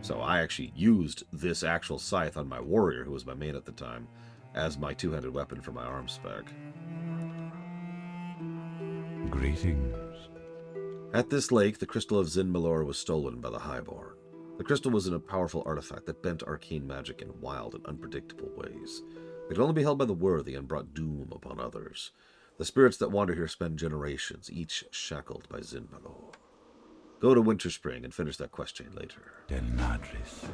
So I actually used this actual scythe on my warrior, who was my main at the time, as my two-handed weapon for my arm spec. Greetings. At this lake, the crystal of Zin Malor was stolen by the Highborn. The crystal was a powerful artifact that bent arcane magic in wild and unpredictable ways. It could only be held by the worthy and brought doom upon others. The spirits that wander here spend generations, each shackled by Zin Malor. Go to Winterspring and finish that quest chain later. Del Madris.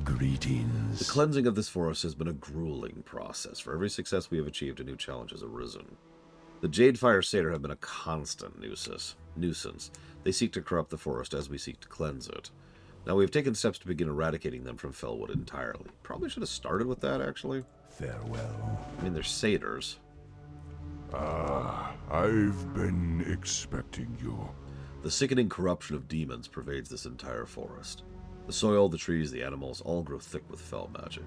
Greetings. The cleansing of this forest has been a grueling process. For every success we have achieved, a new challenge has arisen. The Jadefire Satyr have been a constant nuisance. They seek to corrupt the forest as we seek to cleanse it. Now, we have taken steps to begin eradicating them from Felwood entirely. Probably should have started with that, actually. Farewell. I mean, they're satyrs. I've been expecting you. The sickening corruption of demons pervades this entire forest. The soil, the trees, the animals all grow thick with fell magic.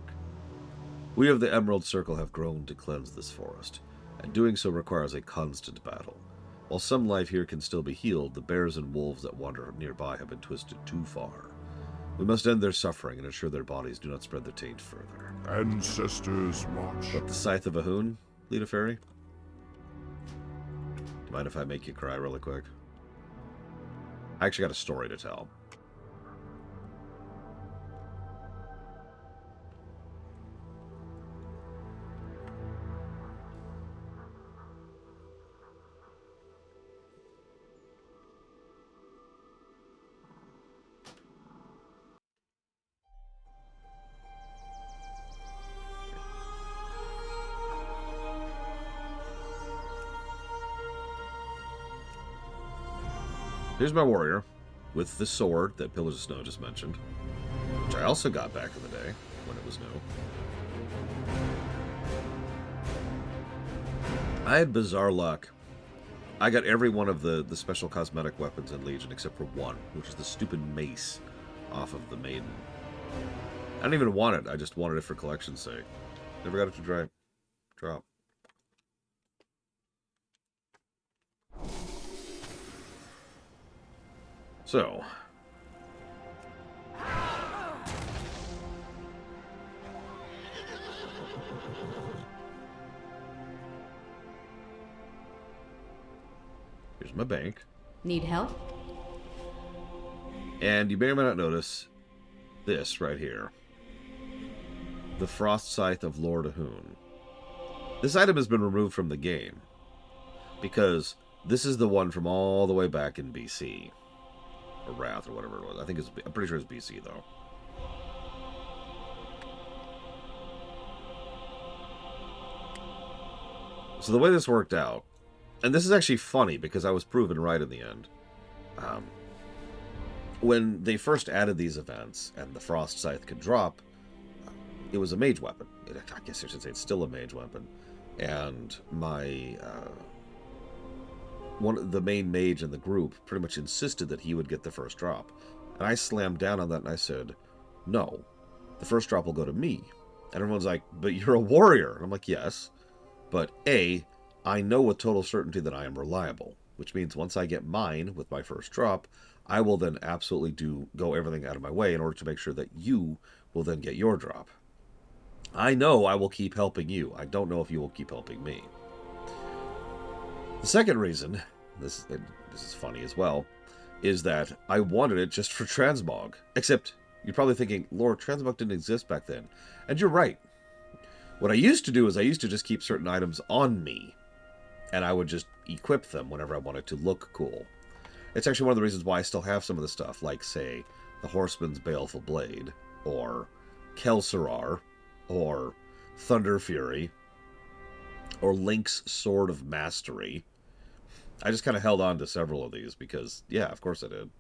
We of the Emerald Circle have grown to cleanse this forest, and doing so requires a constant battle. While some life here can still be healed, the bears and wolves that wander nearby have been twisted too far. We must end their suffering and ensure their bodies do not spread their taint further. Ancestors watch. But the Scythe of Ahun, Lita Fairy? Do you mind if I make you cry really quick? I actually got a story to tell. Here's my warrior, with the sword that Pillars of Snow just mentioned, which I also got back in the day, when it was new. I had bizarre luck I got every one of the special cosmetic weapons in Legion except for one, which is the stupid mace off of the Maiden. I don't even want it. I just wanted it for collection's sake. Never got it to drop. So. Here's my bank. Need help? And you may or may not notice this right here. The Frost Scythe of Lord Ahun. This item has been removed from the game because this is the one from all the way back in BC. Or Wrath, or whatever it was. I'm pretty sure it's BC, though. So the way this worked out, and this is actually funny because I was proven right in the end. When they first added these events and the Frost Scythe could drop, it was a mage weapon. I guess I should say it's still a mage weapon. And my the main mage in the group pretty much insisted that he would get the first drop. And I slammed down on that and I said, no, the first drop will go to me. And everyone's like, but you're a warrior. And I'm like, yes. But A, I know with total certainty that I am reliable, which means once I get mine with my first drop, I will then absolutely go everything out of my way in order to make sure that you will then get your drop. I know I will keep helping you. I don't know if you will keep helping me. The second reason, this is funny as well, is that I wanted it just for transmog. Except, you're probably thinking, Lord, transmog didn't exist back then. And you're right. What I used to do is I used to just keep certain items on me, and I would just equip them whenever I wanted to look cool. It's actually one of the reasons why I still have some of the stuff, like, say, the Horseman's Baleful Blade, or Kelsarar, or Thunder Fury, or Link's Sword of Mastery. I just kind of held on to several of these because, yeah, of course I did.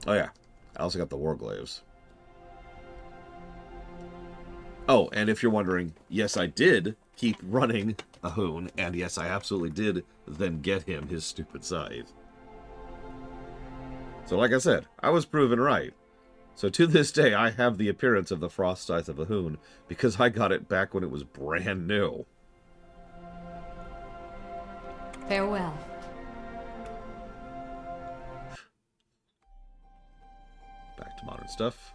Oh yeah, I also got the Warglaives. Oh, and if you're wondering, yes, I did keep running Ahun, and yes, I absolutely did then get him his stupid scythe. So like I said, I was proven right. So to this day, I have the appearance of the Frost Scythe of Ahun because I got it back when it was brand new. Farewell. Back to modern stuff.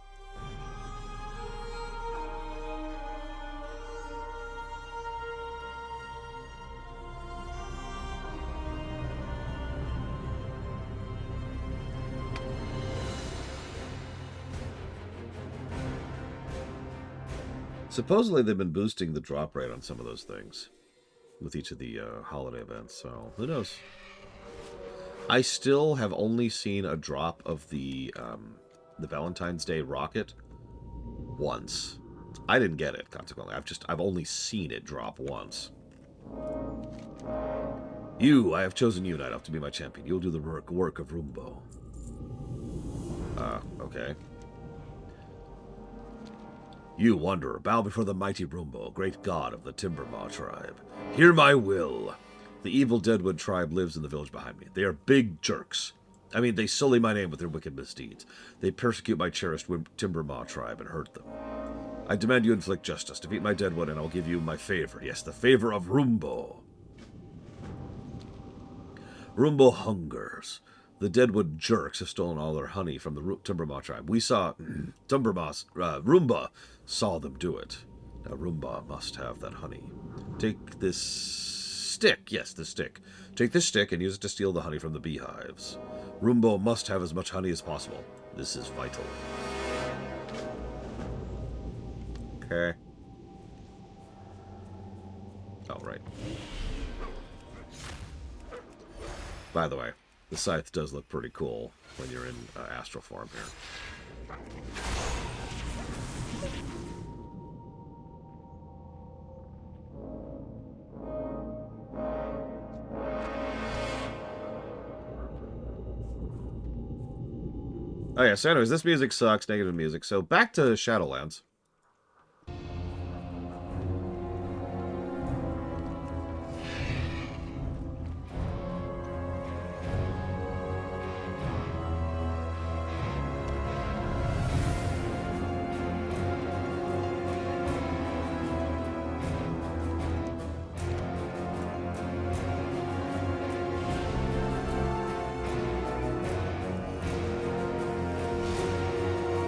Supposedly they've been boosting the drop rate on some of those things with each of the holiday events, so who knows? I still have only seen a drop of the Valentine's Day rocket once. I didn't get it, consequently. I've only seen it drop once. I have chosen you, Night Elf, to be my champion. You'll do the work of Rumbo. Okay. You, Wanderer, bow before the mighty Rumbo, great god of the Timbermaw tribe. Hear my will. The evil Deadwood tribe lives in the village behind me. They are big jerks. I mean, they sully my name with their wicked misdeeds. They persecute my cherished Timbermaw tribe and hurt them. I demand you inflict justice. Defeat my Deadwood, and I'll give you my favor. Yes, the favor of Rumbo. Rumbo hungers. The Deadwood jerks have stolen all their honey from the Timbermaw tribe. We saw Rumba saw them do it. Now Rumba must have that honey. Take this stick. Yes, this stick. Take this stick and use it to steal the honey from the beehives. Rumbo must have as much honey as possible. This is vital. Okay. Oh, right. By the way, the scythe does look pretty cool when you're in astral form here. Oh yeah, so anyways, this music sucks, negative music. So back to Shadowlands.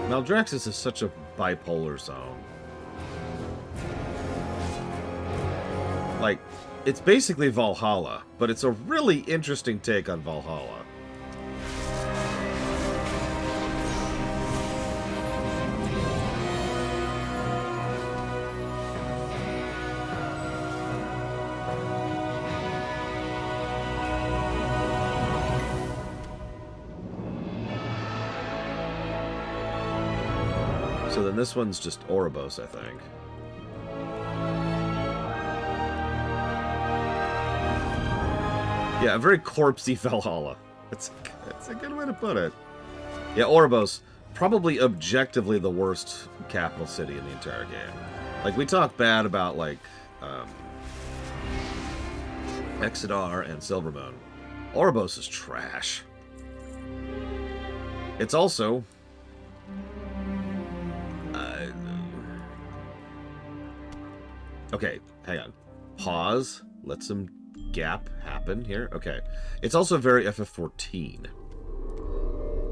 Maldraxxus is such a bipolar zone. Like, it's basically Valhalla, but it's a really interesting take on Valhalla. So then this one's just Oribos, I think. Yeah, a very corpsey Valhalla. It's a good way to put it. Yeah, Oribos, probably objectively the worst capital city in the entire game. Like, we talk bad about, like, Exodar and Silvermoon. Oribos is trash. It's also... okay, hang on. Pause. Let some gap happen here. Okay. It's also very FF14.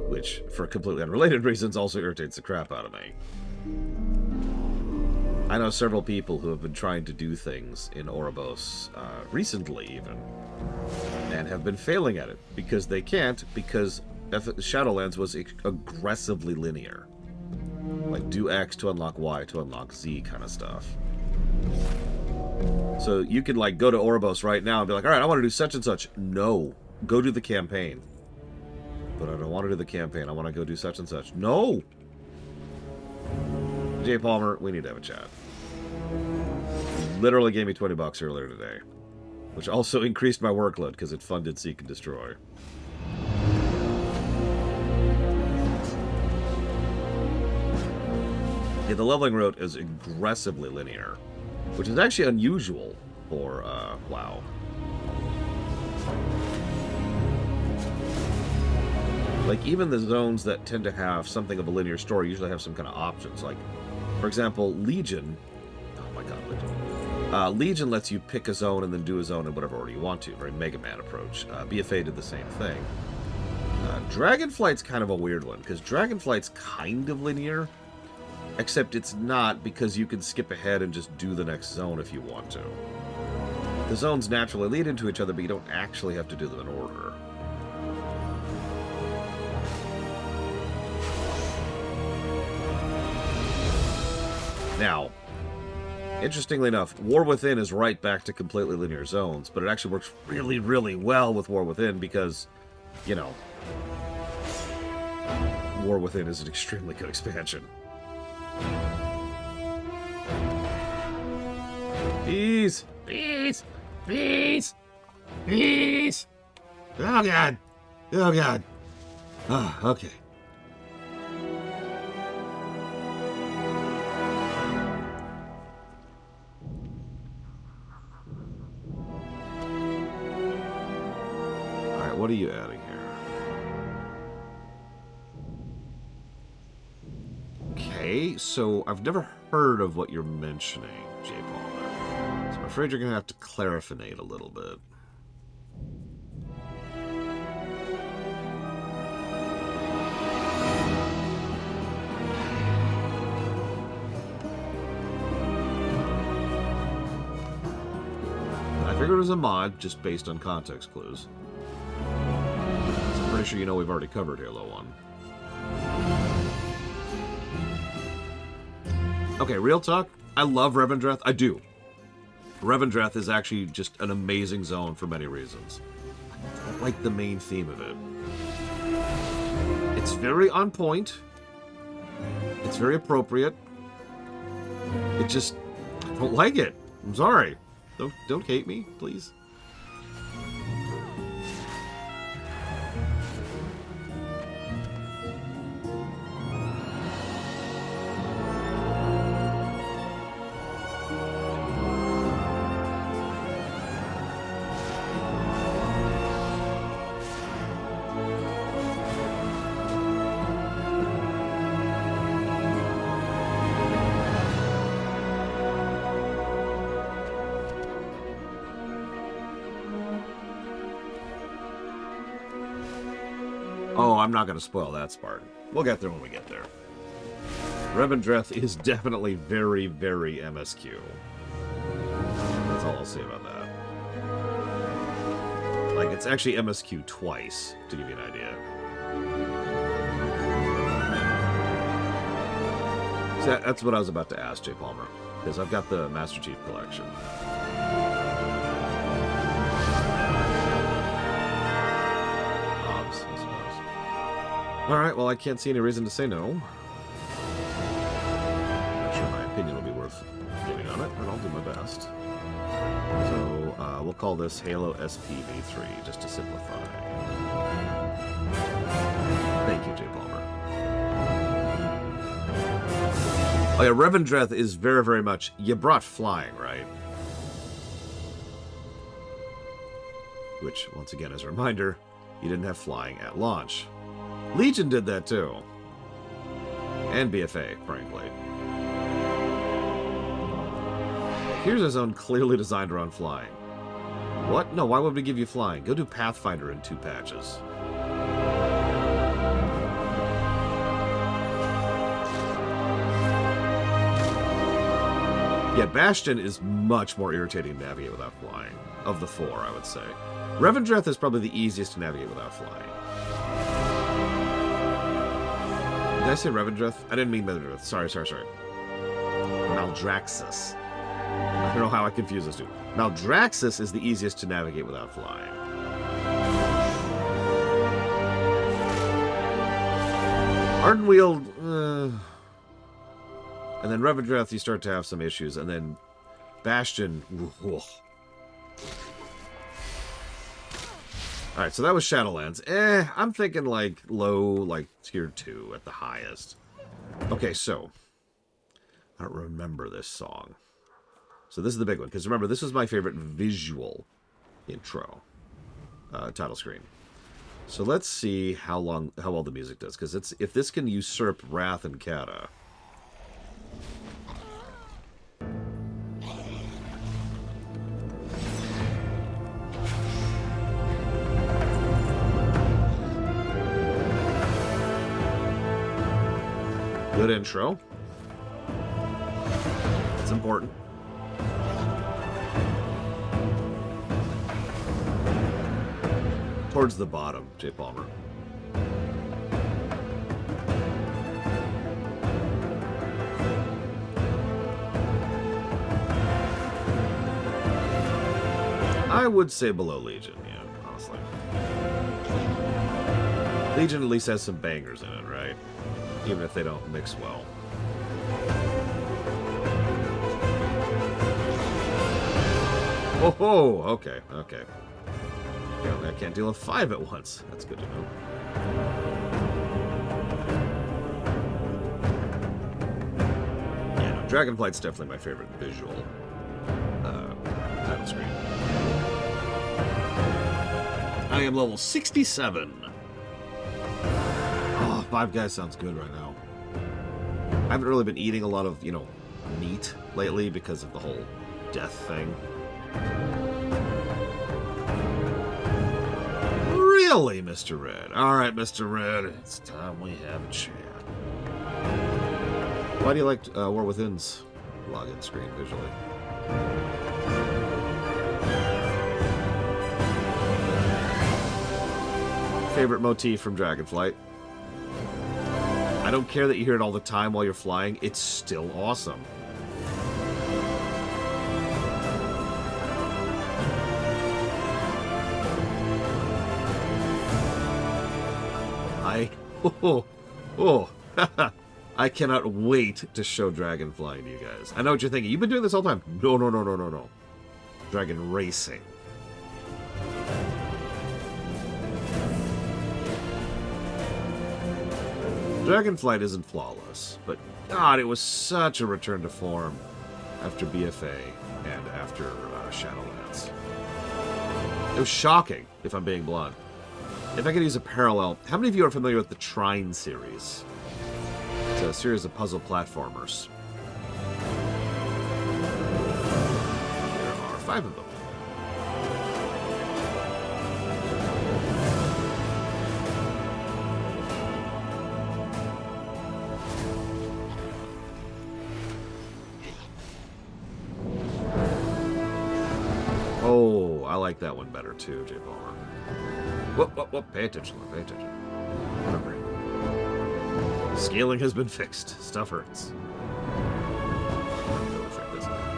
Which, for completely unrelated reasons, also irritates the crap out of me. I know several people who have been trying to do things in Oribos, recently even, and have been failing at it, because they can't, because Shadowlands was aggressively linear. Like, do X to unlock Y to unlock Z kind of stuff. So you could, like, go to Oribos right now and be like, alright, I want to do such and such. No. Go do the campaign. But I don't want to do the campaign. I want to go do such and such. No! Jay Palmer, we need to have a chat. Literally gave me $20 earlier today. Which also increased my workload because it funded Seek and Destroy. Yeah, the leveling route is aggressively linear. Which is actually unusual for, WoW. Like, even the zones that tend to have something of a linear story usually have some kind of options. Like, for example, Legion... oh my god, Legion. Legion lets you pick a zone and then do a zone in whatever order you want to. Very Mega Man approach. BFA did the same thing. Dragonflight's kind of a weird one, because Dragonflight's kind of linear, except it's not, because you can skip ahead and just do the next zone if you want to. The zones naturally lead into each other, but you don't actually have to do them in order. Now, interestingly enough, War Within is right back to completely linear zones, but it actually works really, really well with War Within because, you know, War Within is an extremely good expansion. Bees! Bees! Bees! Bees! Oh god! Oh god! Ah, okay. Alright, what are you adding here? Okay, so I've never heard of what you're mentioning, J. Palmer. So I'm afraid you're going to have to clarify a little bit. I figured it was a mod, just based on context clues. I'm pretty sure you know we've already covered Halo 1. Okay, real talk, I love Revendreth. I do. Revendreth is actually just an amazing zone for many reasons. I don't like the main theme of it. It's very on point. It's very appropriate. It just... I don't like it. I'm sorry. Don't hate me, please. Oh, I'm not going to spoil that, Spartan. We'll get there when we get there. Revendreth is definitely very, very MSQ. That's all I'll say about that. Like, it's actually MSQ twice, to give you an idea. So that's what I was about to ask, Jay Palmer, because I've got the Master Chief Collection. I suppose. Alright, well, I can't see any reason to say no. Not sure my opinion will be worth giving on it, but I'll do my best. So, we'll call this Halo SPV3, just to simplify. Thank you, Jay Palmer. Oh yeah, Revendreth is very, very much... You brought flying, right? Which, once again, as a reminder, you didn't have flying at launch. Legion did that, too. And BFA, frankly. Here's a zone clearly designed around flying. What? No, why would we give you flying? Go do Pathfinder in 2 patches. Yeah, Bastion is much more irritating to navigate without flying. Of the 4, I would say. Revendreth is probably the easiest to navigate without flying. Did I say Revendreth? I didn't mean Revendreth. Sorry. Maldraxxus. I don't know how I confuse those two. Maldraxxus is the easiest to navigate without flying. Ardenweald, and then Revendreth, you start to have some issues, and then Bastion. Ugh. Alright, so that was Shadowlands. I'm thinking like low, like tier 2 at the highest. Okay, so I don't remember this song. So this is the big one, because remember, this was my favorite visual intro title screen. So let's see how well the music does, because if this can usurp Wrath and Kata. Good intro. It's important. Towards the bottom, Jay Palmer. I would say below Legion, yeah, honestly. Legion at least has some bangers in it, right? Even if they don't mix well. Oh, okay. Apparently I can't deal with 5 at once. That's good to know. Yeah, no, Dragonflight's definitely my favorite visual title screen. I am level 67. Oh, Five Guys sounds good right now. I haven't really been eating a lot of, meat lately because of the whole death thing. Really, Mr. Red? Alright, Mr. Red, it's time we have a chat. Why do you like War Within's login screen visually? Favorite motif from Dragonflight? I don't care that you hear it all the time while you're flying, it's still awesome. I cannot wait to show Dragonfly to you guys. I know what you're thinking. You've been doing this all the time. No. Dragon Racing. Dragonflight isn't flawless, but God, it was such a return to form after BFA and after Shadowlands. It was shocking, if I'm being blunt. If I could use a parallel, how many of you are familiar with the Trine series? It's a series of puzzle platformers. There are 5 of them. Oh, I like that one better too, J. Palmer. Whoop. Pay attention. Remember. Scaling has been fixed. Stuff hurts.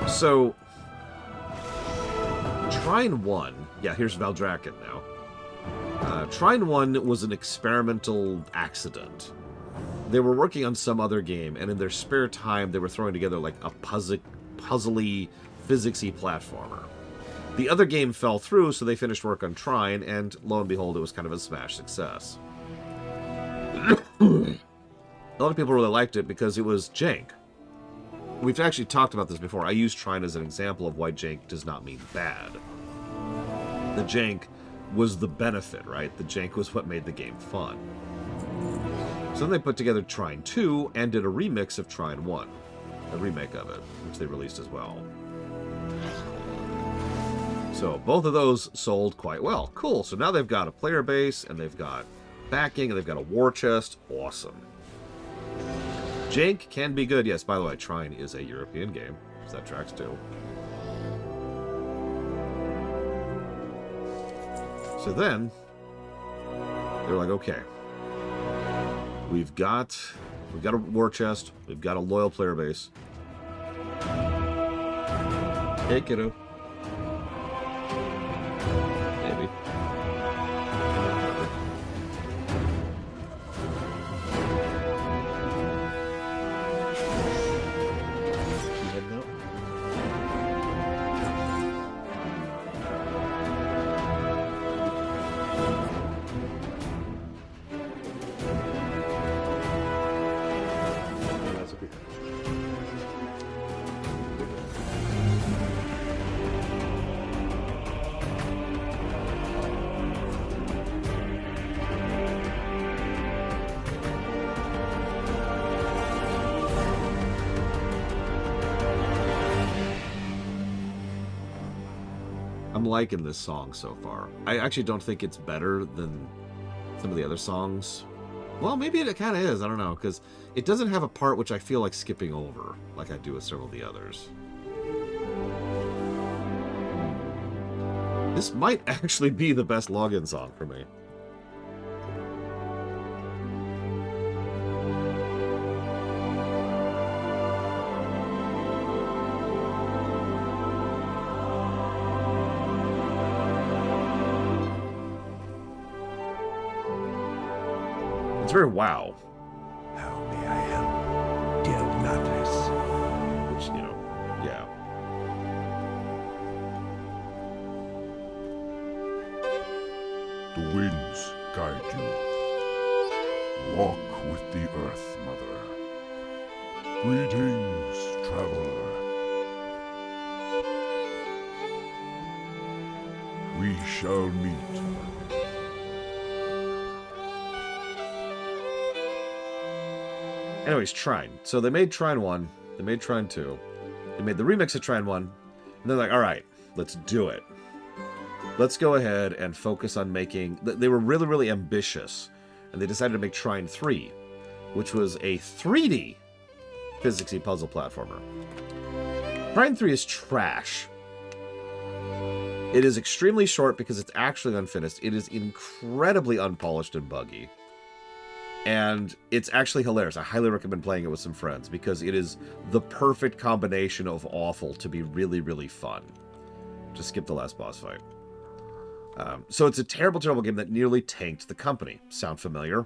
So, Trine 1. Yeah, here's Valdrakken now. Trine 1 was an experimental accident. They were working on some other game, and in their spare time, they were throwing together like a puzzly, physicsy platformer. The other game fell through, so they finished work on Trine, and lo and behold, it was kind of a smash success. A lot of people really liked it because it was jank. We've actually talked about this before. I use Trine as an example of why jank does not mean bad. The jank was the benefit, right? The jank was what made the game fun. So then they put together Trine 2 and did a remix of Trine 1. A remake of it, which they released as well. So both of those sold quite well. Cool. So now they've got a player base, and they've got backing, and they've got a war chest. Awesome. Jank can be good. Yes, by the way, Trine is a European game, so that tracks too. So then, they're like, okay, we've got a war chest, we've got a loyal player base. Hey, kiddo. Maybe. I'm liking this song so far. I actually don't think it's better than some of the other songs. Well, maybe it kind of is. I don't know, because it doesn't have a part which I feel like skipping over, like I do with several of the others. This might actually be the best login song for me. It's very wow. How may I help, dear Lattes? Which, you know, yeah. The winds guide you. Walk with the earth, mother. Greetings, traveler. We shall meet. Anyways, Trine. So they made Trine 1, they made Trine 2, they made the remix of Trine 1, and they're like, alright, let's do it. Let's go ahead and focus on making... They were really, really ambitious, and they decided to make Trine 3, which was a 3D physicsy puzzle platformer. Trine 3 is trash. It is extremely short because it's actually unfinished. It is incredibly unpolished and buggy. And it's actually hilarious. I highly recommend playing it with some friends because it is the perfect combination of awful to be really, really fun. Just skip the last boss fight. So it's a terrible, terrible game that nearly tanked the company. Sound familiar?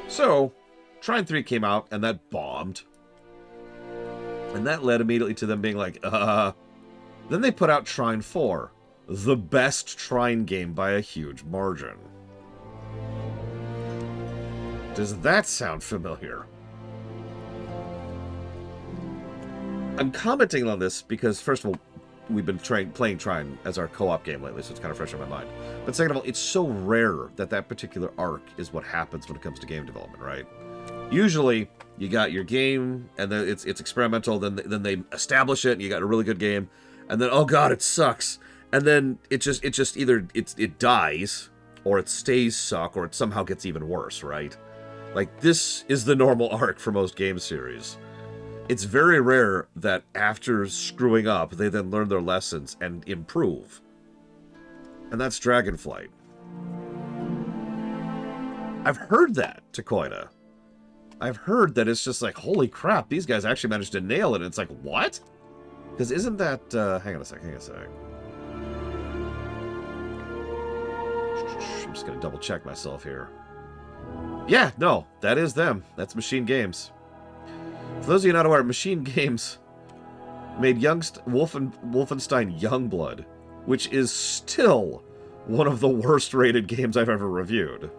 So, Trine 3 came out, and that bombed. And that led immediately to them being like, Then they put out Trine 4, the best Trine game by a huge margin. Does that sound familiar? I'm commenting on this because, first of all, we've been playing Trine as our co-op game lately, so it's kind of fresh in my mind. But second of all, it's so rare that that particular arc is what happens when it comes to game development, right? Usually, you got your game, and then it's experimental, then they establish it, and you got a really good game, and then, oh god, it sucks. And then it just either it dies, or it stays suck, or it somehow gets even worse, right? Like, this is the normal arc for most game series. It's very rare that after screwing up, they then learn their lessons and improve. And that's Dragonflight. I've heard that, Takoida. I've heard that it's just like, holy crap, these guys actually managed to nail it. And it's like, what? Because isn't that... hang on a sec. I'm just going to double check myself here. Yeah, no, that is them. That's Machine Games. For those of you not aware, Machine Games made Wolfenstein Youngblood, which is still one of the worst rated games I've ever reviewed.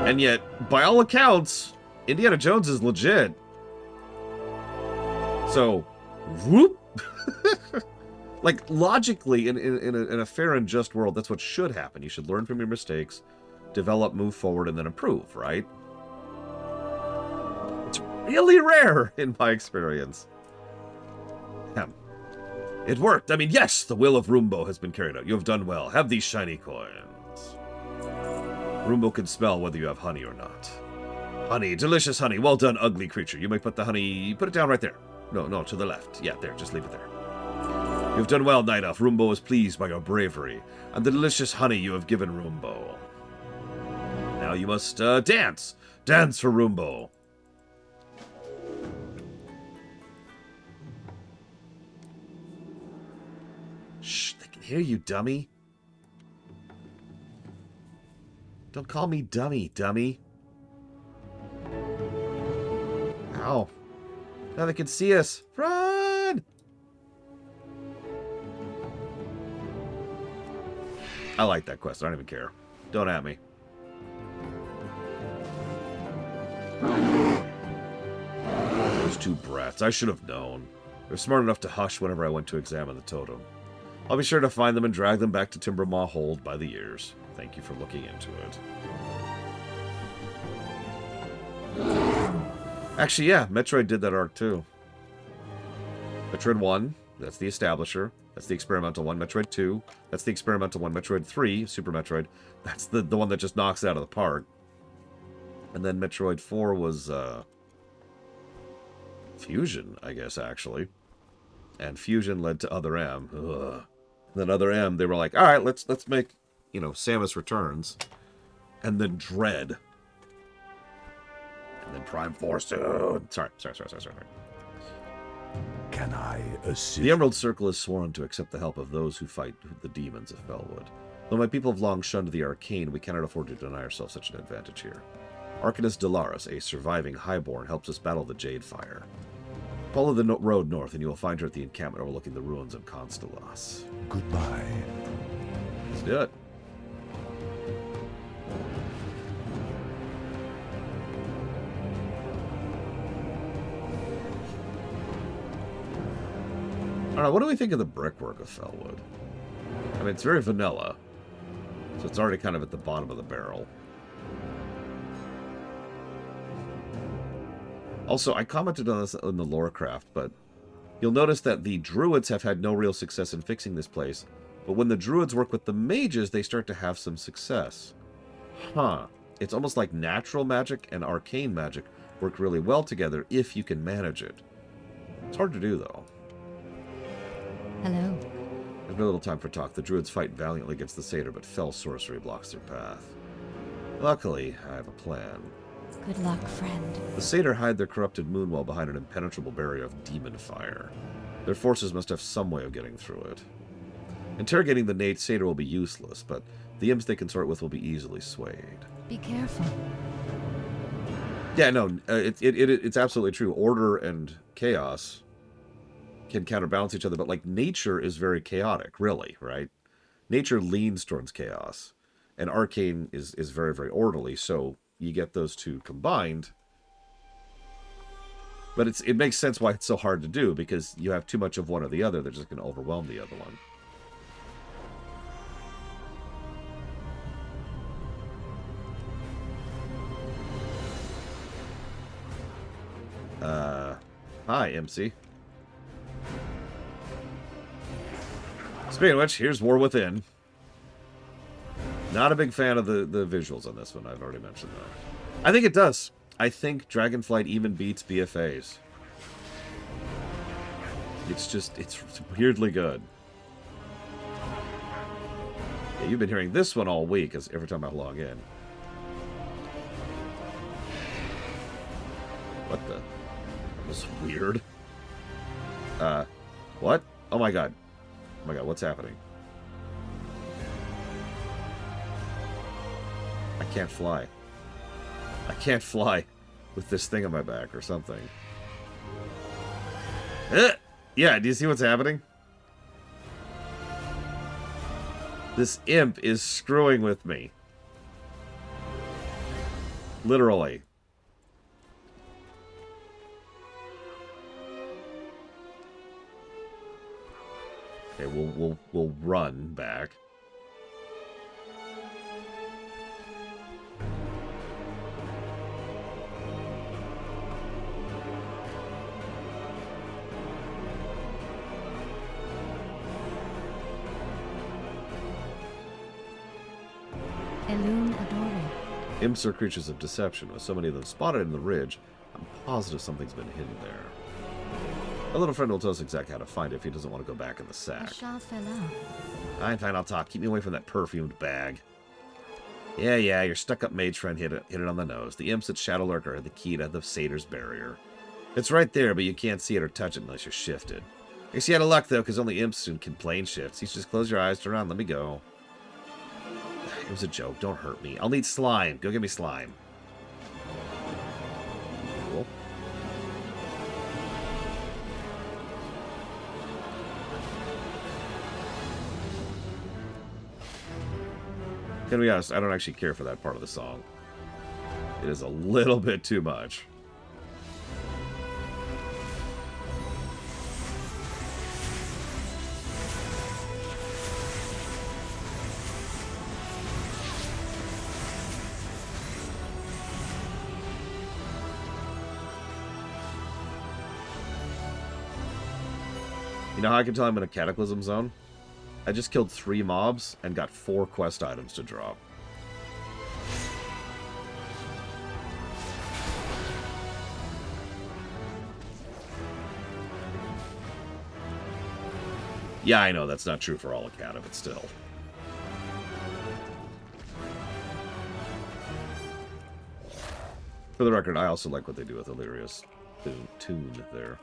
And yet, by all accounts, Indiana Jones is legit. So, whoop! Like, logically, in a fair and just world, that's what should happen. You should learn from your mistakes, develop, move forward, and then improve, right? It's really rare, in my experience. It worked. I mean, yes, the will of Rumbo has been carried out. You have done well. Have these shiny coins. Rumbo can smell whether you have honey or not. Honey, delicious honey. Well done, ugly creature. You may put the honey... Put it down right there. No, to the left. Yeah, there. Just leave it there. You have done well, Night Elf. Rumbo is pleased by your bravery, and the delicious honey you have given Rumbo. Now you must, dance! Dance for Rumbo! Shh, they can hear you, dummy. Don't call me dummy. Ow. Now they can see us. Run! I like that quest. I don't even care. Don't at me. Those two brats. I should have known. They're smart enough to hush whenever I went to examine the totem. I'll be sure to find them and drag them back to Timbermaw Hold by the ears. Thank you for looking into it. Actually, yeah, Metroid did that arc too. Metroid 1, that's the Establisher. That's the experimental one. Metroid 2, that's the experimental one. Metroid 3, Super Metroid, that's the one that just knocks it out of the park. And then Metroid 4 was Fusion, I guess, actually. And Fusion led to Other M. Ugh. And then Other M, they were like, all right, let's make, you know, Samus Returns. And then Dread. And then Prime Force. Sorry. Can I assist? The Emerald Circle is sworn to accept the help of those who fight the demons of Felwood. Though my people have long shunned the arcane, we cannot afford to deny ourselves such an advantage here. Arcanus Delaris, a surviving highborn, helps us battle the Jade Fire. Follow the road north, and you will find her at the encampment overlooking the ruins of Constellas. Goodbye. Let's do it. Alright, what do we think of the brickwork of Felwood? I mean, it's very vanilla, so it's already kind of at the bottom of the barrel. Also, I commented on this in the Warcraft, but you'll notice that the druids have had no real success in fixing this place, but when the druids work with the mages, they start to have some success. Huh. It's almost like natural magic and arcane magic work really well together if you can manage it. It's hard to do, though. Hello. There's no little time for talk. The druids fight valiantly against the satyr, but fell sorcery blocks their path. Luckily, I have a plan. Good luck, friend. The satyr hide their corrupted moonwell behind an impenetrable barrier of demon fire. Their forces must have some way of getting through it. Interrogating the Nate satyr will be useless, but the imps they consort with will be easily swayed. Be careful. Yeah, no, it's absolutely true. Order and chaos can counterbalance each other, but like nature is very chaotic, really, right? Nature leans towards chaos, and arcane is very, very orderly, so you get those two combined. But it makes sense why it's so hard to do, because you have too much of one or the other, they're just going to overwhelm the other one. Hi, MC. Speaking of which, here's War Within. Not a big fan of the visuals on this one. I've already mentioned that. I think it does. I think Dragonflight even beats BFA's. It's weirdly good. Yeah, you've been hearing this one all week, as every time I log in. What the? That was weird. What? Oh my god. Oh my god, what's happening? I can't fly. I can't fly with this thing on my back or something. Yeah, do you see what's happening? This imp is screwing with me. Literally. Okay, we'll run back. Elune Adore. Imps are creatures of deception. With so many of them spotted in the ridge, I'm positive something's been hidden there. My little friend will tell us exactly how to find it if he doesn't want to go back in the sack. Fine, I'll talk. Keep me away from that perfumed bag. Yeah, your stuck-up mage friend hit it on the nose. The imps at Shadow Lurker are the key to the satyr's barrier. It's right there, but you can't see it or touch it unless you're shifted. I guess you had a luck, though, because only imps can plane shifts. You should just close your eyes, turn around, let me go. It was a joke. Don't hurt me. I'll need slime. Go get me slime. Cool. Can be honest, I don't actually care for that part of the song. It is a little bit too much. You know how I can tell I'm in a Cataclysm zone? I just killed 3 mobs and got 4 quest items to drop. Yeah, I know that's not true for all of Cata, but still. For the record, I also like what they do with Illyria's tune there.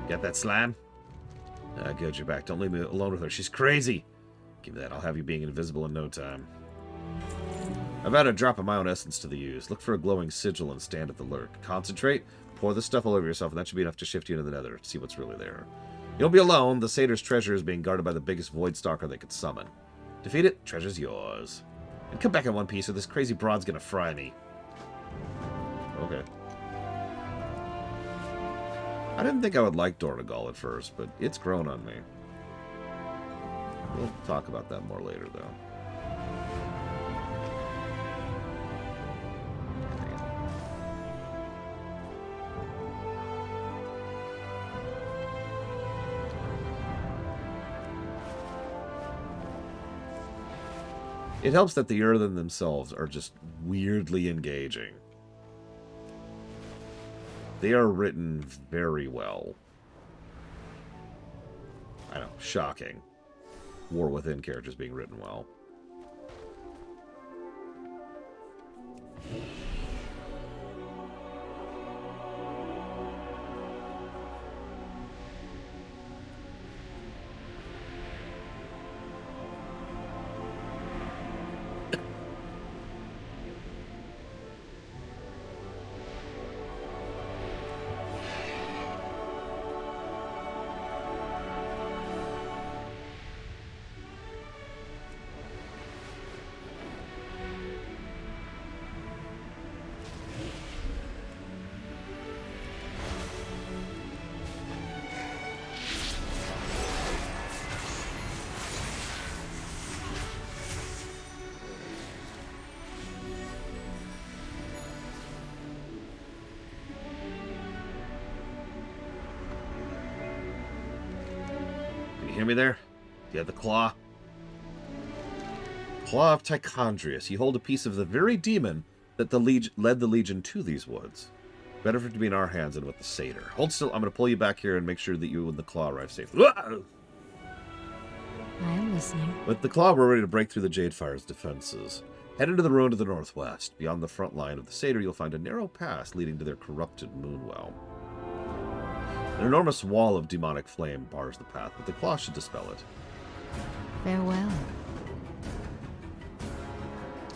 Get that slime? Good, you're back. Don't leave me alone with her. She's crazy. Give me that. I'll have you being invisible in no time. I've added a drop of my own essence to the use. Look for a glowing sigil and stand at the lurk. Concentrate, pour the stuff all over yourself, and that should be enough to shift you into the nether to see what's really there. You won't be alone. The satyr's treasure is being guarded by the biggest void stalker they could summon. Defeat it, treasure's yours. And come back in one piece or this crazy broad's gonna fry me. Okay. I didn't think I would like Dornagal at first, but it's grown on me. We'll talk about that more later, though. It helps that the Earthen themselves are just weirdly engaging. They are written very well. I know, shocking. War Within characters being written well. hear me there? You have the claw? Claw of Tichondrius. You hold a piece of the very demon that led the Legion to these woods. Better for it to be in our hands than with the satyr. Hold still. I'm going to pull you back here and make sure that you and the claw arrive safely. I am listening. With the claw, we're ready to break through the Jadefire's defenses. Head into the ruin to the northwest. Beyond the front line of the satyr, you'll find a narrow pass leading to their corrupted moonwell. An enormous wall of demonic flame bars the path, but the claw should dispel it. Farewell.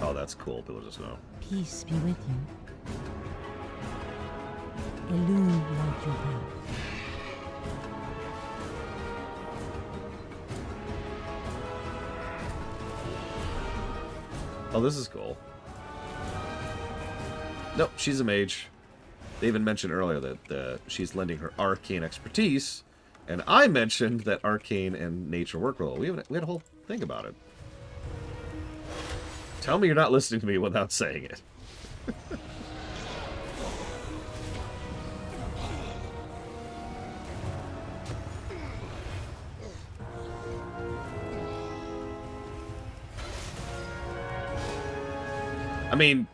Oh, that's cool. People just know. Peace be with you. Illume light your path. Oh, this is cool. Nope, she's a mage. They even mentioned earlier that she's lending her arcane expertise, and I mentioned that arcane and nature work well. We had a whole thing about it. Tell me you're not listening to me without saying it. I mean,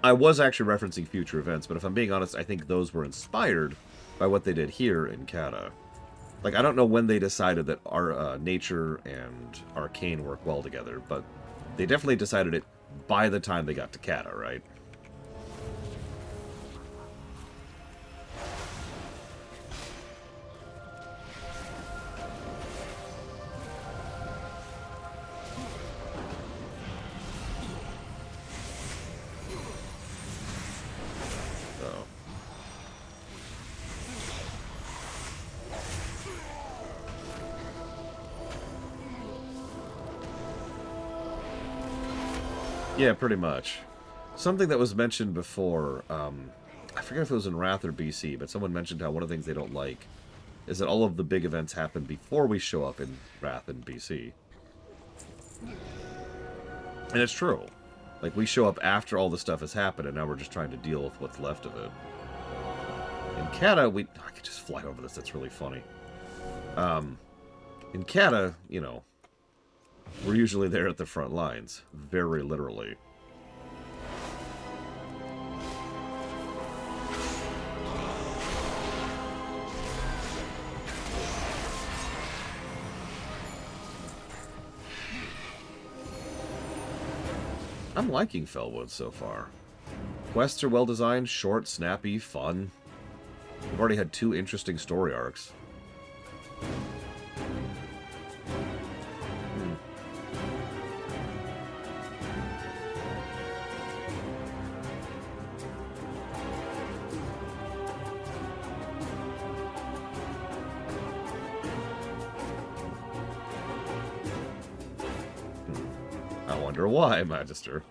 I was actually referencing future events, but if I'm being honest, I think those were inspired by what they did here in Kata. Like, I don't know when they decided that our nature and arcane work well together, but they definitely decided it by the time they got to Kata, right? So. Yeah, pretty much. Something that was mentioned before, I forget if it was in Wrath or BC, but someone mentioned how one of the things they don't like is that all of the big events happen before we show up in Wrath and BC. And it's true. Like, we show up after all the stuff has happened, and now we're just trying to deal with what's left of it. In Kata, I could just fly over this, that's really funny. In Kata, you know, we're usually there at the front lines, very literally. I'm liking Felwood so far. Quests are well designed, short, snappy, fun. We've already had 2 interesting story arcs. I wonder why, Magister.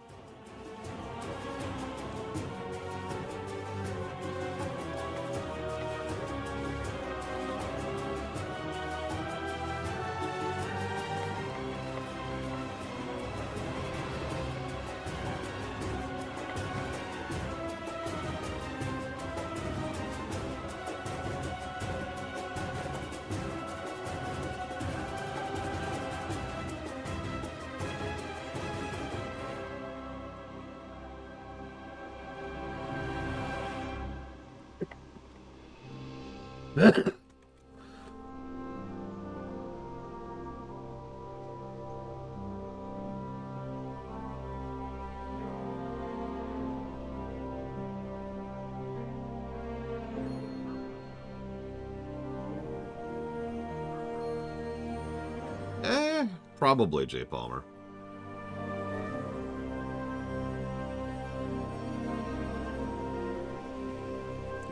Probably J. Palmer.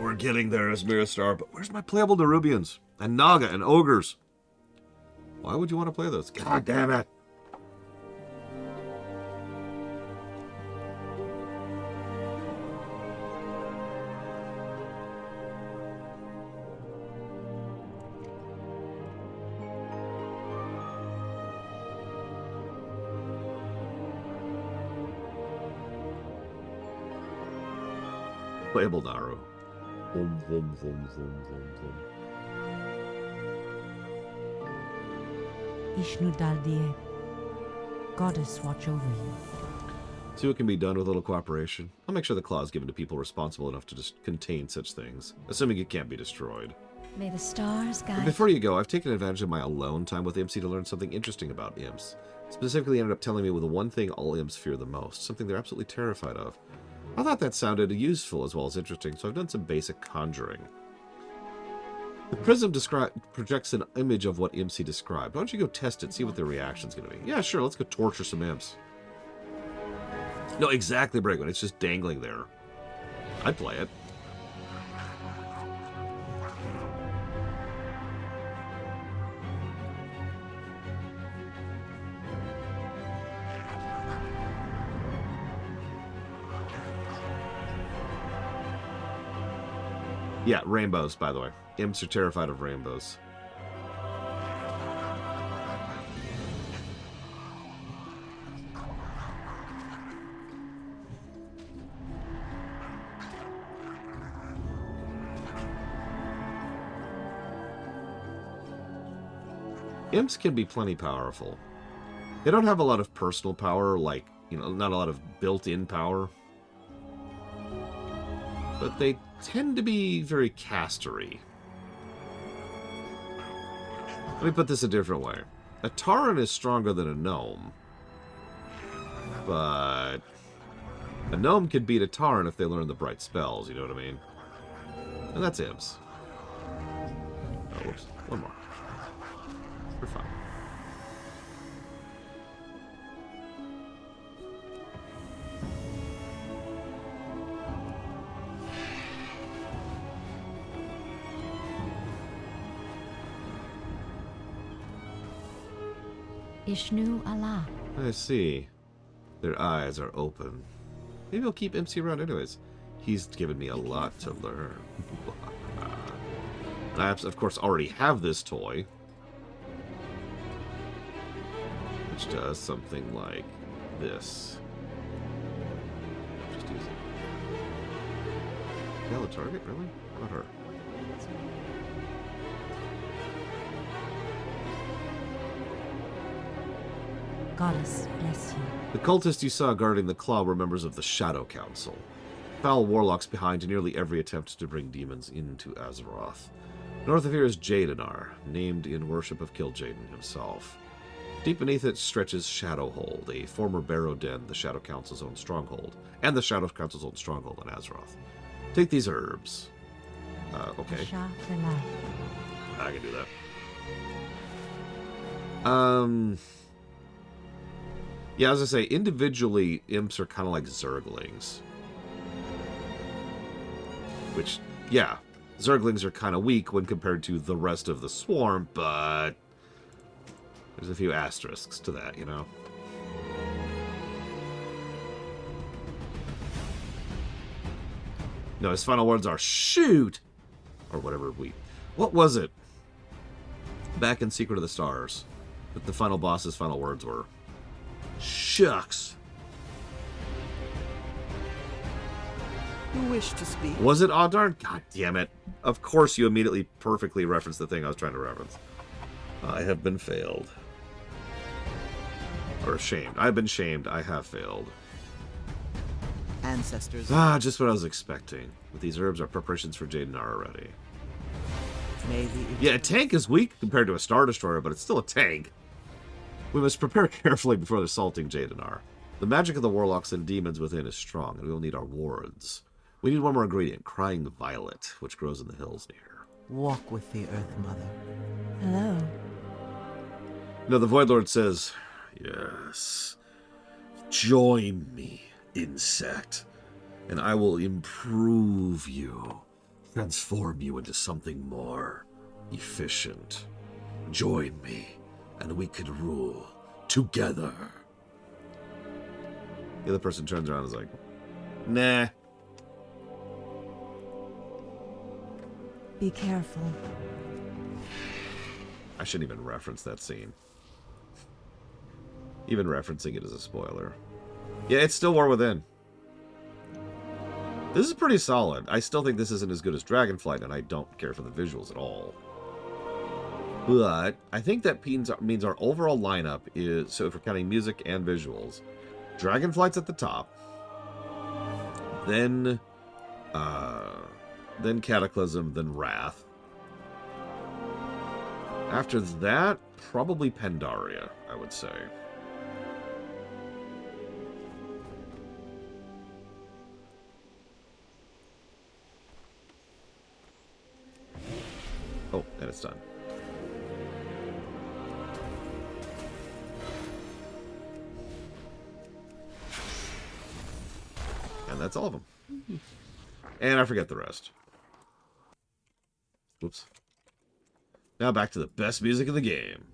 We're getting there, Asmira Star, but where's my playable Nerubians? And Naga and Ogres? Why would you want to play this? God damn it. Playable Naru. Vroom, vroom, vroom, vroom, vroom, vroom. Ishnu Daldie. Goddess watch over you. See what can be done with a little cooperation. I'll make sure the claw is given to people responsible enough to just contain such things, assuming it can't be destroyed. May the stars But guide. before you go, I've taken advantage of my alone time with MC to learn something interesting about imps. Specifically ended up telling me with the one thing all imps fear the most, something they're absolutely terrified of. I thought that sounded useful as well as interesting, so I've done some basic conjuring. The prism projects an image of what imps he described. Why don't you go test it, see what their reaction's going to be? Yeah, sure, let's go torture some imps. No, exactly, Bragwin. It's just dangling there. I'd play it. Yeah, rainbows, by the way. Imps are terrified of rainbows. Imps can be plenty powerful. They don't have a lot of personal power, like, not a lot of built-in power. But they tend to be very castery. Let me put this a different way. A Tauren is stronger than a gnome. But a gnome could beat a Tauren if they learn the bright spells, you know what I mean? And that's imps. Oh, whoops. One more. We're fine. Ishnu Allah. I see. Their eyes are open. Maybe I'll keep MC around anyways. He's given me a lot to learn. And I, of course, already have this toy. Which does something like this. Just use it. Kill a target, really? Not her. Goddess bless you. The cultist you saw guarding the claw were members of the Shadow Council. Foul warlocks behind nearly every attempt to bring demons into Azeroth. North of here is Jadenar, named in worship of Kil'jaeden himself. Deep beneath it stretches Shadowhold, a former barrow den, the Shadow Council's own stronghold, and the Shadow Council's own stronghold in Azeroth. Take these herbs. Okay. Shah Felah. I can do that. Yeah, as I say, individually, imps are kind of like zerglings. Which, yeah, zerglings are kind of weak when compared to the rest of the swarm, but there's a few asterisks to that, you know? No, his final words are, shoot! Or whatever What was it? Back in Secret of the Stars. That the final boss's final words were. Shucks. You wish to speak? Was it Audarn? God damn it. Of course you immediately perfectly referenced the thing I was trying to reference. I have been failed. Or shamed. I've been shamed. I have failed. Ancestors. Just what I was expecting. With these herbs, our preparations for Jadenar are ready. May the Yeah, a tank is weak compared to a Star Destroyer, but it's still a tank. We must prepare carefully before assaulting Jadenar. The magic of the warlocks and demons within is strong, and we will need our wards. We need one more ingredient, crying violet, which grows in the hills near. walk with the Earth Mother. Hello. No, the Void Lord says, yes, join me, insect, and I will improve you, transform you into something more efficient. Join me, and we can rule together. The other person turns around and is like, nah. Be careful. I shouldn't even reference that scene. Even referencing it is a spoiler. Yeah, it's still War Within. This is pretty solid. I still think this isn't as good as Dragonflight, and I don't care for the visuals at all. But I think that means our overall lineup is, so if we're counting music and visuals, Dragonflight's at the top. Then Cataclysm, then Wrath. After that, probably Pandaria, I would say. Oh, and it's done. And that's all of them. And I forget the rest. Whoops. Now back to the best music of the game.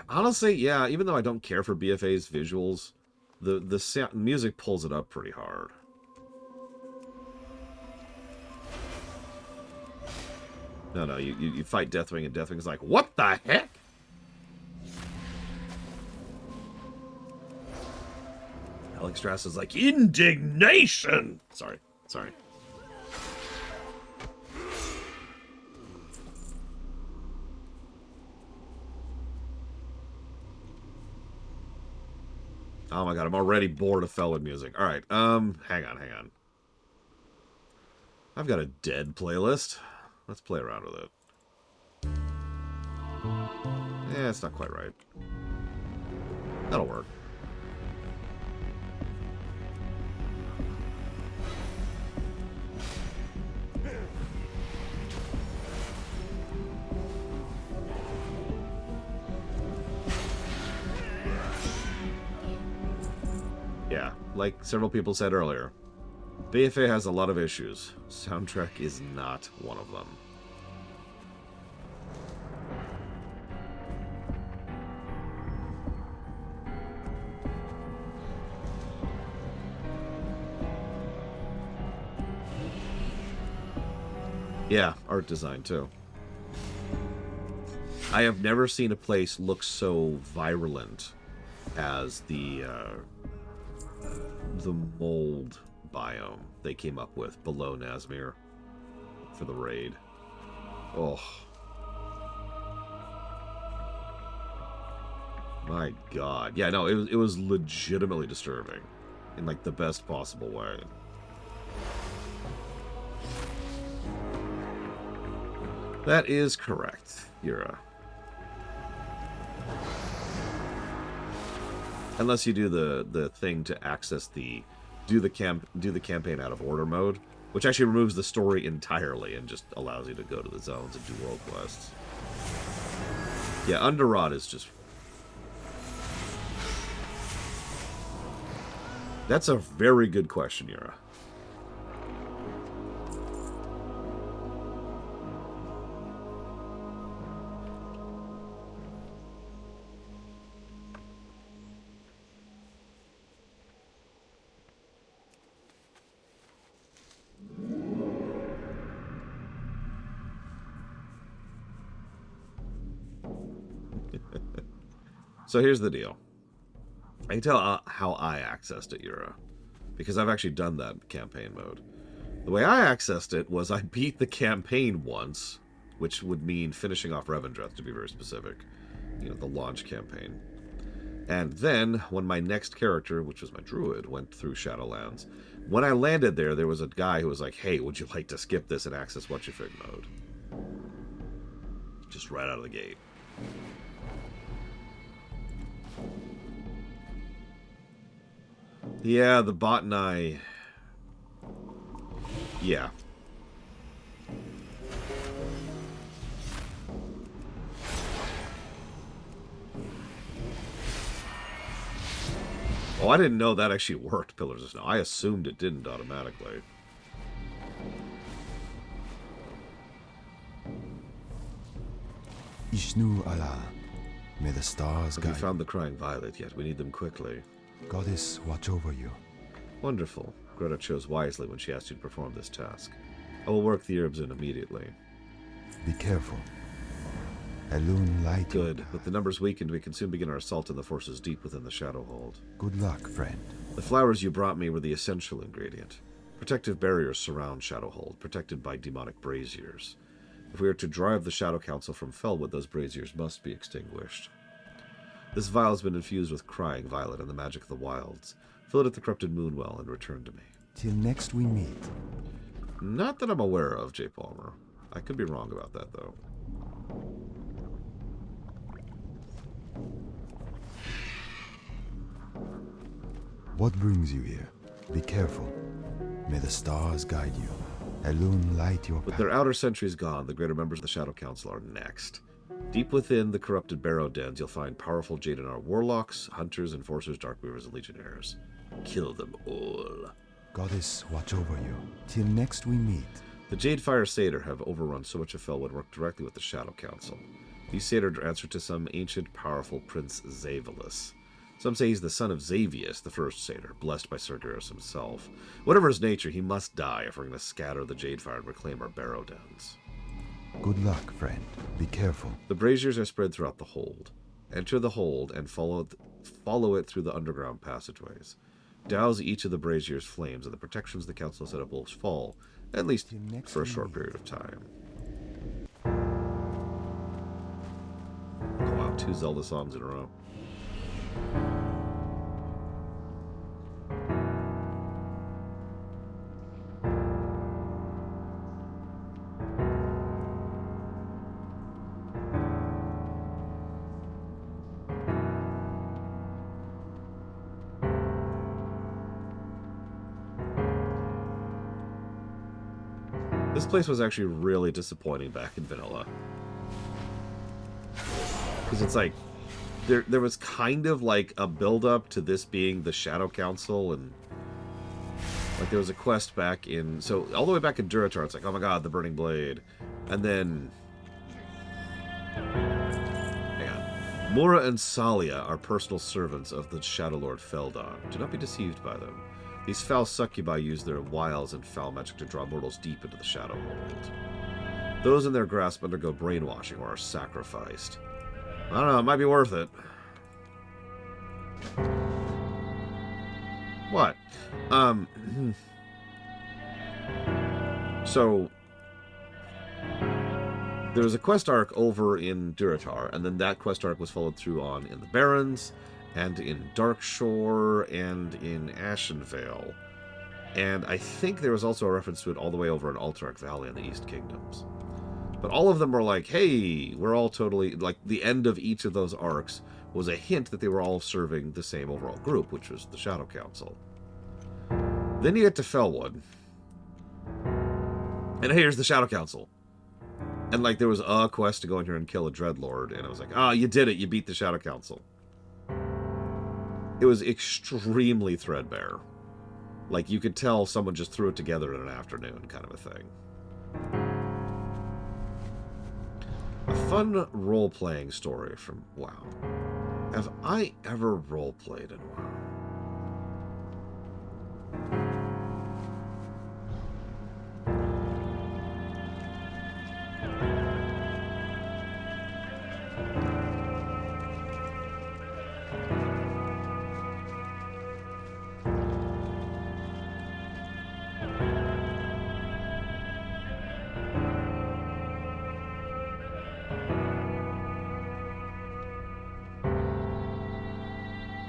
Honestly, yeah, even though I don't care for BFA's visuals, the music pulls it up pretty hard. No, you fight Deathwing, and Deathwing's like, what the heck? Alexstrasza is like, indignation! Sorry. Oh my god, I'm already bored of Felwood music. Alright, hang on. I've got a dead playlist. Let's play around with it. Yeah, it's not quite right. That'll work. Yeah, like several people said earlier, BFA has a lot of issues. Soundtrack is not one of them. Yeah, art design too. I have never seen a place look so virulent as the mold biome they came up with below Nazmir for the raid. Oh. My god. Yeah, no, it was legitimately disturbing. In, like, the best possible way. That is correct, Yura. Unless you do the thing to access do the campaign out of order mode, which actually removes the story entirely and just allows you to go to the zones and do world quests. Yeah, Underrot is just... That's a very good question, Yura. So here's the deal. I can tell how I accessed it, Yura, because I've actually done that campaign mode. The way I accessed it was I beat the campaign once, which would mean finishing off Revendreth, to be very specific. You know, the launch campaign. And then, when my next character, which was my druid, went through Shadowlands, when I landed there, there was a guy who was like, hey, would you like to skip this and access Whatchafig mode? Just right out of the gate. Yeah, the bot and I... Yeah. Oh, I didn't know that actually worked, Pillars of Snow. I assumed it didn't automatically. Ishnu Allah, may the stars Have guide you found the Crying Violet yet? We need them quickly. Goddess watch over you. Wonderful. Greta chose wisely when she asked you to perform this task. I will work the herbs in immediately. Be careful. Elune light. Good. With the numbers weakened, we can soon begin our assault on the forces deep within the Shadowhold. Good luck, friend. The flowers you brought me were the essential ingredient. Protective barriers surround Shadowhold, protected by demonic braziers. If we are to drive the Shadow Council from Felwood, those braziers must be extinguished. This vial has been infused with crying violet and the magic of the wilds. Fill it at the corrupted moonwell and return to me. Till next we meet. Not that I'm aware of, J. Palmer. I could be wrong about that, though. What brings you here? Be careful. May the stars guide you. Elune light your With path. their outer sentries gone, the greater members of the Shadow Council are next. Deep within the corrupted barrow dens, you'll find powerful Jadenar warlocks, hunters, enforcers, darkweavers, and legionnaires. Kill them all. Goddess, watch over you. Till next we meet. The Jadefire Satyr have overrun so much of Felwood and work directly with the Shadow Council. These Satyr answer to some ancient, powerful Prince Zavelus. Some say he's the son of Xavius, the first Satyr, blessed by Sergeros himself. Whatever his nature, he must die if we're going to scatter the Jadefire and reclaim our barrow dens. Good luck, friend. Be careful. The braziers are spread throughout the hold. Enter the hold and follow it through the underground passageways. Douse each of the braziers' flames, and the protections the council set up will fall, at least for a short period of time. Oh wow, 2 Zelda songs in a row. This place was actually really disappointing back in vanilla. Because it's like, there was kind of like a build-up to this being the Shadow Council, and like there was a quest back in, so all the way back in Durotar, it's like, oh my god, the Burning Blade. And then, hang on. Mura and Salia are personal servants of the Shadow Lord Feldon. Do not be deceived by them. These foul succubi use their wiles and foul magic to draw mortals deep into the Shadow Hold. Those in their grasp undergo brainwashing or are sacrificed. I don't know, it might be worth it. What? So, there was a quest arc over in Durotar, and then that quest arc was followed through on in the Barrens, and in Darkshore, and in Ashenvale. And I think there was also a reference to it all the way over in Alterac Valley in the East Kingdoms. But all of them were like, hey, we're all totally... Like, the end of each of those arcs was a hint that they were all serving the same overall group, which was the Shadow Council. Then you get to Felwood. And here's the Shadow Council. And, like, there was a quest to go in here and kill a Dreadlord. And I was like, ah, you did it. You beat the Shadow Council. It was extremely threadbare. Like, you could tell someone just threw it together in an afternoon, kind of a thing. A fun role-playing story from WoW. Have I ever role-played in WoW?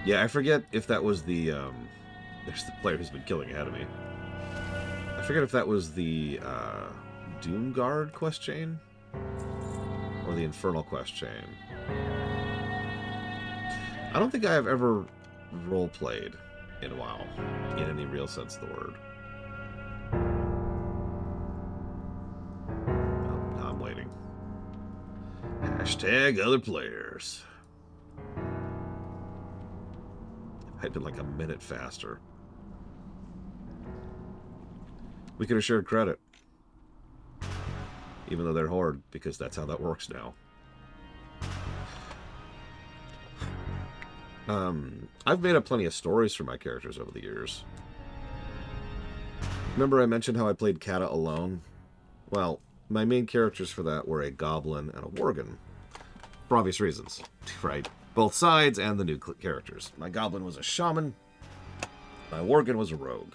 Yeah, I forget if that was the, there's the player who's been killing ahead of me. I forget if that was the, Doomguard quest chain? Or the Infernal quest chain. I don't think I have ever role-played in WoW, in any real sense of the word. Oh, I'm waiting. Hashtag other players. I'd been like a minute faster. We could have shared credit. Even though they're Horde, because that's how that works now. I've made up plenty of stories for my characters over the years. Remember I mentioned how I played Kata alone? Well, my main characters for that were a Goblin and a Worgen. For obvious reasons, right? Both sides and the new characters. My Goblin was a Shaman. My Worgen was a Rogue.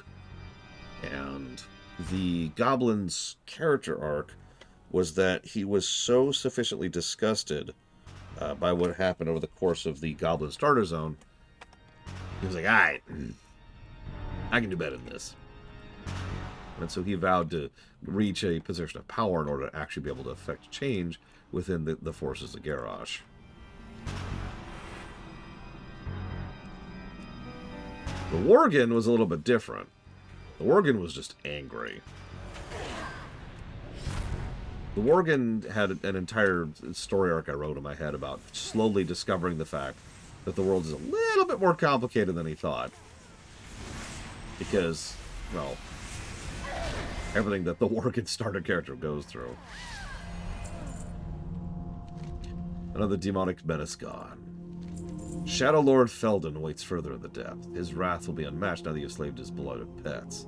And the goblin's character arc was that he was so sufficiently disgusted by what happened over the course of the goblin starter zone. He was like, all right, I can do better than this. And so he vowed to reach a position of power in order to actually be able to affect change within the forces of Garrosh. The Worgen was a little bit different. The Worgen was just angry. The Worgen had an entire story arc I wrote in my head about slowly discovering the fact that the world is a little bit more complicated than he thought. Because, well, everything that the Worgen starter character goes through. Another demonic menace gone. Shadow Lord Felden waits further in the depth. His wrath will be unmatched now that he has slaved his beloved pets.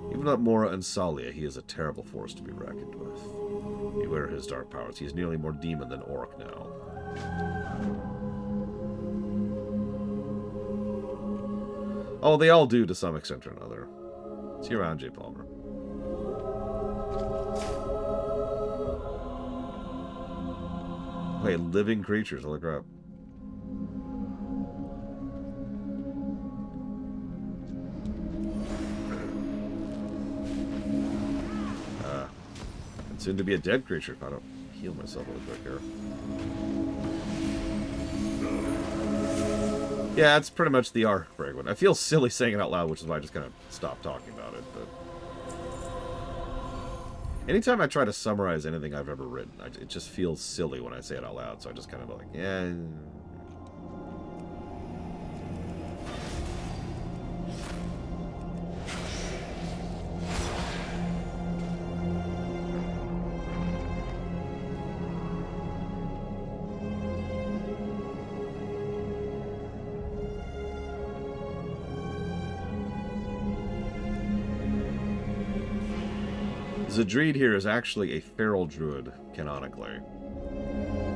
Even without Mora and Salia, he is a terrible force to be reckoned with. Beware his dark powers. He is nearly more demon than orc now. Oh, they all do to some extent or another. See you around, J. Palmer. Wait, living creatures, holy crap. Soon to be a dead creature if I don't heal myself really quick here. Yeah, that's pretty much the arc, Fragment. I feel silly saying it out loud, which is why I just kind of stopped talking about it. But anytime I try to summarize anything I've ever written, it just feels silly when I say it out loud. So I just kind of like, yeah. Zadreed here is actually a feral druid, canonically.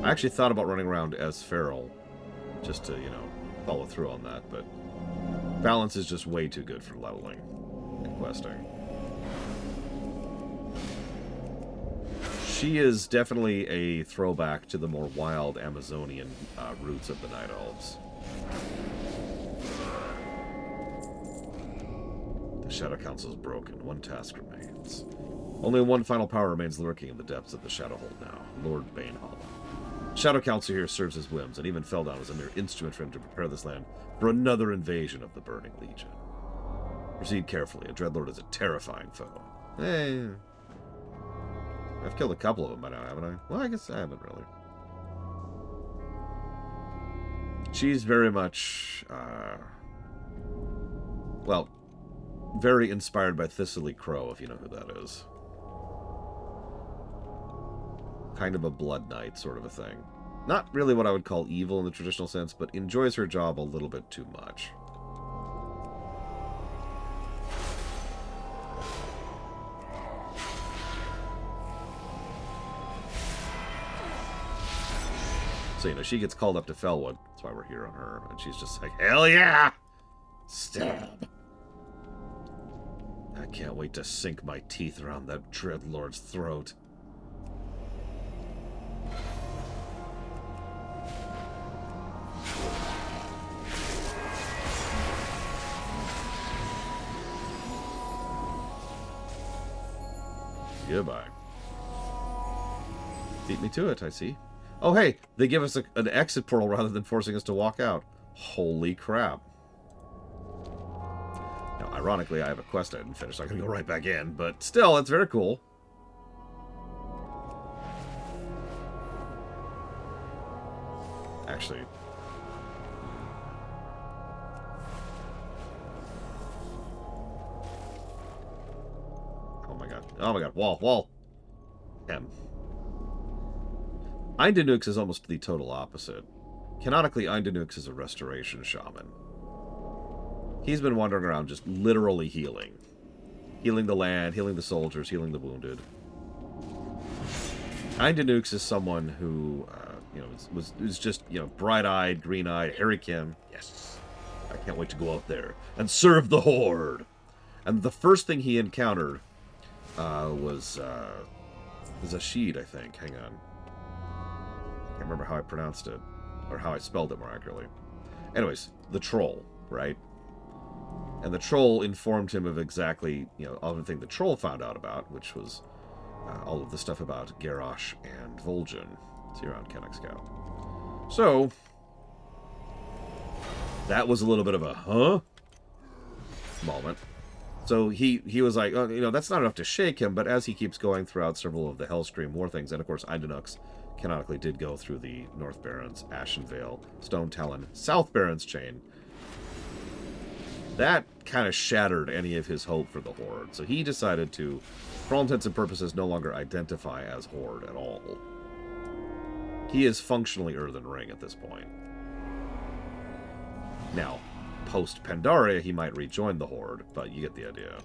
I actually thought about running around as feral, just to, you know, follow through on that, but balance is just way too good for leveling and questing. She is definitely a throwback to the more wild Amazonian roots of the Night Elves. The Shadow Council is broken. One task remains. Only one final power remains lurking in the depths of the Shadowhold now, Lord Banehollow. Shadow Council here serves his whims, and even Feldown was a mere instrument for him to prepare this land for another invasion of the Burning Legion. Proceed carefully. A Dreadlord is a terrifying foe. Hey, I've killed a couple of them by now, haven't I? Well, I guess I haven't really. She's very much, well, very inspired by Thistly Crow, if you know who that is. Kind of a blood knight sort of a thing. Not really what I would call evil in the traditional sense, but enjoys her job a little bit too much. So, you know, she gets called up to Felwood. That's why we're here on her. And she's just like, hell yeah! Stab! I can't wait to sink my teeth around that Dreadlord's throat. Goodbye. Beat me to it, I see. Oh, hey, they give us an exit portal rather than forcing us to walk out. Holy crap. Now, ironically, I have a quest I didn't finish, so I'm going to go right back in, but still, it's very cool. Actually... Oh my god, wall. M. Eindenux is almost the total opposite. Canonically, Eindenux is a restoration shaman. He's been wandering around just literally healing. Healing the land, healing the soldiers, healing the wounded. Eindenux is someone who, you know, was just, you know, bright-eyed, green-eyed, Harry Kim. Yes. I can't wait to go out there and serve the Horde. And the first thing he encountered was a sheet, I think. Hang on. Can't remember how I pronounced it. Or how I spelled it more accurately. Anyways, the troll, right? And the troll informed him of exactly, everything the troll found out about, which was all of the stuff about Garrosh and Vol'jin. See you around, Kennex Scout. So, that was a little bit of a, huh? Moment. So he was like, oh, that's not enough to shake him, but as he keeps going throughout several of the Hellscream War things, and of course Eindunux canonically did go through the North Barrens, Ashen Vale, Stone Talon, South Barrens chain, that kind of shattered any of his hope for the Horde. So he decided to, for all intents and purposes, no longer identify as Horde at all. He is functionally Earthen Ring at this point. Now, post-Pandaria, he might rejoin the Horde, but you get the idea.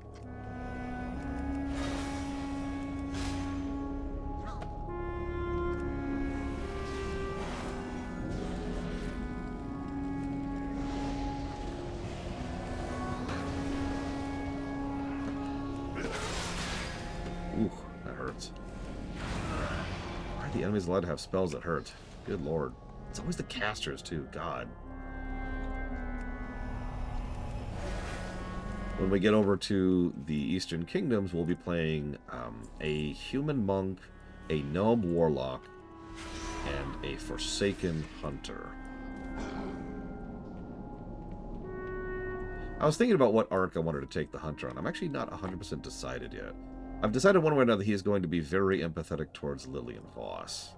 Ooh, that hurts. Why are the enemies allowed to have spells that hurt? Good lord. It's always the casters, too. God. When we get over to the Eastern Kingdoms, we'll be playing a human monk, a gnome warlock, and a Forsaken hunter. I was thinking about what arc I wanted to take the hunter on. I'm actually not 100% decided yet. I've decided one way or another he is going to be very empathetic towards Lillian Voss.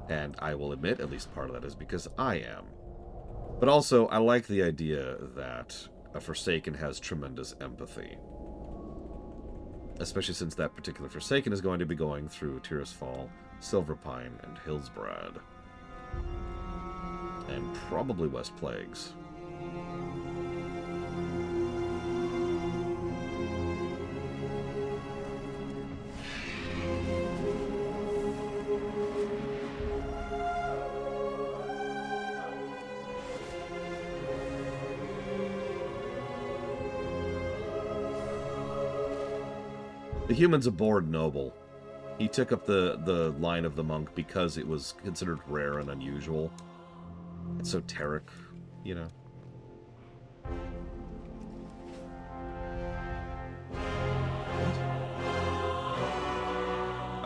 And I will admit, at least part of that is because I am. But also, I like the idea that a Forsaken has tremendous empathy. Especially since that particular Forsaken is going to be going through Tirisfal, Silverpine, and Hillsbrad. And probably West Plagues. The human's a bored noble. He took up the line of the monk because it was considered rare and unusual. Esoteric, you know. What?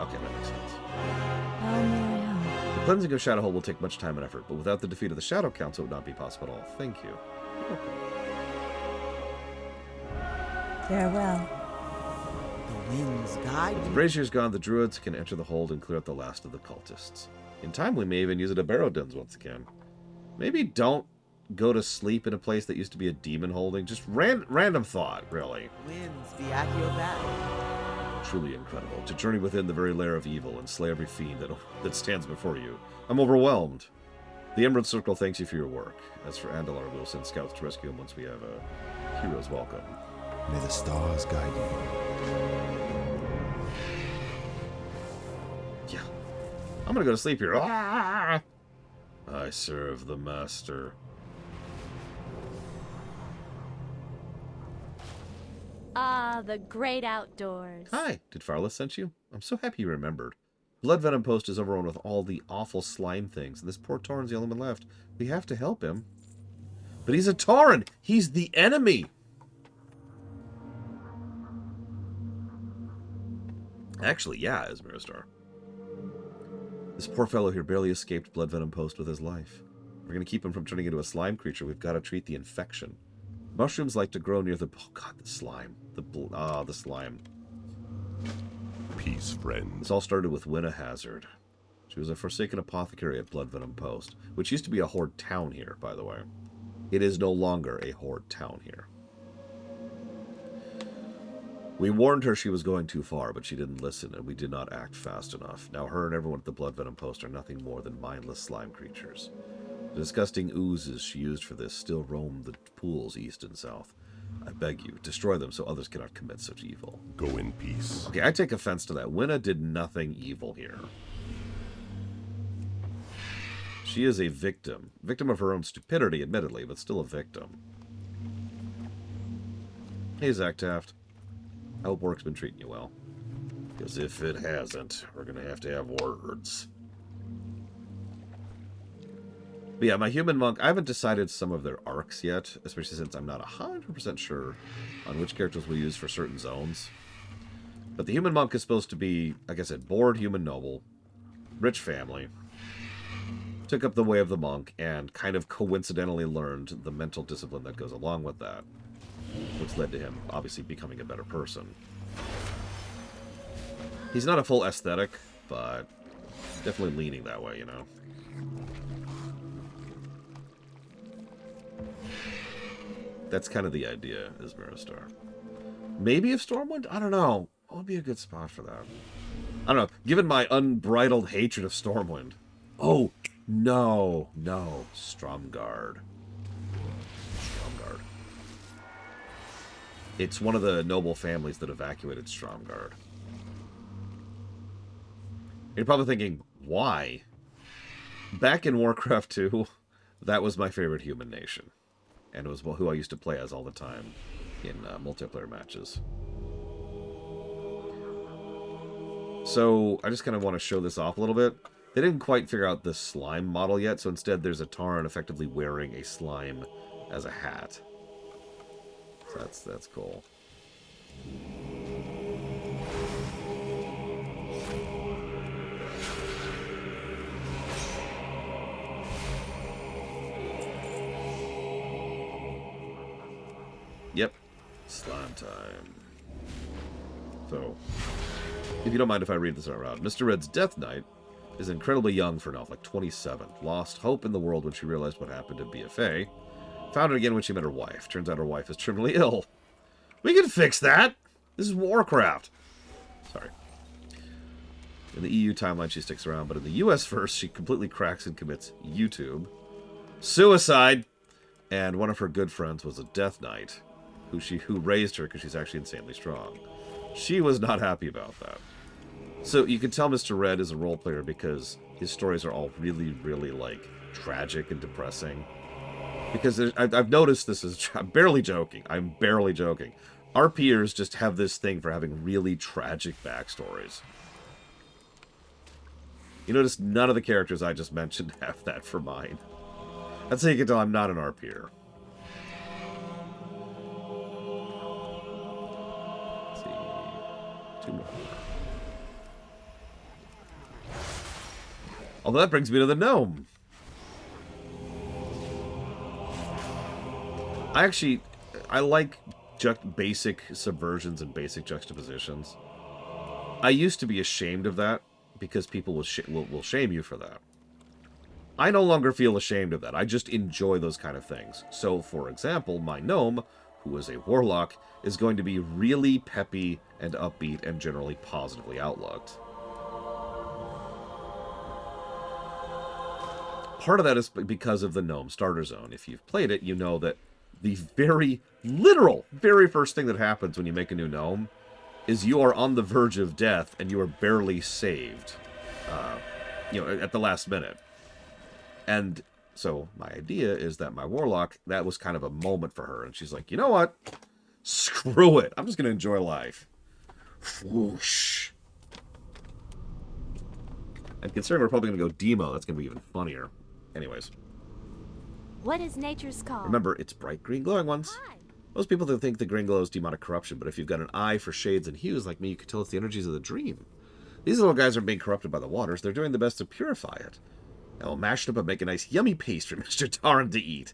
Okay, that makes sense. The cleansing of Shadowhold will take much time and effort, but without the defeat of the Shadow Council, it would not be possible at all. Thank you. Farewell. The winds guide With the you. braziers gone, the druids can enter the hold and clear out the last of the cultists. In time, we may even use it at Barrow Dens once again. Maybe don't go to sleep in a place that used to be a demon holding. Just random thought, really. Winds be at your back. Truly incredible. To journey within the very lair of evil and slay every fiend that stands before you. I'm overwhelmed. The Emerald Circle thanks you for your work. As for Andalar, we'll send scouts to rescue him once we have a hero's welcome. May the stars guide you. Yeah. I'm gonna go to sleep here. Ah! I serve the master. Ah, the great outdoors. Hi, did Farless send you? I'm so happy you remembered. Blood Venom Post is overrun with all the awful slime things, and this poor Tauren's the only one left. We have to help him. But he's a Tauren! He's the enemy! Actually, yeah, Esmeristar. This poor fellow here barely escaped Blood Venom Post with his life. If we're going to keep him from turning into a slime creature, we've got to treat the infection. Mushrooms like to grow near the... Oh, God, the slime. The slime. Peace, friends. This all started with Winna Hazard. She was a Forsaken apothecary at Blood Venom Post, which used to be a Horde town here, by the way. It is no longer a Horde town here. We warned her she was going too far, but she didn't listen, and we did not act fast enough. Now her and everyone at the Blood Venom Post are nothing more than mindless slime creatures. The disgusting oozes she used for this still roam the pools east and south. I beg you, destroy them so others cannot commit such evil. Go in peace. Okay, I take offense to that. Winna did nothing evil here. She is a victim. Victim of her own stupidity, admittedly, but still a victim. Hey, Zach Taft. I hope work's been treating you well. Because if it hasn't, we're going to have words. But yeah, my human monk, I haven't decided some of their arcs yet, especially since I'm not 100% sure on which characters we'll use for certain zones. But the human monk is supposed to be, like I said, bored human noble, rich family, took up the way of the monk, and kind of coincidentally learned the mental discipline that goes along with that, which led to him, obviously, becoming a better person. He's not a full aesthetic, but definitely leaning that way, you know? That's kind of the idea, is Miristar. Maybe if Stormwind? I don't know. What would be a good spot for that? I don't know. Given my unbridled hatred of Stormwind. Oh, no. No. Stromgarde. Stromgarde. It's one of the noble families that evacuated Stromgarde. You're probably thinking, why? Back in Warcraft 2, that was my favorite human nation. And it was who I used to play as all the time in multiplayer matches. So, I just kind of want to show this off a little bit. They didn't quite figure out the slime model yet, so instead there's a Tauren effectively wearing a slime as a hat. So that's cool. Yep. Slime time. So, if you don't mind if I read this out loud. Mr. Red's Death Knight is incredibly young for an elf, like 27. Lost hope in the world when she realized what happened to BFA. Found it again when she met her wife. Turns out her wife is terminally ill. We can fix that! This is Warcraft. Sorry. In the EU timeline, she sticks around, but in the US first, she completely cracks and commits YouTube. Suicide! And one of her good friends was a Death Knight, who raised her because she's actually insanely strong. She was not happy about that. So you can tell Mr. Red is a role player because his stories are all really, really, like, tragic and depressing. Because I've noticed this is... I'm barely joking. I'm barely joking. RPers just have this thing for having really tragic backstories. You notice none of the characters I just mentioned have that for mine. That's how you can tell I'm not an RPer. Let's see. 2 more. Although that brings me to the gnome. I like basic subversions and basic juxtapositions. I used to be ashamed of that because people will shame you for that. I no longer feel ashamed of that. I just enjoy those kind of things. So, for example, my gnome, who is a warlock, is going to be really peppy and upbeat and generally positively outlooked. Part of that is because of the gnome starter zone. If you've played it, you know that the very first thing that happens when you make a new gnome is you are on the verge of death and you are barely saved, at the last minute. And so my idea is that my warlock, that was kind of a moment for her. And she's like, you know what? Screw it. I'm just going to enjoy life. Whoosh. And considering we're probably going to go demo, that's going to be even funnier. Anyways. What is nature's call? Remember, it's bright green glowing ones. Hi. Most people don't think the green glow is demonic corruption, but if you've got an eye for shades and hues like me, you can tell it's the energies of the dream. These little guys aren't being corrupted by the waters. They're doing the best to purify it. And we'll mash it up and make a nice yummy paste for Mr. Tauren to eat.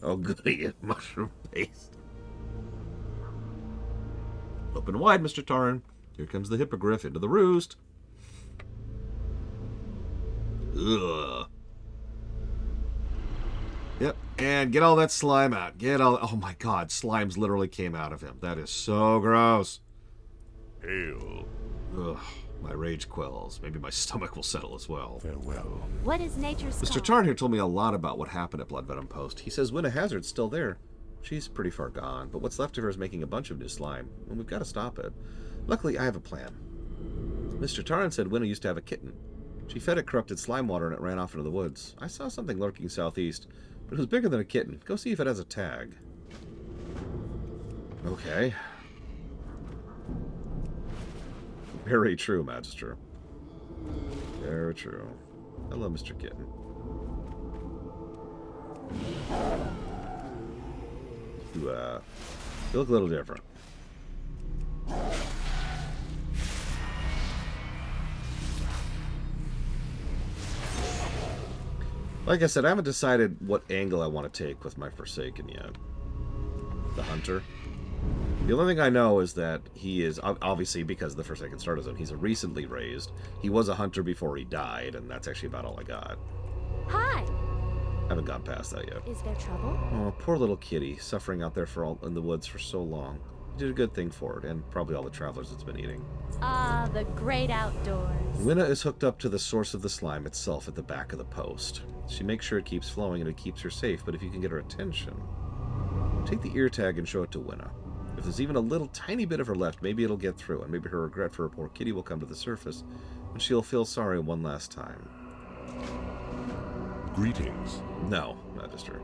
Oh, goody, mushroom paste. Open wide, Mr. Tauren. Here comes the hippogriff into the roost. Ugh. Yep, and get all that slime out. Oh my god, slimes literally came out of him. That is so gross. Hail. Ugh, my rage quells. Maybe my stomach will settle as well. Farewell. What is nature's Mr. call? Tarn here told me a lot about what happened at Blood Venom Post. He says Winna Hazard's still there. She's pretty far gone, but what's left of her is making a bunch of new slime, and we've got to stop it. Luckily, I have a plan. Mr. Tarn said Winna used to have a kitten. She fed it corrupted slime water and it ran off into the woods. I saw something lurking southeast, but it was bigger than a kitten. Go see if it has a tag. Okay. Very true, Magister. Very true. Hello, Mr. Kitten. You look a little different. Like I said, I haven't decided what angle I want to take with my Forsaken yet. The Hunter. The only thing I know is that he is, obviously because of the Forsaken Starter Zone, he's a recently raised. He was a Hunter before he died, and that's actually about all I got. Hi. Haven't gone past that yet. Is there trouble? Oh, poor little kitty, suffering out there in the woods for so long. You did a good thing for it, and probably all the travelers it's been eating. Ah, the great outdoors. Winna is hooked up to the source of the slime itself at the back of the post. She makes sure it keeps flowing and it keeps her safe, but if you can get her attention, take the ear tag and show it to Winna. If there's even a little tiny bit of her left, maybe it'll get through, and maybe her regret for her poor kitty will come to the surface, and she'll feel sorry one last time. Greetings. No, Magister.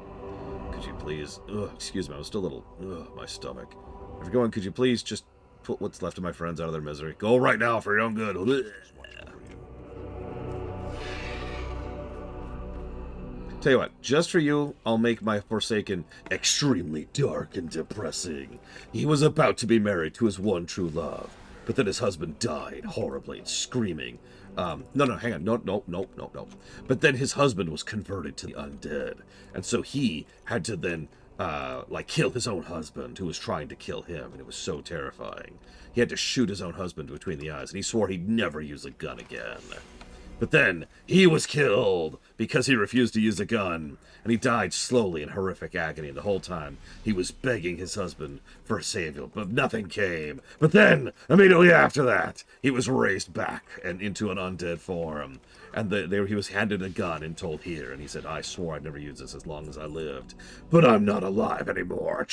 Could you please... Ugh, excuse me, I'm still a little... Ugh, my stomach. If you're going, could you please just put what's left of my friends out of their misery? Go right now for your own good. Ugh. Tell you what, just for you, I'll make my Forsaken extremely dark and depressing. He was about to be married to his one true love, but then his husband died horribly, screaming. No, hang on. No. But then his husband was converted to the undead, and so he had to then, kill his own husband, who was trying to kill him, and it was so terrifying. He had to shoot his own husband between the eyes, and he swore he'd never use a gun again. But then, he was killed because he refused to use a gun, and he died slowly in horrific agony, and the whole time he was begging his husband for a savior, but nothing came. But then, immediately after that, he was raised back and into an undead form, and he was handed a gun and told here, and he said, I swore I'd never use this as long as I lived, but I'm not alive anymore.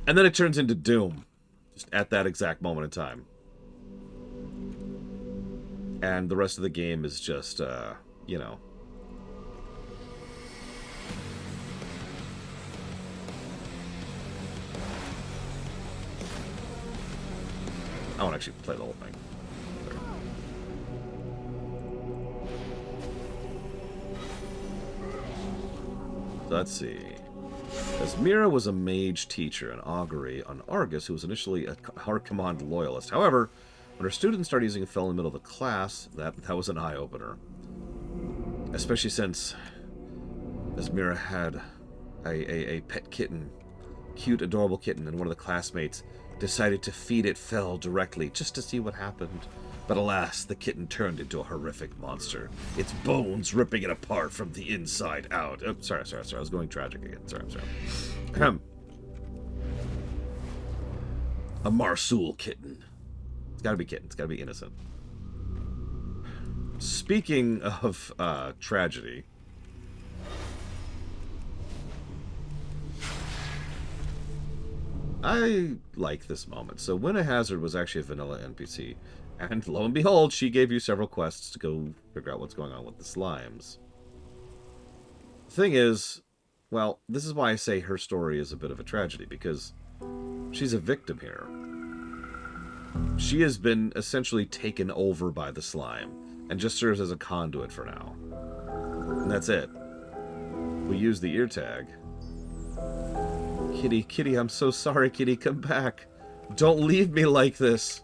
And then it turns into Doom, just at that exact moment in time. And the rest of the game is just, you know. I won't actually play the whole thing. So let's see. Asmira was a mage teacher in augury on Argus, who was initially a Hard Command loyalist. However, when her students started using Fel in the middle of the class, that was an eye-opener. Especially since Asmira had a pet kitten, cute, adorable kitten, and one of the classmates decided to feed it Fel directly just to see what happened. But alas, the kitten turned into a horrific monster, its bones ripping it apart from the inside out. Oh, sorry, I was going tragic again. I'm sorry. A Marsul kitten. It's gotta be kitten. It's gotta be innocent. Speaking of tragedy, I like this moment. So Winna Hazard was actually a vanilla NPC, and lo and behold, she gave you several quests to go figure out what's going on with the slimes. The thing is, well, this is why I say her story is a bit of a tragedy, because she's a victim here. She has been essentially taken over by the slime, and just serves as a conduit for now. And that's it. We use the ear tag. Kitty, I'm so sorry, Kitty, come back. Don't leave me like this.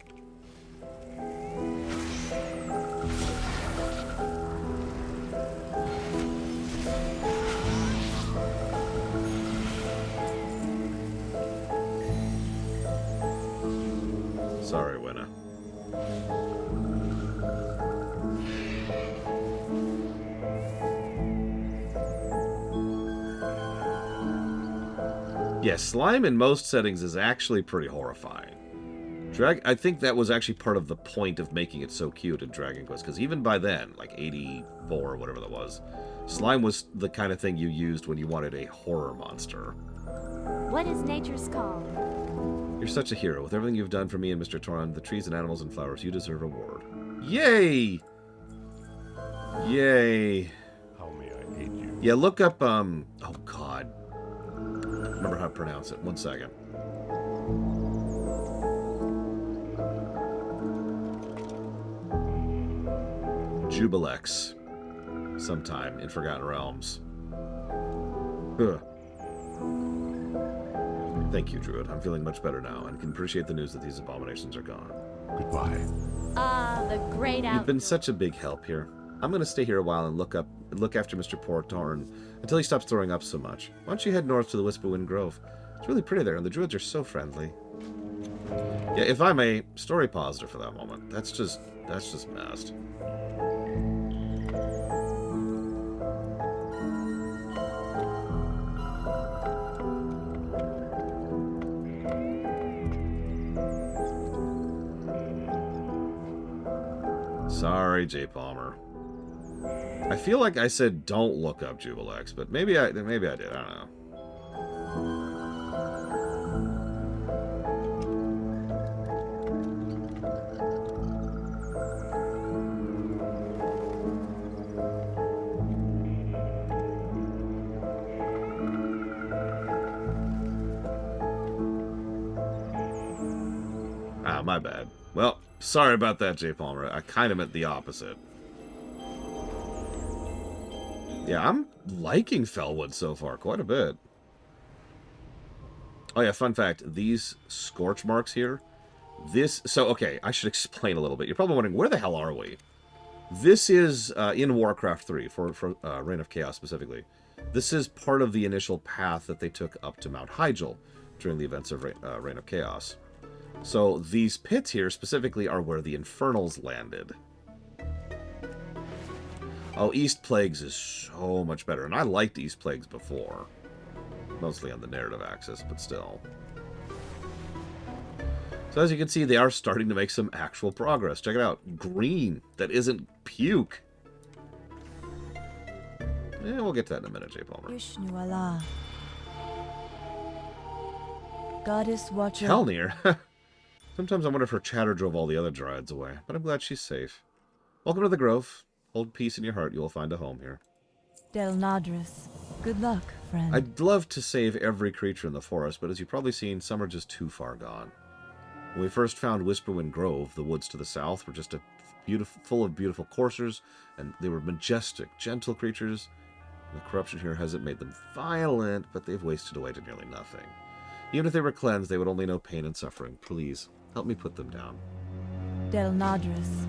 Sorry, Winna. Yeah, slime in most settings is actually pretty horrifying. I think that was actually part of the point of making it so cute in Dragon Quest, because even by then, like 84 or whatever that was, slime was the kind of thing you used when you wanted a horror monster. What is nature's call? You're such a hero. With everything you've done for me and Mr. Toran, the trees and animals and flowers, you deserve a reward. Yay! Yay. How may I aid you? Yeah, look up, oh god. remember how to pronounce it. One second. Jubilex. Sometime in Forgotten Realms. Ugh. Thank you, Druid. I'm feeling much better now and can appreciate the news that these abominations are gone. Goodbye. Ah, the great outdoor. You've been such a big help here. I'm going to stay here a while and look after Mr. Portorn until he stops throwing up so much. Why don't you head north to the Whisperwind Grove? It's really pretty there, and the druids are so friendly. Yeah, if I may, story positive for that moment. That's just messed. Sorry, J. Palmer. I feel like I said don't look up Jubilex, but maybe I did. I don't know. Ah, my bad. Well, sorry about that, J. Palmer. I kind of meant the opposite. Yeah, I'm liking Felwood so far quite a bit. Oh yeah, fun fact. These scorch marks here. So, okay, I should explain a little bit. You're probably wondering, where the hell are we? This is in Warcraft 3, for Reign of Chaos specifically. This is part of the initial path that they took up to Mount Hyjal during the events of Reign of Chaos. So these pits here specifically are where the Infernals landed. Oh, East Plagues is so much better. And I liked East Plagues before. Mostly on the narrative axis, but still. So as you can see, they are starting to make some actual progress. Check it out. Green. That isn't puke. Yeah, we'll get to that in a minute, J. Palmer. Ishnu Allah. Goddess watcher. Kelnir. Sometimes I wonder if her chatter drove all the other Dryads away, but I'm glad she's safe. Welcome to the Grove. Hold peace in your heart. You will find a home here. Del Nadris. Good luck, friend. I'd love to save every creature in the forest, but as you've probably seen, some are just too far gone. When we first found Whisperwind Grove, the woods to the south were just full of beautiful coursers, and they were majestic, gentle creatures. The corruption here hasn't made them violent, but they've wasted away to nearly nothing. Even if they were cleansed, they would only know pain and suffering. Please, help me put them down. Del Nadris.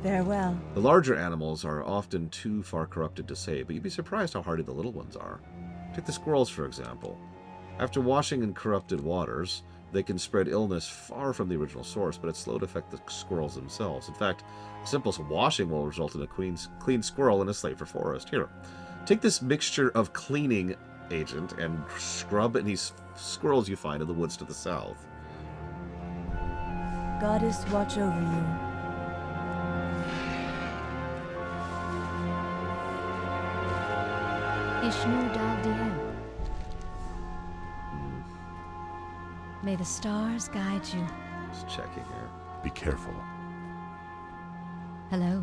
Farewell. The larger animals are often too far corrupted to save, but you'd be surprised how hardy the little ones are. Take the squirrels, for example. After washing in corrupted waters, they can spread illness far from the original source, but it's slow to affect the squirrels themselves. In fact, simple washing will result in a clean squirrel in a safer forest. Here, take this mixture of cleaning agent and scrub any squirrels you find in the woods to the south. Goddess watch over you. Ishnu Dal. May the stars guide you. Just checking here. Be careful. Hello.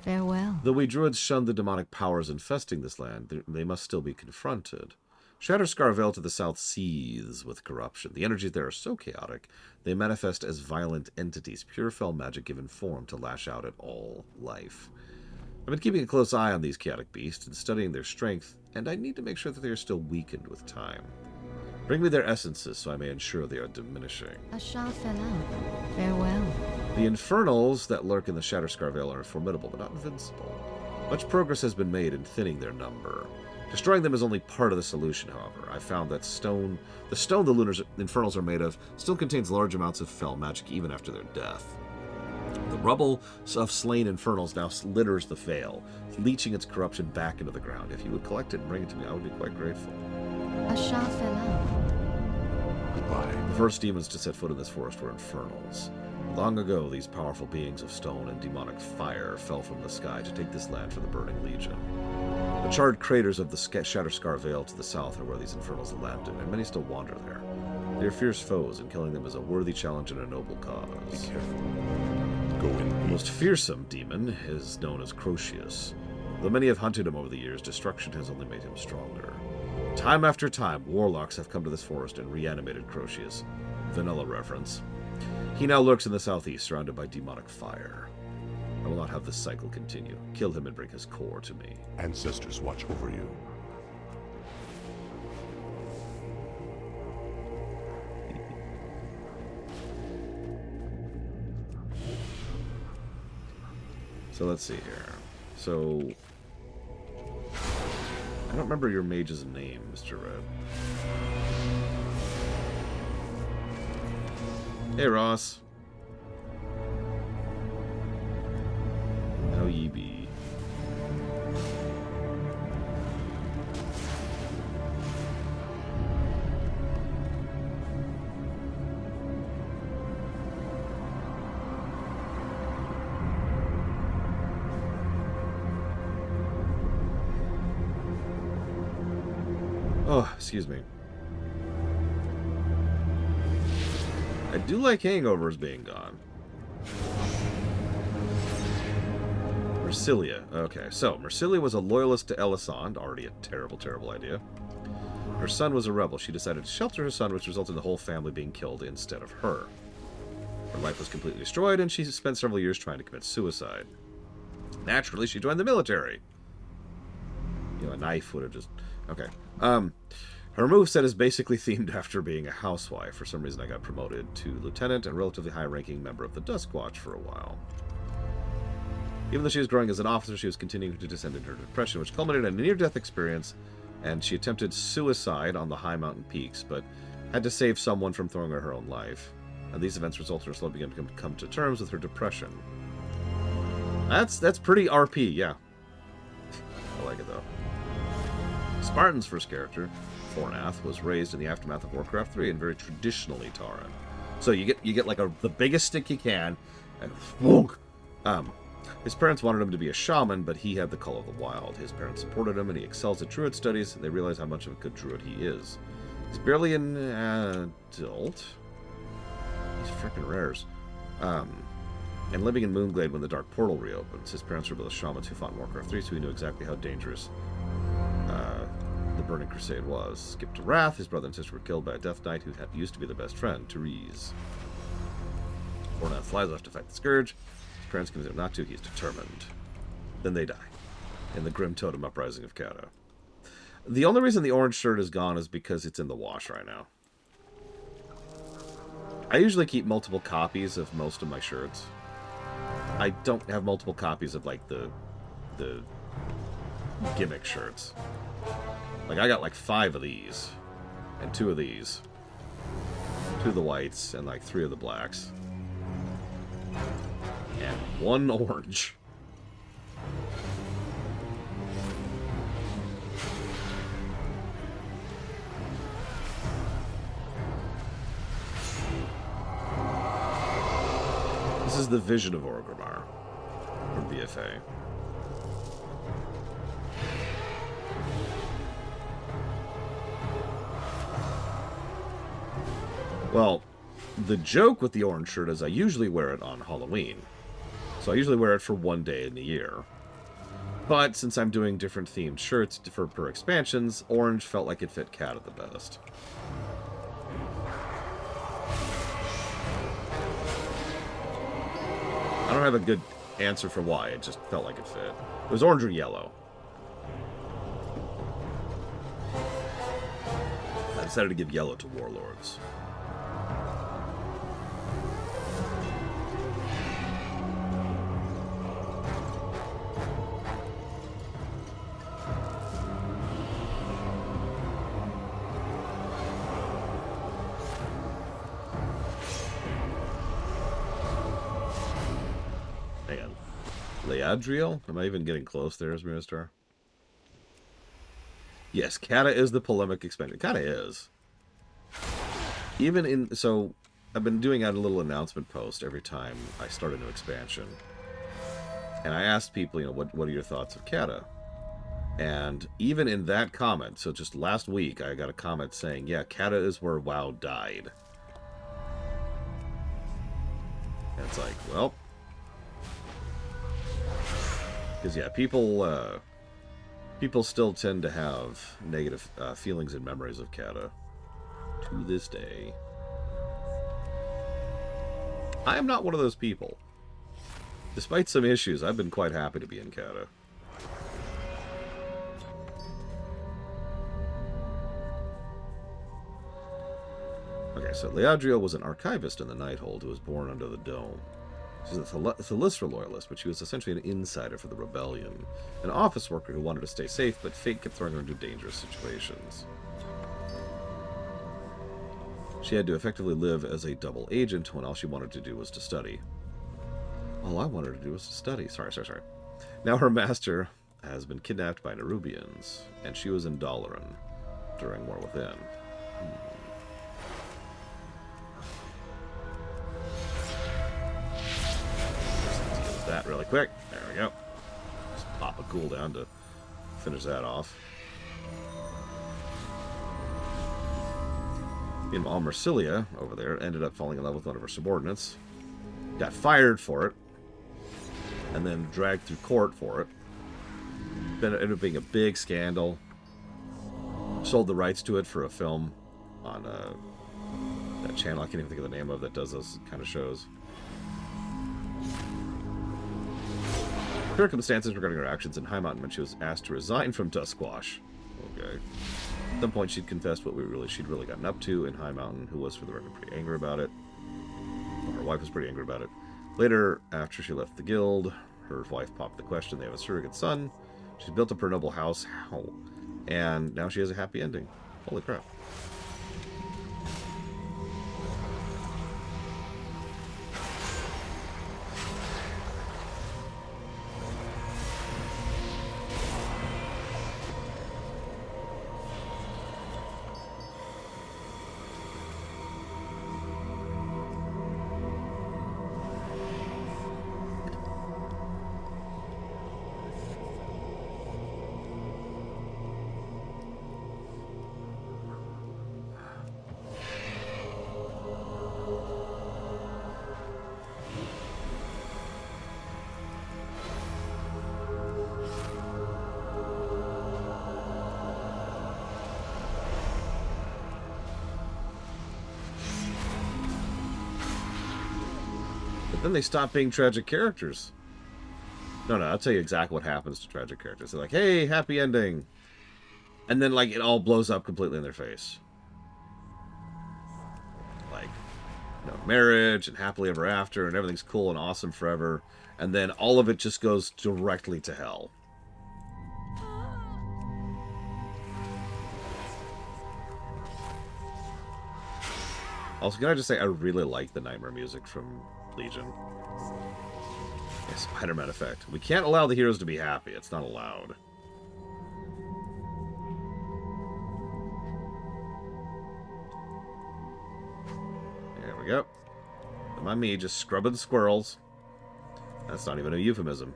Farewell. Though we druids shunned the demonic powers infesting this land, they must still be confronted. Shatterscar Vale to the south seethes with corruption. The energies there are so chaotic, they manifest as violent entities, pure fell magic given form to lash out at all life. I've been keeping a close eye on these chaotic beasts and studying their strength, and I need to make sure that they are still weakened with time. Bring me their essences so I may ensure they are diminishing. Ashal Fellow. Farewell. The infernals that lurk in the Shatterscar Vale are formidable, but not invincible. Much progress has been made in thinning their number. Destroying them is only part of the solution, however. I found that the stone the infernals are made of still contains large amounts of fell magic even after their death. The rubble of slain infernals now litters the Vale, leaching its corruption back into the ground. If you would collect it and bring it to me, I would be quite grateful. Ashal Fellow. Goodbye. The first demons to set foot in this forest were infernals. Long ago, these powerful beings of stone and demonic fire fell from the sky to take this land for the Burning Legion. The charred craters of the Shatterscar Vale to the south are where these infernals landed, and many still wander there. They are fierce foes, and killing them is a worthy challenge and a noble cause. Be careful. Go in The peace. most fearsome demon is known as Crocius. Though many have hunted him over the years, destruction has only made him stronger. Time after time, warlocks have come to this forest and reanimated Crocius. Vanilla reference. He now lurks in the southeast, surrounded by demonic fire. I will not have this cycle continue. Kill him and bring his core to me. Ancestors watch over you. So let's see here. So I don't remember your mage's name, Mr. Red. Hey, Ross. How ye be? Oh, excuse me. I do like hangovers being gone. Mercilia. Okay, so Mercilia was a loyalist to Elisande, already a terrible, terrible idea. Her son was a rebel. She decided to shelter her son, which resulted in the whole family being killed instead of her. Her life was completely destroyed, and she spent several years trying to commit suicide. Naturally, she joined the military. You know, a knife would have just... Okay. Her moveset is basically themed after being a housewife. For some reason, I got promoted to lieutenant and relatively high-ranking member of the Dusk Watch for a while. Even though she was growing as an officer, she was continuing to descend into her depression, which culminated in a near-death experience, and she attempted suicide on the high mountain peaks, but had to save someone from throwing her own life. And these events resulted in her slowly beginning to come to terms with her depression. That's pretty RP, yeah. I like it, though. Spartan's first character, Fornath, was raised in the aftermath of Warcraft 3 and very traditionally Tauren. So you get like the biggest stick you can, and whoonk. His parents wanted him to be a shaman, but he had the call of the wild. His parents supported him, and he excels at druid studies. They realize how much of a good druid he is. He's barely an adult. He's freaking rares. And living in Moonglade when the Dark Portal reopens. His parents were both shamans who fought in Warcraft 3, so he knew exactly how dangerous the Burning Crusade was. Skip to Wrath. His brother and sister were killed by a Death Knight who used to be their best friend, Therese. Fornath flies off to fight the Scourge. His parents convince him not to. He's determined. Then they die in the Grim Totem Uprising of Kata. The only reason the orange shirt is gone is because it's in the wash right now. I usually keep multiple copies of most of my shirts. I don't have multiple copies of, like, the gimmick shirts. Like, I got, like, 5 of these. And 2 of these. 2 of the whites, and, like, 3 of the blacks. And 1 orange. This is the Vision of Orgrimmar from BFA. Well, the joke with the orange shirt is I usually wear it on Halloween. So I usually wear it for 1 day in the year. But since I'm doing different themed shirts per expansions, orange felt like it fit Cat at the best. I don't have a good answer for why, it just felt like it fit. It was orange or yellow. I decided to give yellow to Warlords. Leadriel? Am I even getting close there, Minister? Yes, Kata is the polemic expansion. Kata is. Even in... So, I've been doing out a little announcement post every time I start a new expansion. And I asked people, you know, what are your thoughts of Kata? And even in that comment, so just last week, I got a comment saying, yeah, Kata is where WoW died. And it's like, well... Because, yeah, people People still tend to have negative feelings and memories of Kata to this day. I am not one of those people. Despite some issues, I've been quite happy to be in Kata. Okay, so Leandria was an archivist in the Nighthold who was born under the Dome. She's a Thalistra loyalist, but she was essentially an insider for the rebellion. An office worker who wanted to stay safe, but fate kept throwing her into dangerous situations. She had to effectively live as a double agent when all she wanted to do was to study. All I wanted to do was to study. Sorry. Now her master has been kidnapped by Nerubians, and she was in Dalaran during War Within. That really quick. There we go. Just pop a cooldown to finish that off. Meanwhile, Marsilia over there ended up falling in love with one of her subordinates. Got fired for it. And then dragged through court for it. Ended up being a big scandal. Sold the rights to it for a film on that channel I can't even think of the name of that does those kind of shows. Circumstances regarding her actions in High Mountain when she was asked to resign from Dusquash. Okay. At some point, she'd confessed what she'd really gotten up to in High Mountain, who was, for the record, pretty angry about it. Well, her wife was pretty angry about it. Later, after she left the guild, her wife popped the question. They have a surrogate son. She's built up her noble house. How? And now she has a happy ending. Holy crap. Then they stop being tragic characters. No, I'll tell you exactly what happens to tragic characters. They're like, hey, happy ending. And then, like, it all blows up completely in their face. Like, marriage and happily ever after and everything's cool and awesome forever. And then all of it just goes directly to hell. Also, can I just say, I really like the Nightmare music from Legion. Yeah, Spider-Man effect. We can't allow the heroes to be happy. It's not allowed. There we go. Don't mind me just scrubbing squirrels. That's not even a euphemism.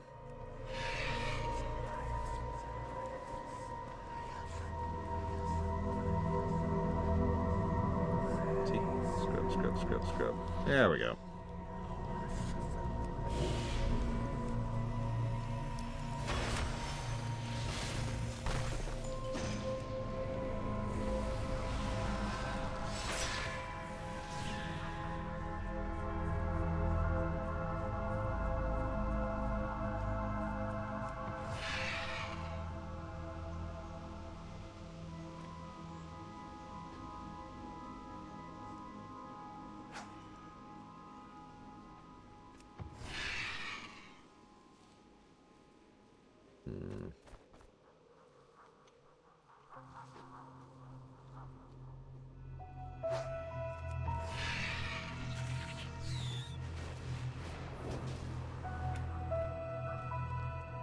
See? Scrub. There we go.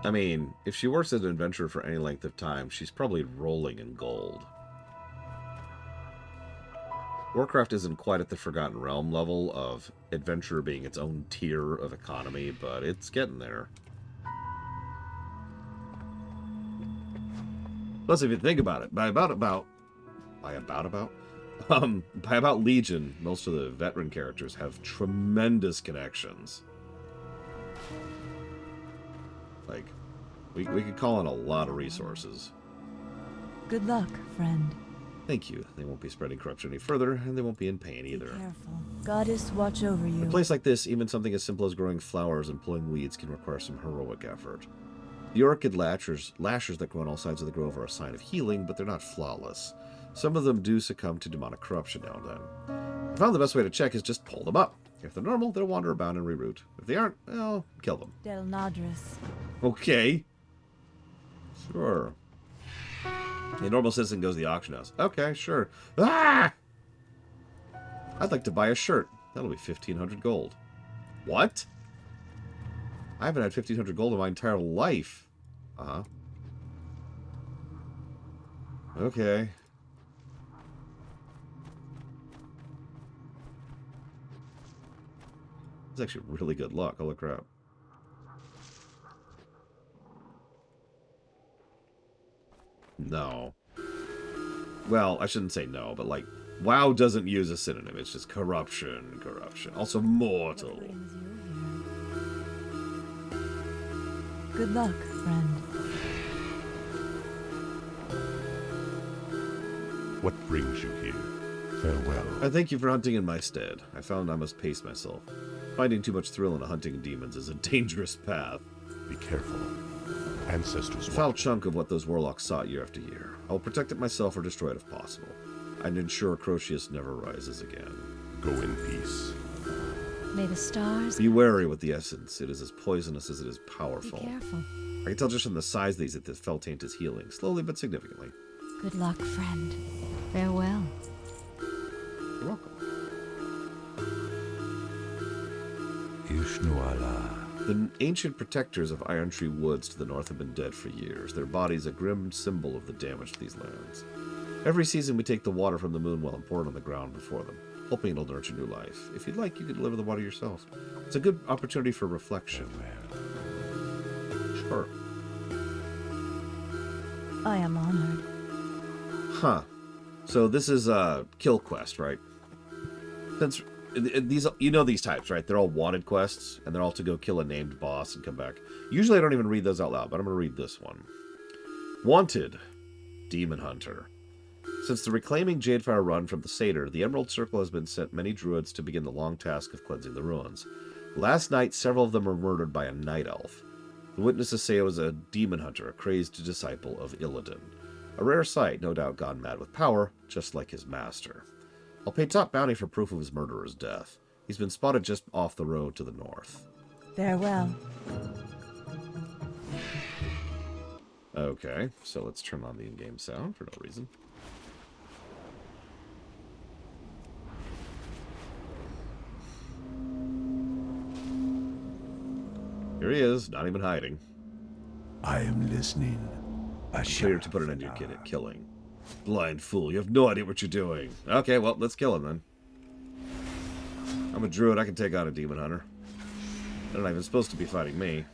I mean, if she works as an adventurer for any length of time, she's probably rolling in gold. Warcraft isn't quite at the Forgotten Realm level of adventurer being its own tier of economy, but it's getting there. Plus, if you think about it, by about Legion, most of the veteran characters have tremendous connections. Like, We could call in a lot of resources. Good luck, friend. Thank you. They won't be spreading corruption any further, and they won't be in pain either. Be careful. Goddess watch over you. In a place like this, even something as simple as growing flowers and pulling weeds can require some heroic effort. The orchid lashers that grow on all sides of the grove are a sign of healing, but they're not flawless. Some of them do succumb to demonic corruption now and then. I found the best way to check is just pull them up. If they're normal, they'll wander about and reroute. If they aren't, well, kill them. Del Nadris. Okay. Sure. A normal citizen goes to the auction house. Okay, sure. Ah! I'd like to buy a shirt. That'll be 1,500 gold. What? I haven't had 1,500 gold in my entire life. Uh-huh. Okay. It's actually really good luck. Holy crap. No. Well, I shouldn't say no, but like, WoW doesn't use a synonym. It's just corruption, corruption. Also mortal. What brings you here? Good luck, friend. What brings you here? Farewell. I thank you for hunting in my stead. I found I must pace myself. Finding too much thrill in hunting demons is a dangerous path. Be careful. Ancestors A foul chunk of what those warlocks sought year after year. I will protect it myself or destroy it if possible. I'd ensure Crocius never rises again. go in peace. May the stars Be wary with the essence. It is as poisonous as it is be powerful. careful. I can tell just from the size of these that the fell taint is healing, slowly but significantly. Good luck, friend. Farewell. You're welcome. Ishnuala. The ancient protectors of Iron Tree Woods to the north have been dead for years, their bodies a grim symbol of the damage to these lands. Every season we take the water from the moon well and pour it on the ground before them, hoping it'll nurture new life. If you'd like, you could deliver the water yourself. It's a good opportunity for reflection. Sure. I am honored. Huh. So this is a kill quest, right? Since these, you know these types, right? They're all wanted quests, and they're all to go kill a named boss and come back. Usually I don't even read those out loud, but I'm going to read this one. Wanted, Demon Hunter. Since the reclaiming Jadefire run from the Satyr, the Emerald Circle has been sent many druids to begin the long task of cleansing the ruins. Last night, several of them were murdered by a night elf. The witnesses say it was a demon hunter, a crazed disciple of Illidan. A rare sight, no doubt gone mad with power, just like his master. I'll pay top bounty for proof of his murderer's death. He's been spotted just off the road to the north. Farewell. Okay, so let's turn on the in-game sound for no reason. Here he is, not even hiding. I am listening. Clear to put an end to your killing. Blind fool, you have no idea what you're doing. Okay, well, let's kill him then. I'm a druid, I can take on a demon hunter. They're not even supposed to be fighting me.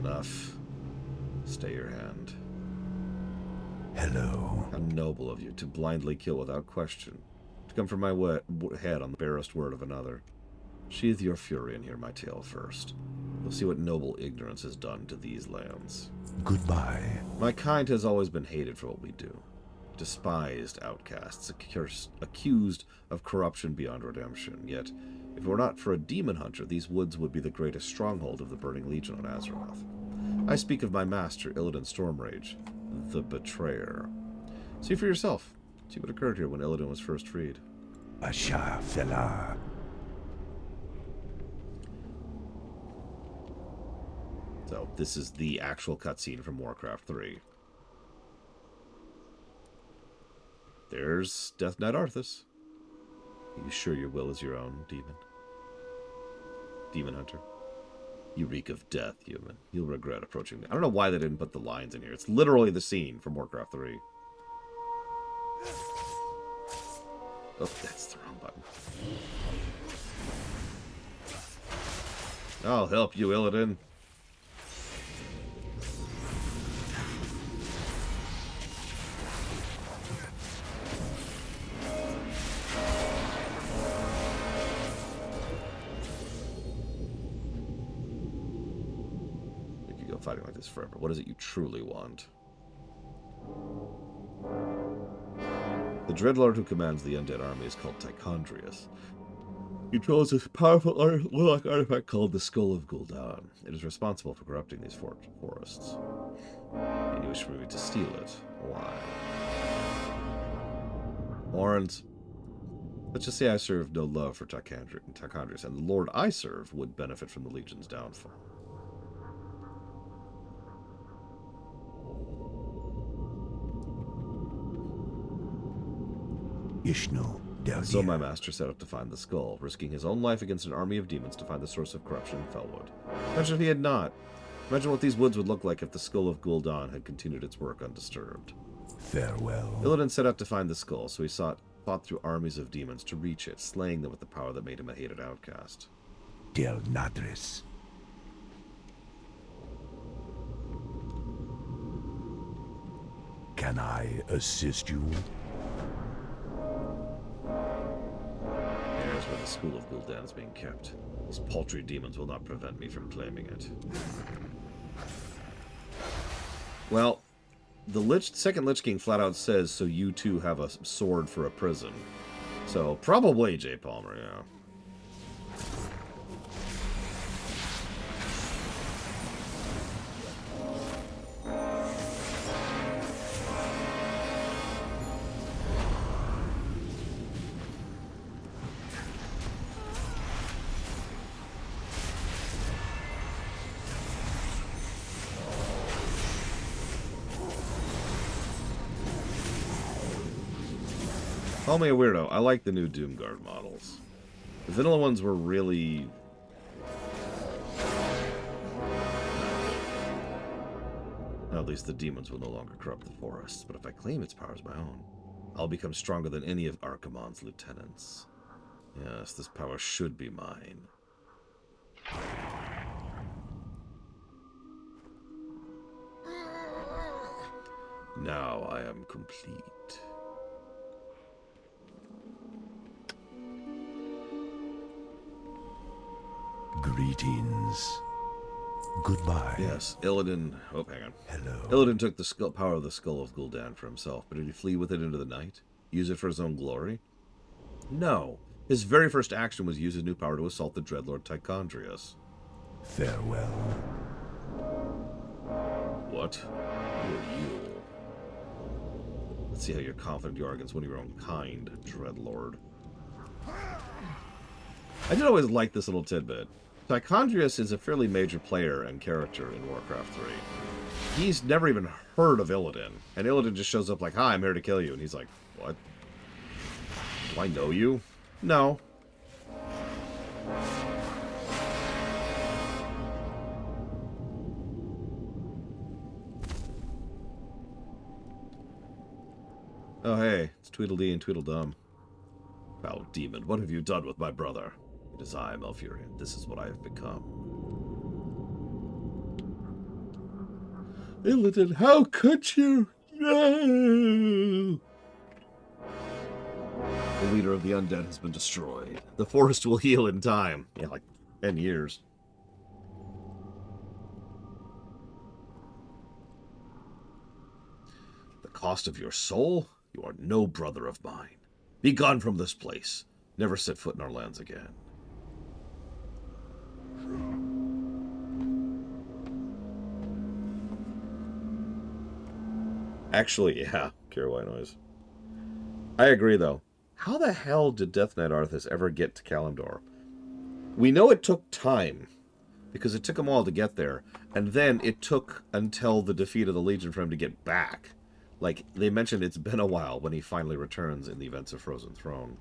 Enough. Stay your hand. Hello. How noble of you to blindly kill without question. To come from my head on the barest word of another. Sheathe your fury and hear my tale first. You'll see what noble ignorance has done to these lands. Goodbye. My kind has always been hated for what we do. Despised outcasts, accused of corruption beyond redemption. Yet, if it were not for a demon hunter, these woods would be the greatest stronghold of the Burning Legion on Azeroth. I speak of my master, Illidan Stormrage, the Betrayer. See for yourself. See what occurred here when Illidan was first freed. Asha Fela. So, this is the actual cutscene from Warcraft 3. There's Death Knight Arthas. Are you sure your will is your own, demon? Demon Hunter. You reek of death, human. You'll regret approaching me. I don't know why they didn't put the lines in here. It's literally the scene from Warcraft 3. Oh, that's the wrong button. I'll help you, Illidan. fighting like this forever. What is it you truly want? The Dreadlord who commands the undead army is called Tichondrius. He controls a powerful warlock artifact called the Skull of Gul'dan. It is responsible for corrupting these forests. And you wish for me to steal it. Why? Orange. Let's just say I serve no love for Tichondrius, and the Lord I serve would benefit from the Legion's downfall. Ishno, So my master set out to find the skull, risking his own life against an army of demons to find the source of corruption in Felwood. Imagine if he had not. Imagine what these woods would look like if the Skull of Gul'dan had continued its work undisturbed. Farewell. Illidan set out to find the skull, so he fought through armies of demons to reach it, slaying them with the power that made him a hated outcast. Del Nadris. Can I assist you? Here's where the Skull of Gul'dan is being kept. These paltry demons will not prevent me from claiming it. Well, the second Lich King flat out says, so you too have a sword for a prison. So, probably J. Palmer, yeah. Call me a weirdo. I like the new Doomguard models. The vanilla ones were really... At least the demons will no longer corrupt the forests, but if I claim its power as my own, I'll become stronger than any of Archimonde's lieutenants. Yes, this power should be mine. Now I am complete. Greetings. Goodbye. Yes, Illidan... Oh, hang on. Hello. Illidan took the power of the Skull of Gul'dan for himself, but did he flee with it into the night? Use it for his own glory? No. His very first action was use his new power to assault the Dreadlord Tichondrius. Farewell. What? Who are you? Let's see how you're confident you are against one of your own kind, Dreadlord. I did always like this little tidbit. Tichondrius is a fairly major player and character in Warcraft 3. He's never even heard of Illidan, and Illidan just shows up like, hi, I'm here to kill you, and he's like, what? Do I know you? No. Oh, hey, it's Tweedledee and Tweedledum. Foul demon, what have you done with my brother? It is I, Malfurion. This is what I have become. Illidan, how could you? No! The leader of the undead has been destroyed. The forest will heal in time. Yeah, like 10 years. The cost of your soul? You are no brother of mine. Be gone from this place. Never set foot in our lands again. Actually, yeah, Kirwai noise. I agree, though. How the hell did Death Knight Arthas ever get to Kalimdor? We know it took time, because it took them all to get there, and then it took until the defeat of the Legion for him to get back. Like, they mentioned it's been a while when he finally returns in the events of Frozen Throne.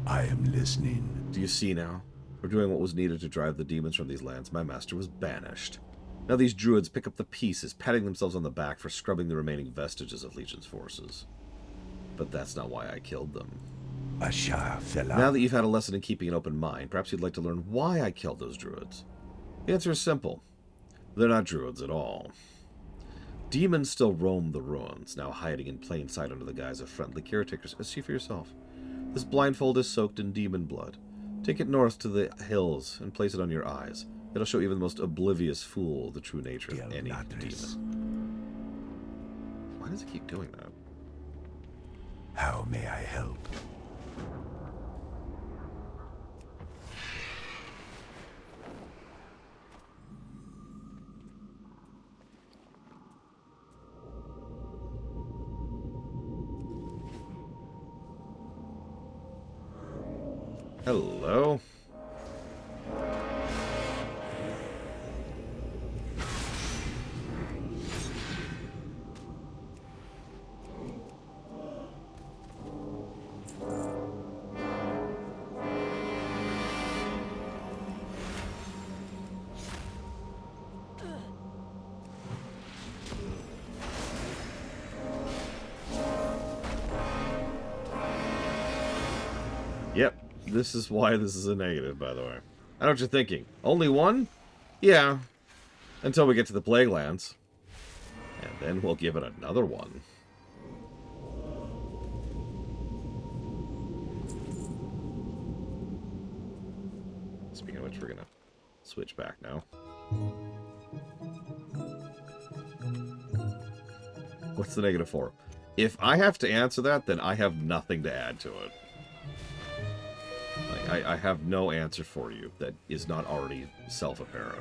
I am listening. Do you see now? For doing what was needed to drive the demons from these lands, my master was banished. Now these druids pick up the pieces, patting themselves on the back for scrubbing the remaining vestiges of Legion's forces. But that's not why I killed them. Asha fella. Now that you've had a lesson in keeping an open mind, perhaps you'd like to learn why I killed those druids. The answer is simple. They're not druids at all. Demons still roam the ruins, now hiding in plain sight under the guise of friendly caretakers. See for yourself. This blindfold is soaked in demon blood. Take it north to the hills and place it on your eyes. It'll show even the most oblivious fool the true nature of any Latris. demon. Why does it keep doing that? How may I help? Hello? Yep, this is why this is a negative, by the way. I know what you're thinking. Only one? Yeah. Until we get to the Plaguelands. And then we'll give it another one. Speaking of which, we're gonna switch back now. What's the negative for? If I have to answer that, then I have nothing to add to it. Like, I have no answer for you that is not already self-apparent.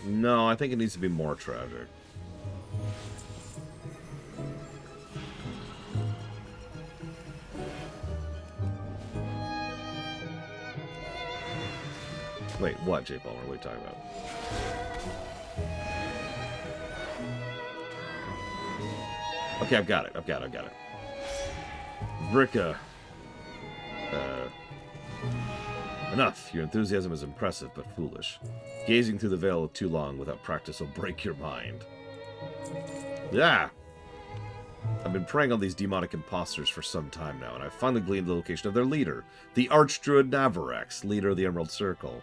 No, I think it needs to be more tragic. Wait, what, J. Palmer? What are we talking about? Okay, I've got it. I've got it. Bricka. Enough. Your enthusiasm is impressive, but foolish. Gazing through the veil too long without practice will break your mind. Yeah! I've been preying on these demonic imposters for some time now, and I've finally gleaned the location of their leader, the Archdruid Navarex, leader of the Emerald Circle.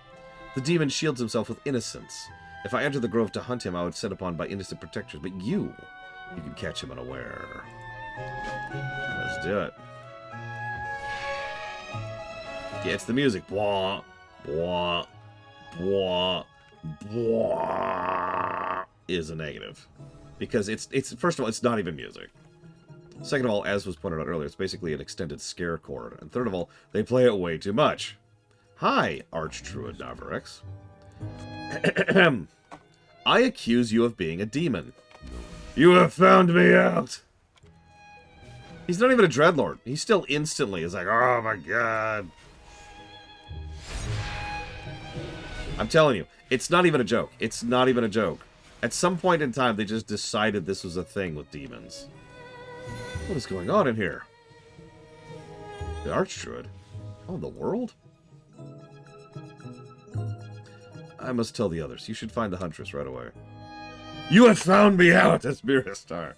The demon shields himself with innocence. If I entered the grove to hunt him, I would set upon by innocent protectors, but you can catch him unaware. Let's do it. Yeah, it's the music. Blah, blah, blah, blah, is a negative. Because it's first of all, it's not even music. Second of all, as was pointed out earlier, it's basically an extended scare chord. And third of all, they play it way too much. Hi, Archdruid Navarex. I accuse you of being a demon. You have found me out! He's not even a Dreadlord. He still instantly is like, oh my god. I'm telling you, it's not even a joke. It's not even a joke. At some point in time, they just decided this was a thing with demons. What is going on in here? The Archdruid? Oh, in the world? I must tell the others. You should find the Huntress right away. You have found me out, as Miristar.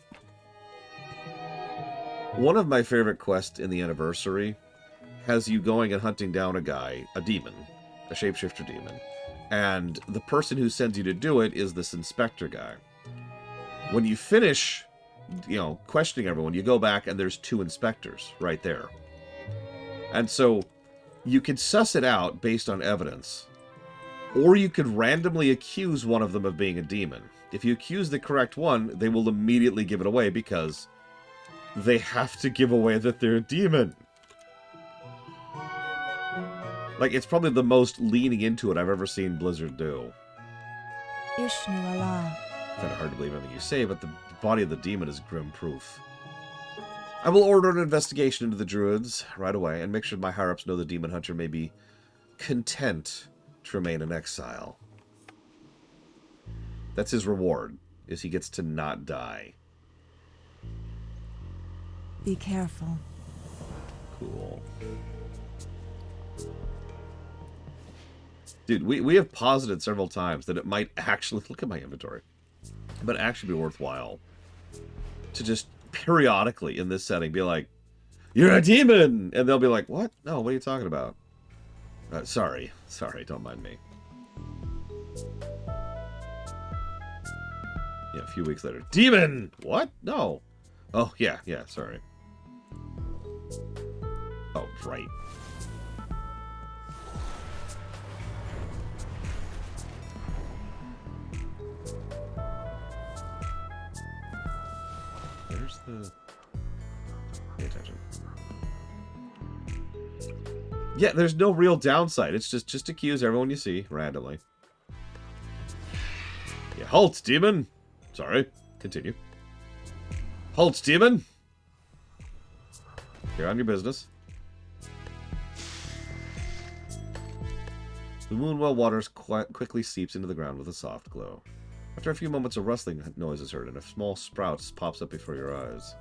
One of my favorite quests in the Anniversary has you going and hunting down a guy, a demon, a shapeshifter demon. And the person who sends you to do it is this inspector guy. When you finish, questioning everyone, you go back and there's two inspectors right there. And so you can suss it out based on evidence. Or you could randomly accuse one of them of being a demon. If you accuse the correct one, they will immediately give it away because they have to give away that they're a demon. Like, it's probably the most leaning into it I've ever seen Blizzard do. Ishnu Allah. Kind of hard to believe anything you say, but the body of the demon is grim proof. I will order an investigation into the druids right away and make sure my higher-ups know the demon hunter may be content to remain in exile. That's his reward, is he gets to not die. Be careful. Cool. Dude, we have posited several times that it might actually, look at my inventory, but actually be worthwhile to just periodically in this setting be like, you're a demon! And they'll be like, what? No, what are you talking about? Sorry, don't mind me. Yeah, a few weeks later. Demon! What? No. Oh, yeah, sorry. Oh, right. There's the... Pay attention. Yeah, there's no real downside. It's just accuse everyone you see randomly. Yeah, halt, demon! Sorry. Continue. Halt, demon! You're on your business. The Moonwell waters quickly seeps into the ground with a soft glow. After a few moments, a rustling noise is heard, and a small sprout pops up before your eyes.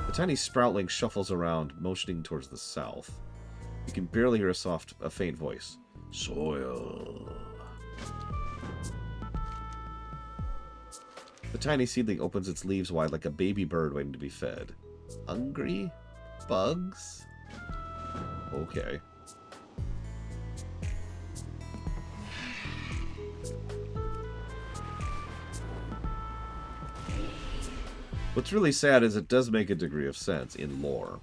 The tiny sproutling shuffles around, motioning towards the south. You can barely hear a faint voice. Soil. The tiny seedling opens its leaves wide like a baby bird waiting to be fed. Hungry? Bugs? Okay. What's really sad is it does make a degree of sense in lore.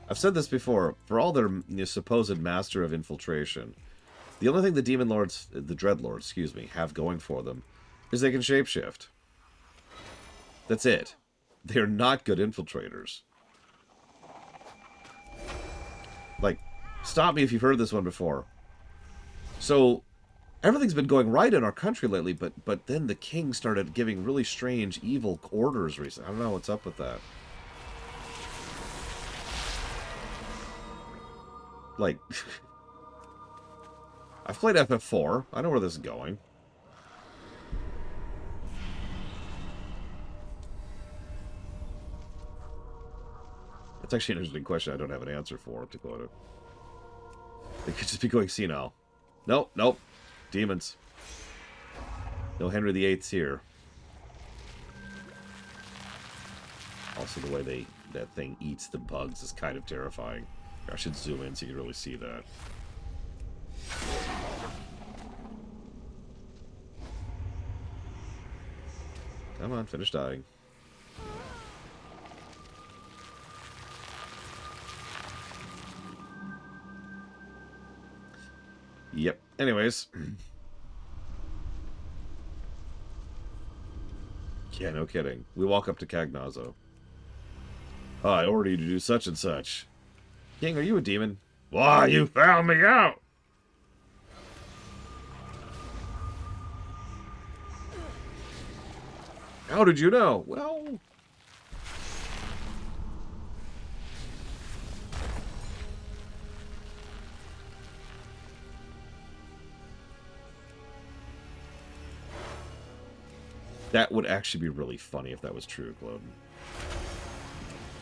I've said this before, for all their supposed master of infiltration, the only thing the Demon Lords, the Dreadlords, excuse me, have going for them is they can shapeshift. That's it. They're not good infiltrators. Like, stop me if you've heard this one before. So, everything's been going right in our country lately, but then the king started giving really strange, evil orders recently. I don't know what's up with that. Like, I've played FF4. I know where this is going. That's actually an interesting question I don't have an answer for, to quote it. They could just be going senile. Nope. Demons. No Henry VIII's here. Also, the way that thing eats the bugs is kind of terrifying. I should zoom in so you can really see that. Come on, finish dying. Yep. Anyways. Yeah, no kidding. We walk up to Cagnazzo. Oh, I ordered you to do such and such. King, are you a demon? Why, you found me out! How did you know? Well... That would actually be really funny if that was true, Cloden.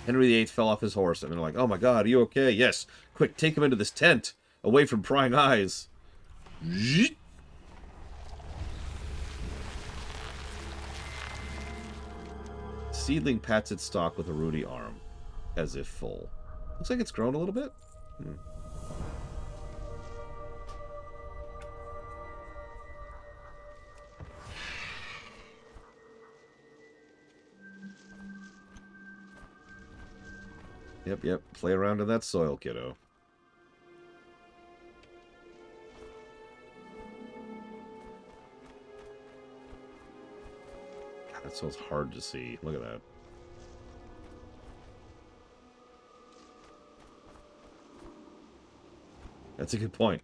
Henry VIII fell off his horse, and they're like, oh my god, are you okay? Yes. Quick, take him into this tent, away from prying eyes. Seedling pats its stalk with a ruddy arm, as if full. Looks like it's grown a little bit. Yep. Play around in that soil, kiddo. God, that soil's hard to see. Look at that. That's a good point.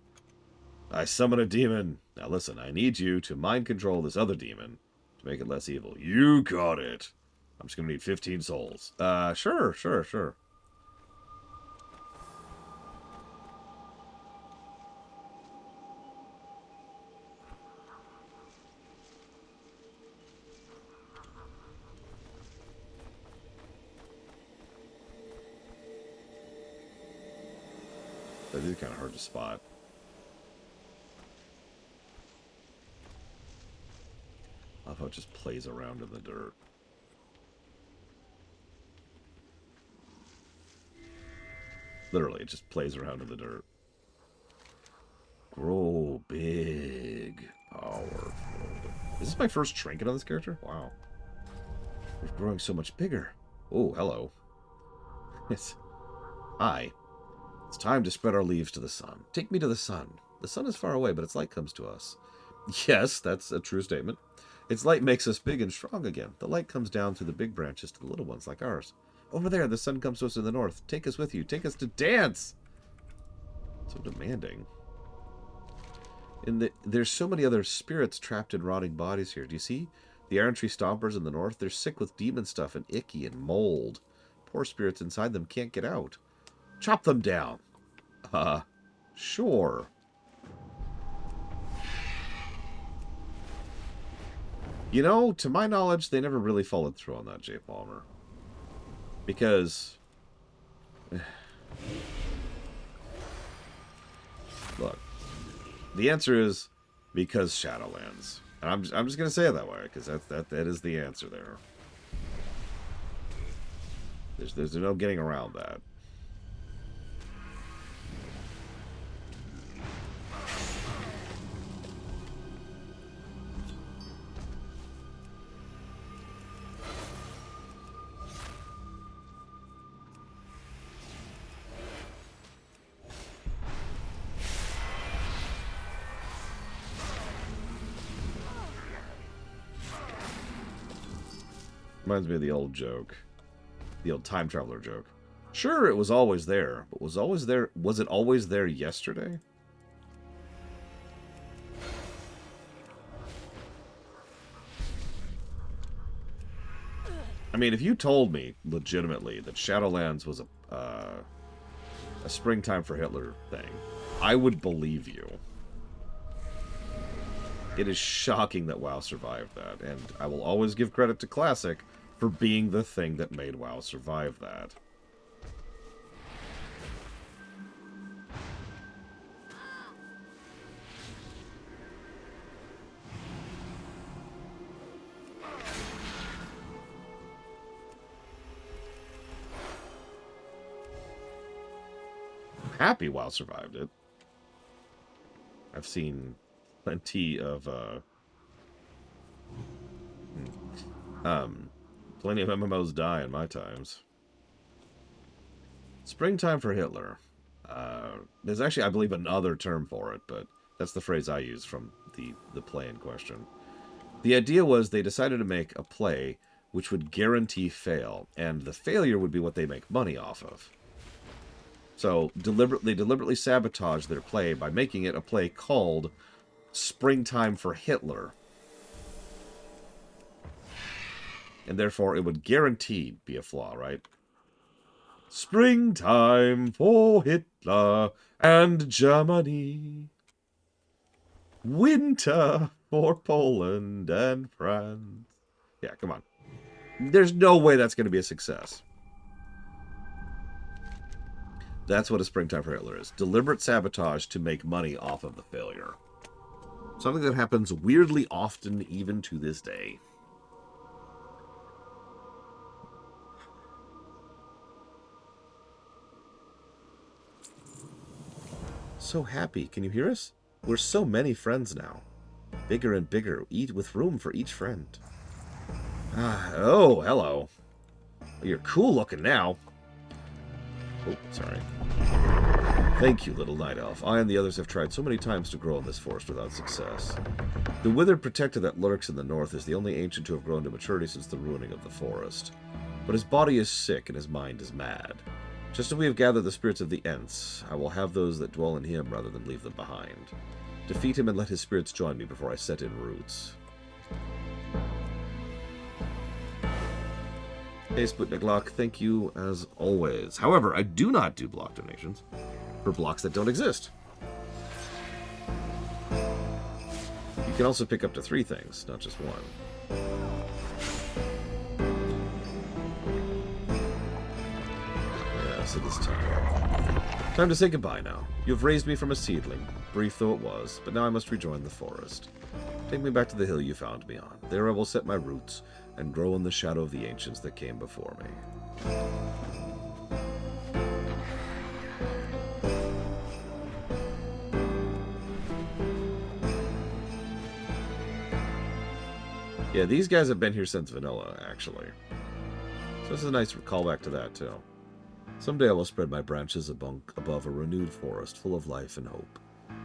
I summon a demon. Now listen, I need you to mind control this other demon to make it less evil. You got it. I'm just gonna need 15 souls. Sure. That is kind of hard to spot. I love how it just plays around in the dirt. Literally, it just plays around in the dirt. Grow big. Powerful. Is this my first trinket on this character? Wow. We're growing so much bigger. Oh, hello. Hi. It's time to spread our leaves to the sun. Take me to the sun. The sun is far away, but its light comes to us. Yes, that's a true statement. Its light makes us big and strong again. The light comes down through the big branches to the little ones like ours. Over there, the sun comes to us in the north. Take us with you. Take us to dance. So demanding. There's so many other spirits trapped in rotting bodies here. Do you see? The iron tree stompers in the north, they're sick with demon stuff and icky and mold. Poor spirits inside them can't get out. Chop them down. Sure. You know, to my knowledge, they never really followed through on that, Jay Palmer. Because... Look. The answer is because Shadowlands. And I'm just going to say it that way, because that is the answer there. There's no getting around that. Reminds me of the old joke. The old time traveler joke. Sure, it was always there, but was it always there yesterday? I mean, if you told me legitimately that Shadowlands was a springtime for Hitler thing, I would believe you. It is shocking that WoW survived that, and I will always give credit to Classic for being the thing that made WoW survive that. I'm happy WoW survived it. I've seen plenty of plenty of MMOs die in my times. Springtime for Hitler. There's actually, I believe, another term for it, but that's the phrase I use from the play in question. The idea was they decided to make a play which would guarantee fail, and the failure would be what they make money off of. So they deliberately sabotaged their play by making it a play called Springtime for Hitler. And therefore, it would guaranteed be a flaw, right? Springtime for Hitler and Germany. Winter for Poland and France. Yeah, come on. There's no way that's going to be a success. That's what a Springtime for Hitler is. Deliberate sabotage to make money off of the failure. Something that happens weirdly often even to this day. So happy. Can you hear us? We're so many friends now. Bigger and bigger, with room for each friend. Oh, hello. You're cool looking now. Oh, sorry. Thank you, little night elf. I and the others have tried so many times to grow in this forest without success. The withered protector that lurks in the north is the only ancient to have grown to maturity since the ruining of the forest. But his body is sick and his mind is mad. Just as we have gathered the spirits of the Ents, I will have those that dwell in him rather than leave them behind. Defeat him and let his spirits join me before I set in roots. Hey, Sputnik Lock, thank you as always. However, I do not do block donations for blocks that don't exist. You can also pick up to 3 things, not just 1. Yes, it is time. Time to say goodbye now. You have raised me from a seedling, brief though it was, but now I must rejoin the forest. Take me back to the hill you found me on. There I will set my roots and grow in the shadow of the ancients that came before me. Yeah, these guys have been here since vanilla, actually. So this is a nice callback to that, too. Someday I will spread my branches above a renewed forest full of life and hope.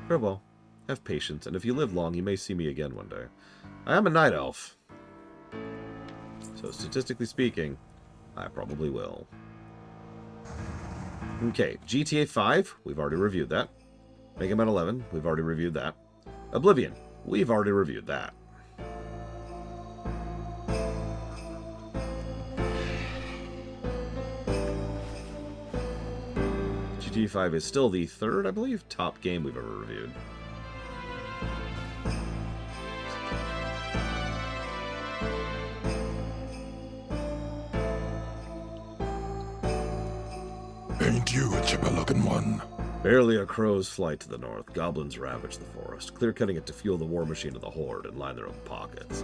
Farewell. Have patience, and if you live long, you may see me again one day. I am a night elf. So statistically speaking, I probably will. Okay, GTA 5, we've already reviewed that. Mega Man 11, we've already reviewed that. Oblivion, we've already reviewed that. GTA 5 is still the third, I believe, top game we've ever reviewed. Ain't you a chipper-looking one? Barely a crow's flight to the north, goblins ravage the forest, clear-cutting it to fuel the war machine of the Horde and line their own pockets.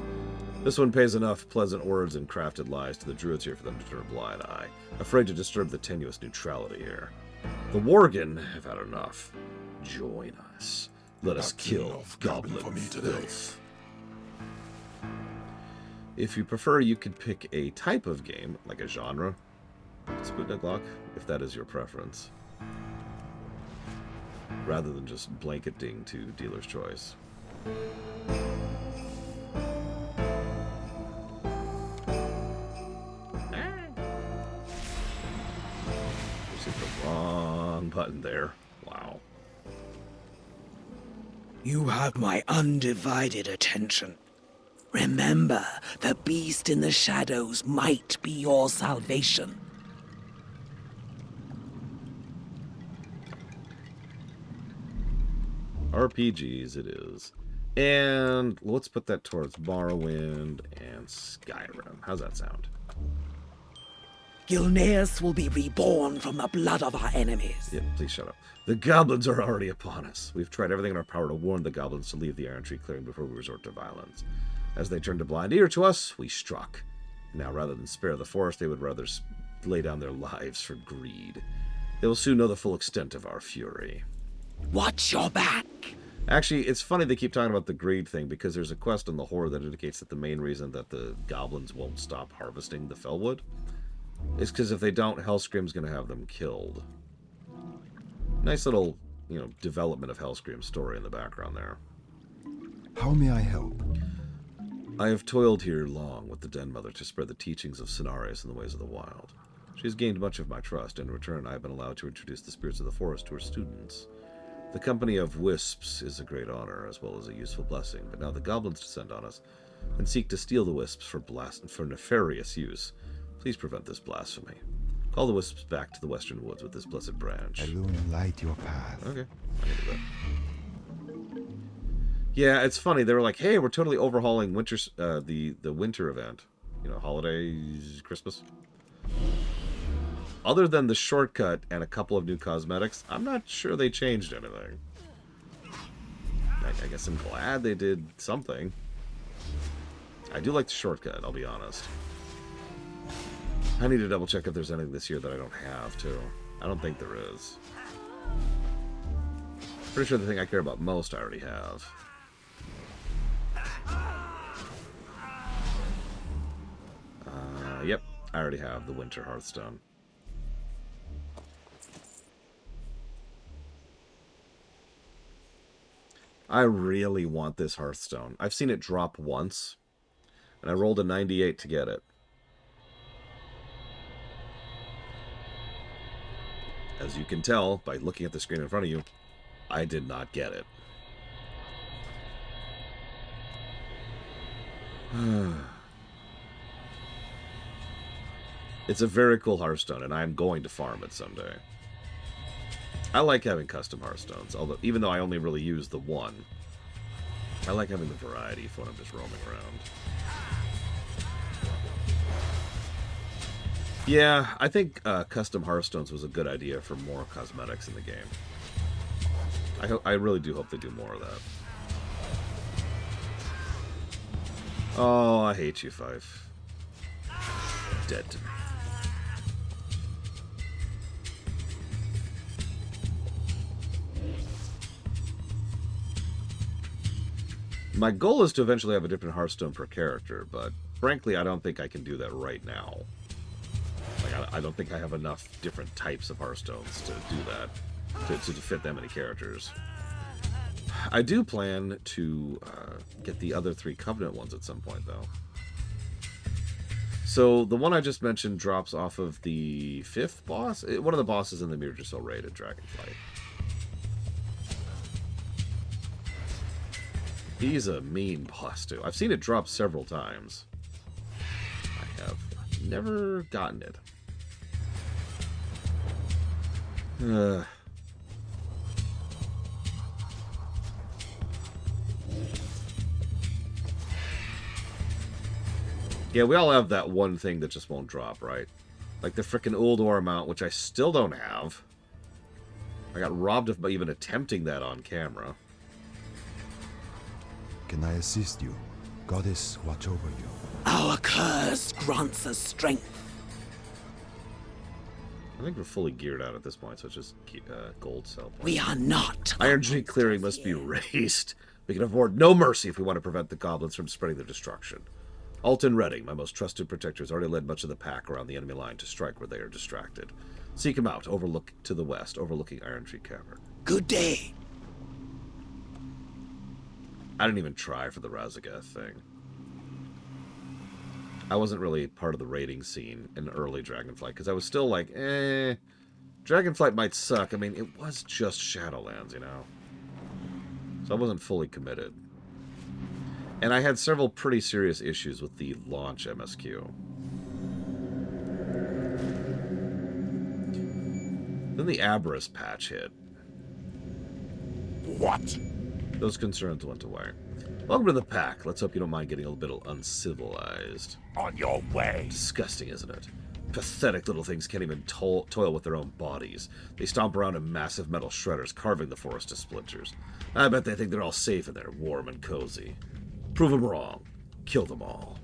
This one pays enough pleasant words and crafted lies to the druids here for them to turn a blind eye, afraid to disturb the tenuous neutrality here. The Worgen have had enough. Join us. Let us kill goblin filth. If you prefer, you could pick a type of game, like a genre. Sputnik Lock, if that is your preference. Rather than just blanketing to dealer's choice. Hit the wrong button there. Wow. You have my undivided attention. Remember, the beast in the shadows might be your salvation. RPGs it is. And let's put that towards Morrowind and Skyrim. How's that sound? Gilneas will be reborn from the blood of our enemies. Yeah, please shut up. The goblins are already upon us. We've tried everything in our power to warn the goblins to leave the Iron Tree clearing before we resort to violence. As they turned a blind ear to us, we struck. Now, rather than spare the forest, they would rather lay down their lives for greed. They will soon know the full extent of our fury. Watch your back. Actually, it's funny they keep talking about the greed thing, because there's a quest in the Horde that indicates that the main reason that the goblins won't stop harvesting the Felwood is because if they don't, Hellscream's going to have them killed. Nice little, development of Hellscream's story in the background there. How may I help? I have toiled here long with the Den Mother to spread the teachings of Cenarius in the ways of the wild. She has gained much of my trust, and in return I have been allowed to introduce the spirits of the forest to her students. The company of wisps is a great honor, as well as a useful blessing, but now the goblins descend on us and seek to steal the wisps for nefarious use. Please prevent this blasphemy. Call the wisps back to the western woods with this blessed branch. Alone light your path. Okay, I can do that. Yeah, it's funny. They were like, "Hey, we're totally overhauling the winter event, holidays, Christmas." Other than the shortcut and a couple of new cosmetics, I'm not sure they changed anything. I guess I'm glad they did something. I do like the shortcut, I'll be honest. I need to double check if there's anything this year that I don't have, too. I don't think there is. Pretty sure the thing I care about most I already have. Yep, I already have the Winter Hearthstone. I really want this Hearthstone. I've seen it drop once, and I rolled a 98 to get it. As you can tell by looking at the screen in front of you, I did not get it. It's a very cool Hearthstone, and I'm going to farm it someday. I like having custom Hearthstones, even though I only really use the one. I like having the variety for when I'm just roaming around. Yeah, I think custom Hearthstones was a good idea for more cosmetics in the game. I really do hope they do more of that. Oh, I hate you, Fife. Dead to me. My goal is to eventually have a different Hearthstone per character, but frankly, I don't think I can do that right now. Like, I don't think I have enough different types of Hearthstones to do that, to fit that many characters. I do plan to get the other 3 Covenant ones at some point, though. So, the one I just mentioned drops off of the 5th boss. One of the bosses in the Murgisoul raid at Dragonflight. He's a mean boss, too. I've seen it drop several times. I have never gotten it. Yeah, we all have that one thing that just won't drop, right? Like the frickin' Uldor mount, which I still don't have. I got robbed of even attempting that on camera. Can I assist you? Goddess, watch over you. Our curse grants us strength. I think we're fully geared out at this point, so it's just gold cell points. We are not. Iron Tree clearing must be raised. We can afford no mercy if we want to prevent the goblins from spreading their destruction. Alton Redding, my most trusted protector, has already led much of the pack around the enemy line to strike where they are distracted. Seek him out, overlook to the west, overlooking Iron Tree Cavern. Good day. I didn't even try for the Razageth thing. I wasn't really part of the raiding scene in early Dragonflight, because I was still like, Dragonflight might suck. I mean, it was just Shadowlands, you know? So I wasn't fully committed. And I had several pretty serious issues with the launch MSQ. Then the Aberrus patch hit. What? Those concerns went away. Welcome to the pack. Let's hope you don't mind getting a little uncivilized. On your way. Disgusting, isn't it? Pathetic little things can't even toil with their own bodies. They stomp around in massive metal shredders, carving the forest to splinters. I bet they think they're all safe in there, warm and cozy. Prove them wrong. Kill them all.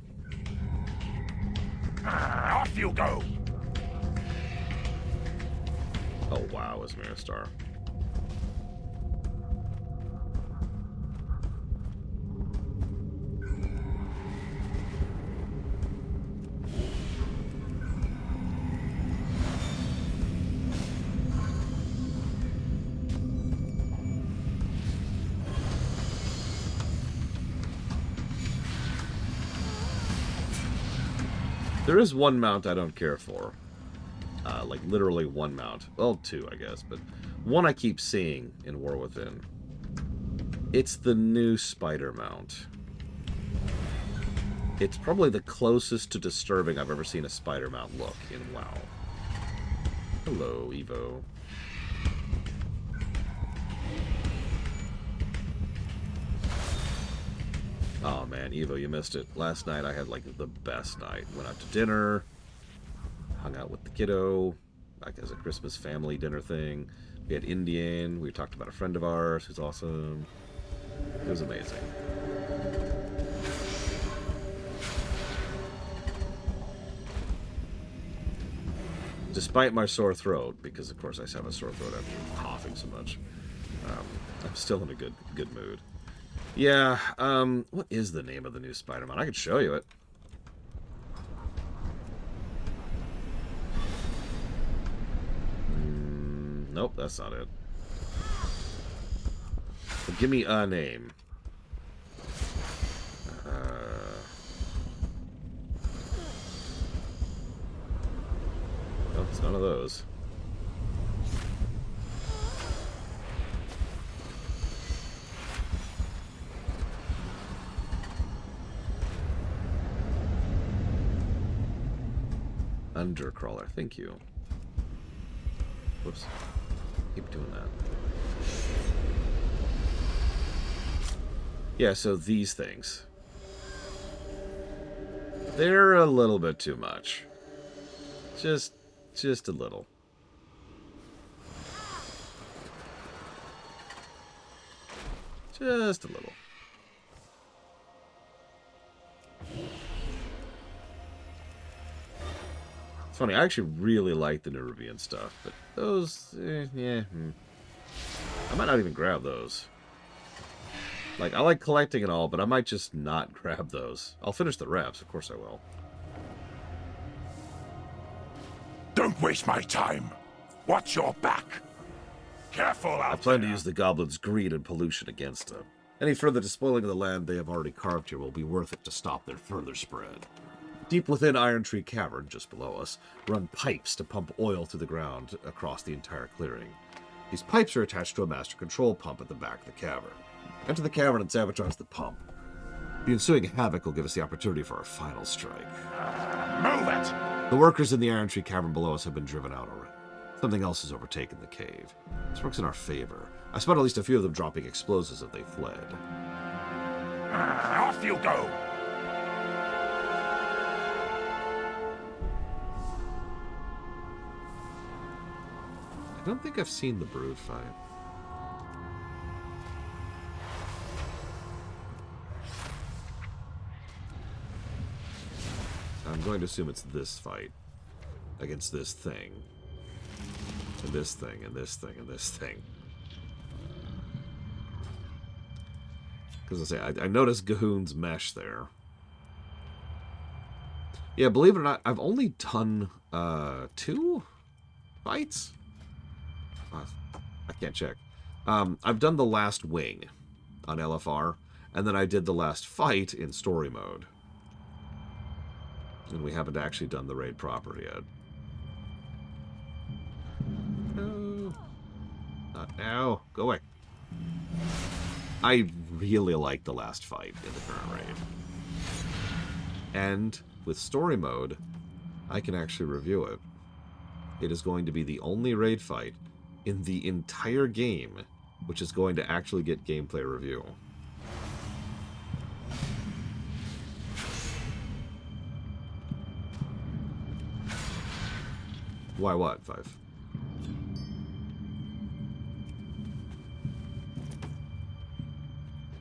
Off you go. Oh wow, Ismir Star. There is one mount I don't care for. Like, literally one mount. Well, 2, I guess, but one I keep seeing in War Within. It's the new spider mount. It's probably the closest to disturbing I've ever seen a spider mount look in WoW. Hello, Evo. Oh man, Evo, you missed it. Last night I had like the best night. Went out to dinner, hung out with the kiddo, like as a Christmas family dinner thing. We had Indian, we talked about a friend of ours who's awesome. It was amazing. Despite my sore throat, because of course I have a sore throat after coughing so much, I'm still in a good mood. Yeah, what is the name of the new Spider-Man? I could show you it. Nope, that's not it. But give me a name. Nope, it's none of those. Undercrawler, thank you. Whoops. Keep doing that. Yeah, so these things. They're a little bit too much. Just a little. Just a little. It's funny, I actually really like the Nerubian stuff, but those, yeah. I might not even grab those. Like, I like collecting and all, but I might just not grab those. I'll finish the reps, of course I will. Don't waste my time. Watch your back. Careful out I plan to there. use the goblins' greed and pollution against them. Any further despoiling of the land they have already carved here will be worth it to stop their further spread. Deep within Iron Tree Cavern, just below us, run pipes to pump oil through the ground across the entire clearing. These pipes are attached to a master control pump at the back of the cavern. Enter the cavern and sabotage the pump. The ensuing havoc will give us the opportunity for our final strike. Move it! The workers in the Iron Tree Cavern below us have been driven out already. Something else has overtaken the cave. This works in our favor. I spot at least a few of them dropping explosives as they fled. Off you go! I don't think I've seen the Brood fight. I'm going to assume it's this fight against this thing. And this thing, and this thing, and this thing. Because I noticed Gahoon's mesh there. Yeah, believe it or not, I've only done 2 fights? I can't check. I've done the last wing on LFR, and then I did the last fight in story mode. And we haven't actually done the raid proper yet. No. Not now. Go away. I really like the last fight in the current raid. And with story mode, I can actually review it. It is going to be the only raid fight in the entire game which is going to actually get gameplay review. Why what, 5?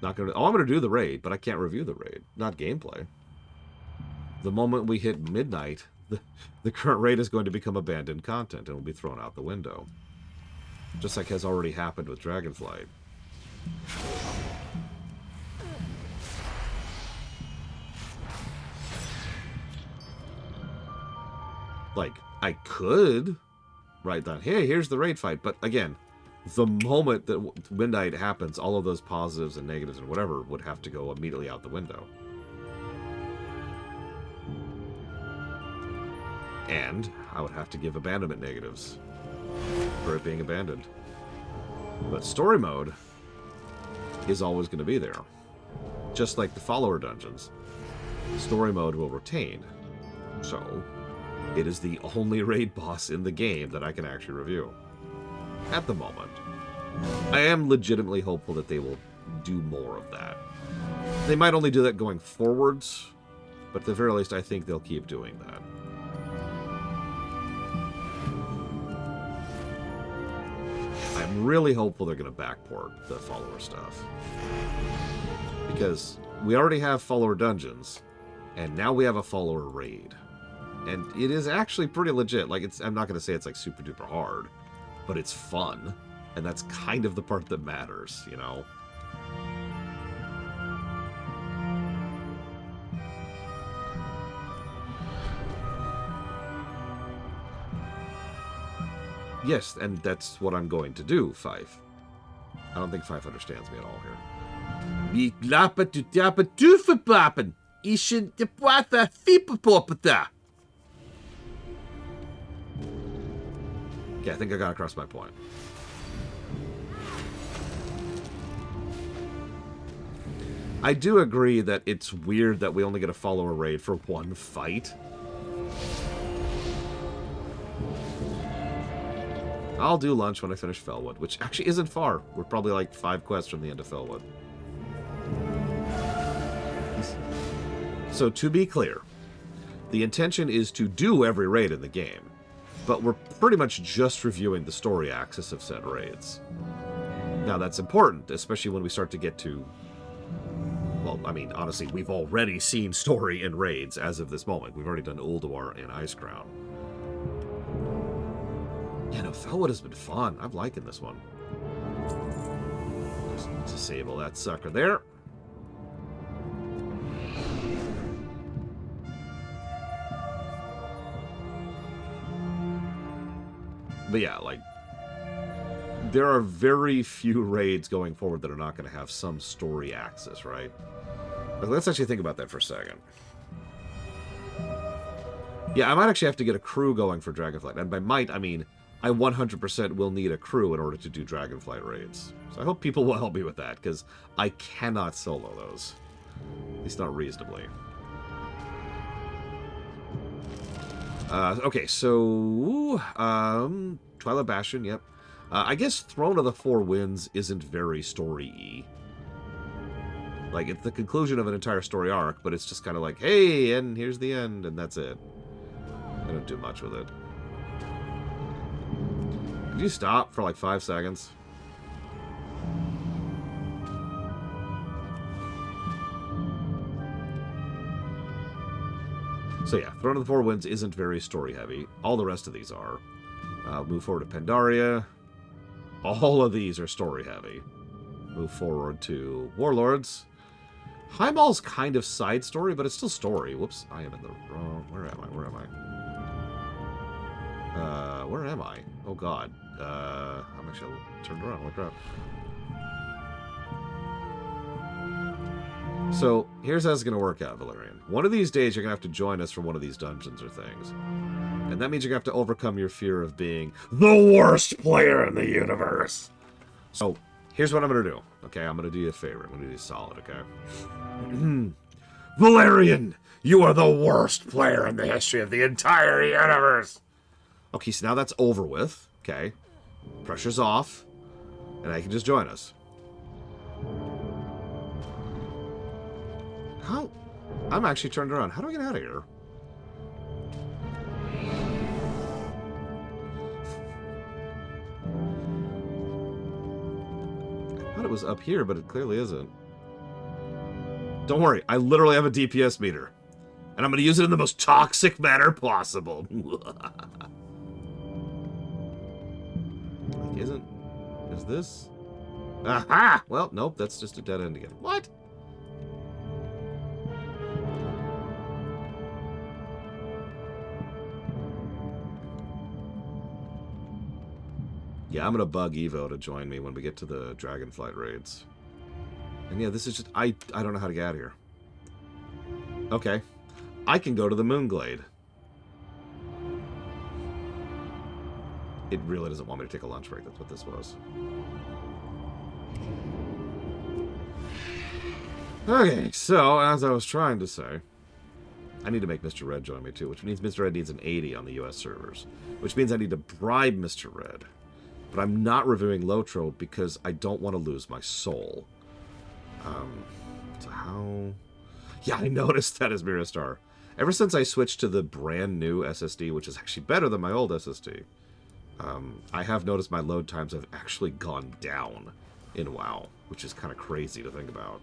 Not gonna. Oh, I'm gonna do the raid, but I can't review the raid, not gameplay. The moment we hit midnight, the current raid is going to become abandoned content and will be thrown out the window. Just like has already happened with Dragonflight. Like, I could write down, hey, here's the raid fight, but again, the moment that midnight happens, all of those positives and negatives and whatever would have to go immediately out the window. And I would have to give abandonment negatives for it being abandoned. But story mode is always going to be there. Just like the follower dungeons. Story mode will retain. So, it is the only raid boss in the game that I can actually review. At the moment. I am legitimately hopeful that they will do more of that. They might only do that going forwards, but at the very least I think they'll keep doing that. I'm really hopeful they're going to backport the follower stuff. Because we already have follower dungeons, and now we have a follower raid. And it is actually pretty legit. Like, I'm not going to say it's like super duper hard, but it's fun. And that's kind of the part that matters, you know? Yes, and that's what I'm going to do, Fife. I don't think Fife understands me at all here. Okay, I think I got across my point. I do agree that it's weird that we only get a follower raid for one fight. I'll do lunch when I finish Felwood, which actually isn't far. We're probably like 5 quests from the end of Felwood. So to be clear, the intention is to do every raid in the game, but we're pretty much just reviewing the story axis of said raids. Now that's important, especially when we start to get to... Well, I mean, honestly, we've already seen story in raids as of this moment. We've already done Ulduar and Icecrown. Yeah, no, Felwood has been fun. I'm liking this one. Just Disable that sucker there. But yeah, like, there are very few raids going forward that are not going to have some story axis, right? But let's actually think about that for a second. Yeah, I might actually have to get a crew going for Dragonflight. And by might, I mean I 100% will need a crew in order to do Dragonflight raids. So I hope people will help me with that, because I cannot solo those. At least not reasonably. Okay, so... Twilight Bastion, yep. I guess Throne of the Four Winds isn't very story-y. Like, it's the conclusion of an entire story arc, but it's just kind of like, hey, and here's the end, and that's it. I don't do much with it. Could you stop for like 5 seconds? So yeah, Throne of the Four Winds isn't very story-heavy. All the rest of these are. Move forward to Pandaria. All of these are story-heavy. Move forward to Warlords. Heimal's kind of side story, but it's still story. Whoops, I am in the wrong... Where am I? Where am I? Where am I? Oh god. I'm actually turned around. Holy crap. So, here's how it's going to work out, Valerian. One of these days, you're going to have to join us for one of these dungeons or things. And that means you're going to have to overcome your fear of being the worst player in the universe. So, here's what I'm going to do. Okay, I'm going to do you a favor. I'm going to do you solid, okay? Valerian, you are the worst player in the history of the entire universe. Okay, so now that's over with. Okay. Pressure's off. And I can just join us. How? I'm actually turned around. How do I get out of here? I thought it was up here, but it clearly isn't. Don't worry. I literally have a DPS meter. And I'm going to use it in the most toxic manner possible. Is this? Aha! Well, nope, that's just a dead end again. What? Yeah, I'm gonna bug Evo to join me when we get to the Dragonflight raids. And yeah, this is just... I don't know how to get out of here. Okay. I can go to the Moonglade. It really doesn't want me to take a lunch break. That's what this was. Okay, so, as I was trying to say, I need to make Mr. Red join me too, which means Mr. Red needs an 80 on the US servers. Which means I need to bribe Mr. Red. But I'm not reviewing Lotro because I don't want to lose my soul. So how... Yeah, I noticed that as Miristar. Ever since I switched to the brand new SSD, which is actually better than my old SSD, I have noticed my load times have actually gone down in WoW, which is kind of crazy to think about.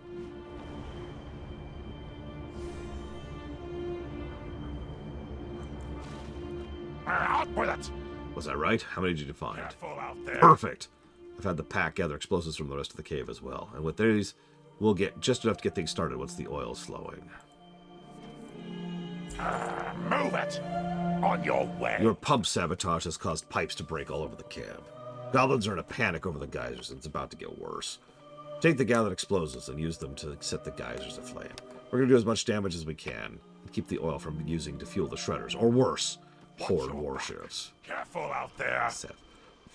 Out with it! Was I right? How many did you find? Careful out there. Perfect! I've had the pack gather explosives from the rest of the cave as well. And with these, we'll get just enough to get things started once the oil's flowing. Move it! On your way! Your pump sabotage has caused pipes to break all over the camp. Goblins are in a panic over the geysers, and it's about to get worse. Take the gathered explosives and use them to set the geysers aflame. We're going to do as much damage as we can, and keep the oil from using to fuel the shredders, or worse, horde warships. Careful out there! Seth,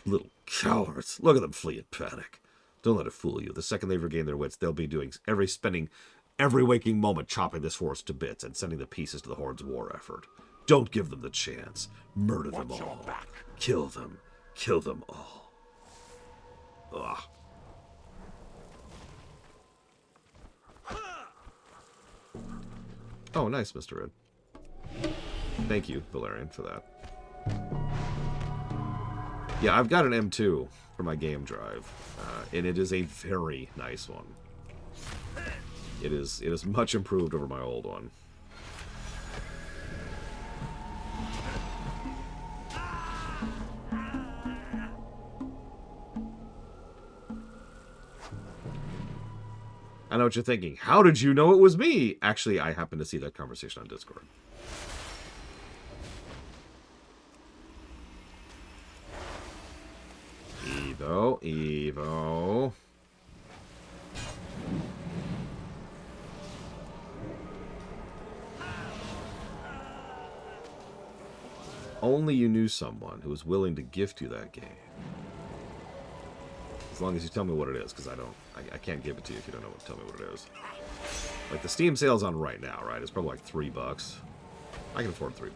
little cowards. Look at them flee in panic. Don't let it fool you. The second they regain their wits, they'll be spending every waking moment chopping this forest to bits and sending the pieces to the Horde's war effort. Don't give them the chance. Murder them all. Kill them. Kill them all. Ugh. Oh, nice, Mr. Red. Thank you, Valerian, for that. Yeah, I've got an M2 for my game drive, and it is a very nice one. It is much improved over my old one. I know what you're thinking. How did you know it was me? Actually, I happened to see that conversation on Discord. Evo. Only you knew someone who was willing to gift you that game. As long as you tell me what it is, because I can't give it to you if you don't know tell me what it is. Like, the Steam sale's on right now, right? It's probably like $3. I can afford $3.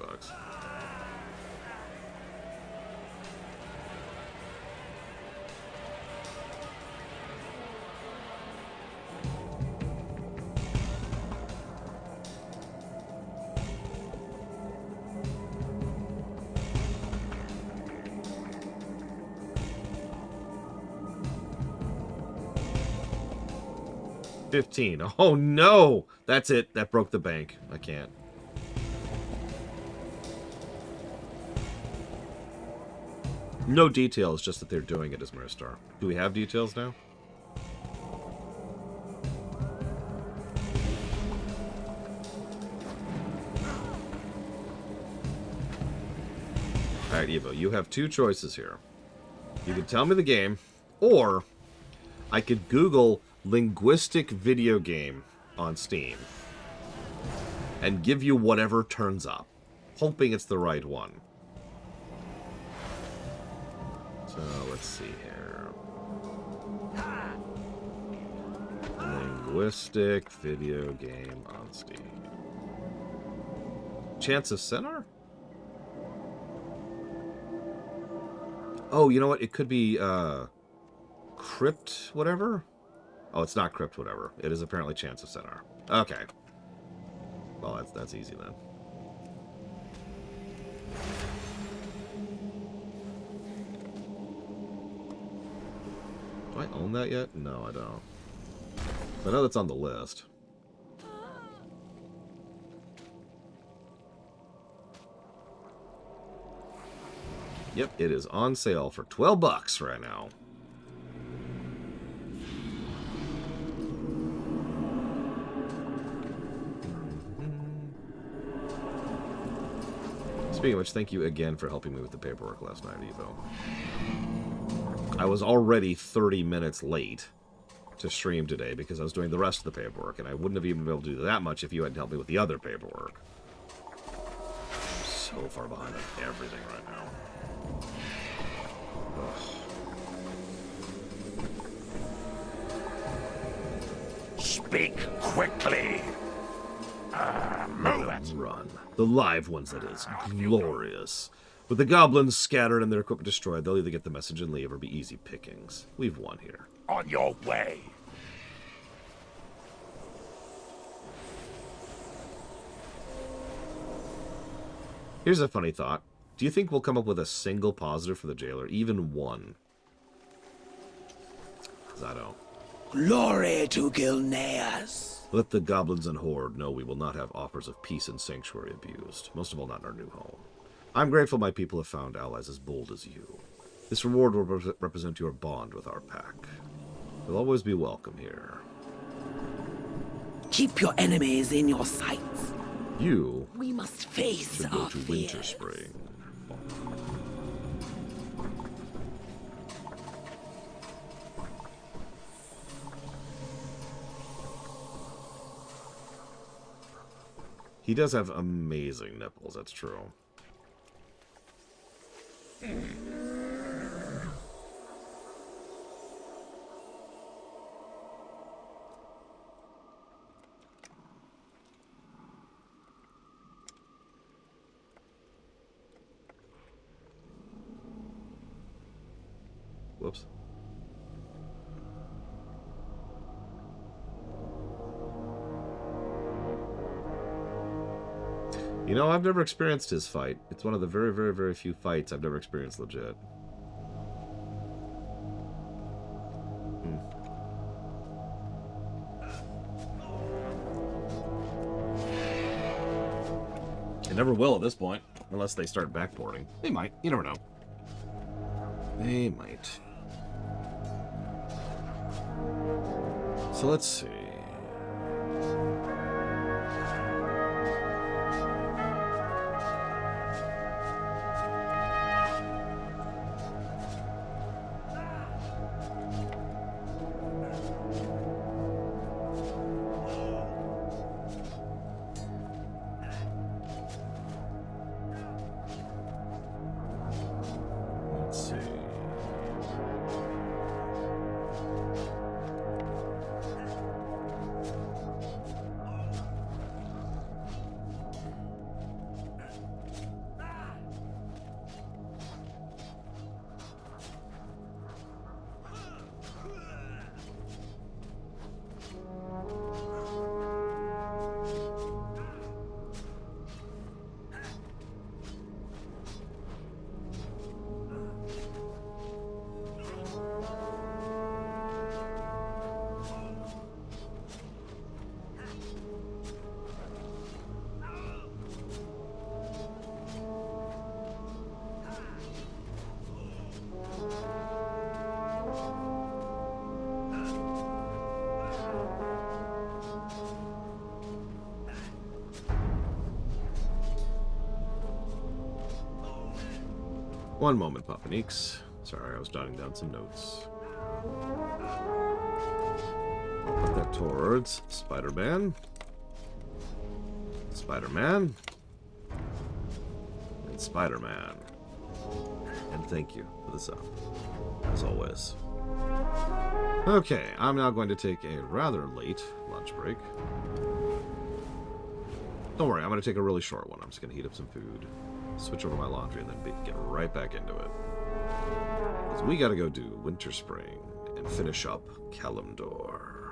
15. Oh no! That's it. That broke the bank. I can't. No details, just that they're doing it as Mirstar. Do we have details now? Alright, Evo, you have two choices here. You can tell me the game, or I could Google linguistic video game on Steam and give you whatever turns up, hoping it's the right one. So, let's see here. Linguistic video game on Steam. Chance of Sinner? Oh, you know what? It could be, Crypt whatever? Oh, it's not Crypt whatever. It is apparently Chance of Sinner. Okay. Well, that's easy then. Do I own that yet? No, I don't. I know that's on the list. Yep, it is on sale for $12 right now. Speaking of which, thank you again for helping me with the paperwork last night, Evo. I was already 30 minutes late to stream today because I was doing the rest of the paperwork, and I wouldn't have even been able to do that much if you hadn't helped me with the other paperwork. I'm so far behind on everything right now. Ugh. Speak quickly. Move it. Run. The live ones, that is. Glorious. With the goblins scattered and their equipment destroyed, they'll either get the message and leave or be easy pickings. We've won here. On your way. Here's a funny thought. Do you think we'll come up with a single positive for the jailer? Even one? 'Cause I don't. Glory to Gilneas. Let the goblins and horde know we will not have offers of peace and sanctuary abused. Most of all, not in our new home. I'm grateful my people have found allies as bold as you. This reward will represent your bond with our pack. You'll always be welcome here. Keep your enemies in your sights. You We must face should go our to fears. Winter Spring. He does have amazing nipples, that's true. Whoops. You know, I've never experienced his fight. It's one of the very, very, very few fights I've never experienced legit. They never will at this point, unless they start backporting. They might. You never know. They might. So let's see. One moment, Papaneeks. Sorry, I was jotting down some notes. I'll put that towards Spider-Man. Spider-Man. And Spider-Man. And thank you for the sub, as always. Okay, I'm now going to take a rather late lunch break. Don't worry, I'm going to take a really short one. I'm just going to heat up some food, switch over my laundry, and then get right back into it. Because we got to go do Winter Spring and finish up Kalimdor.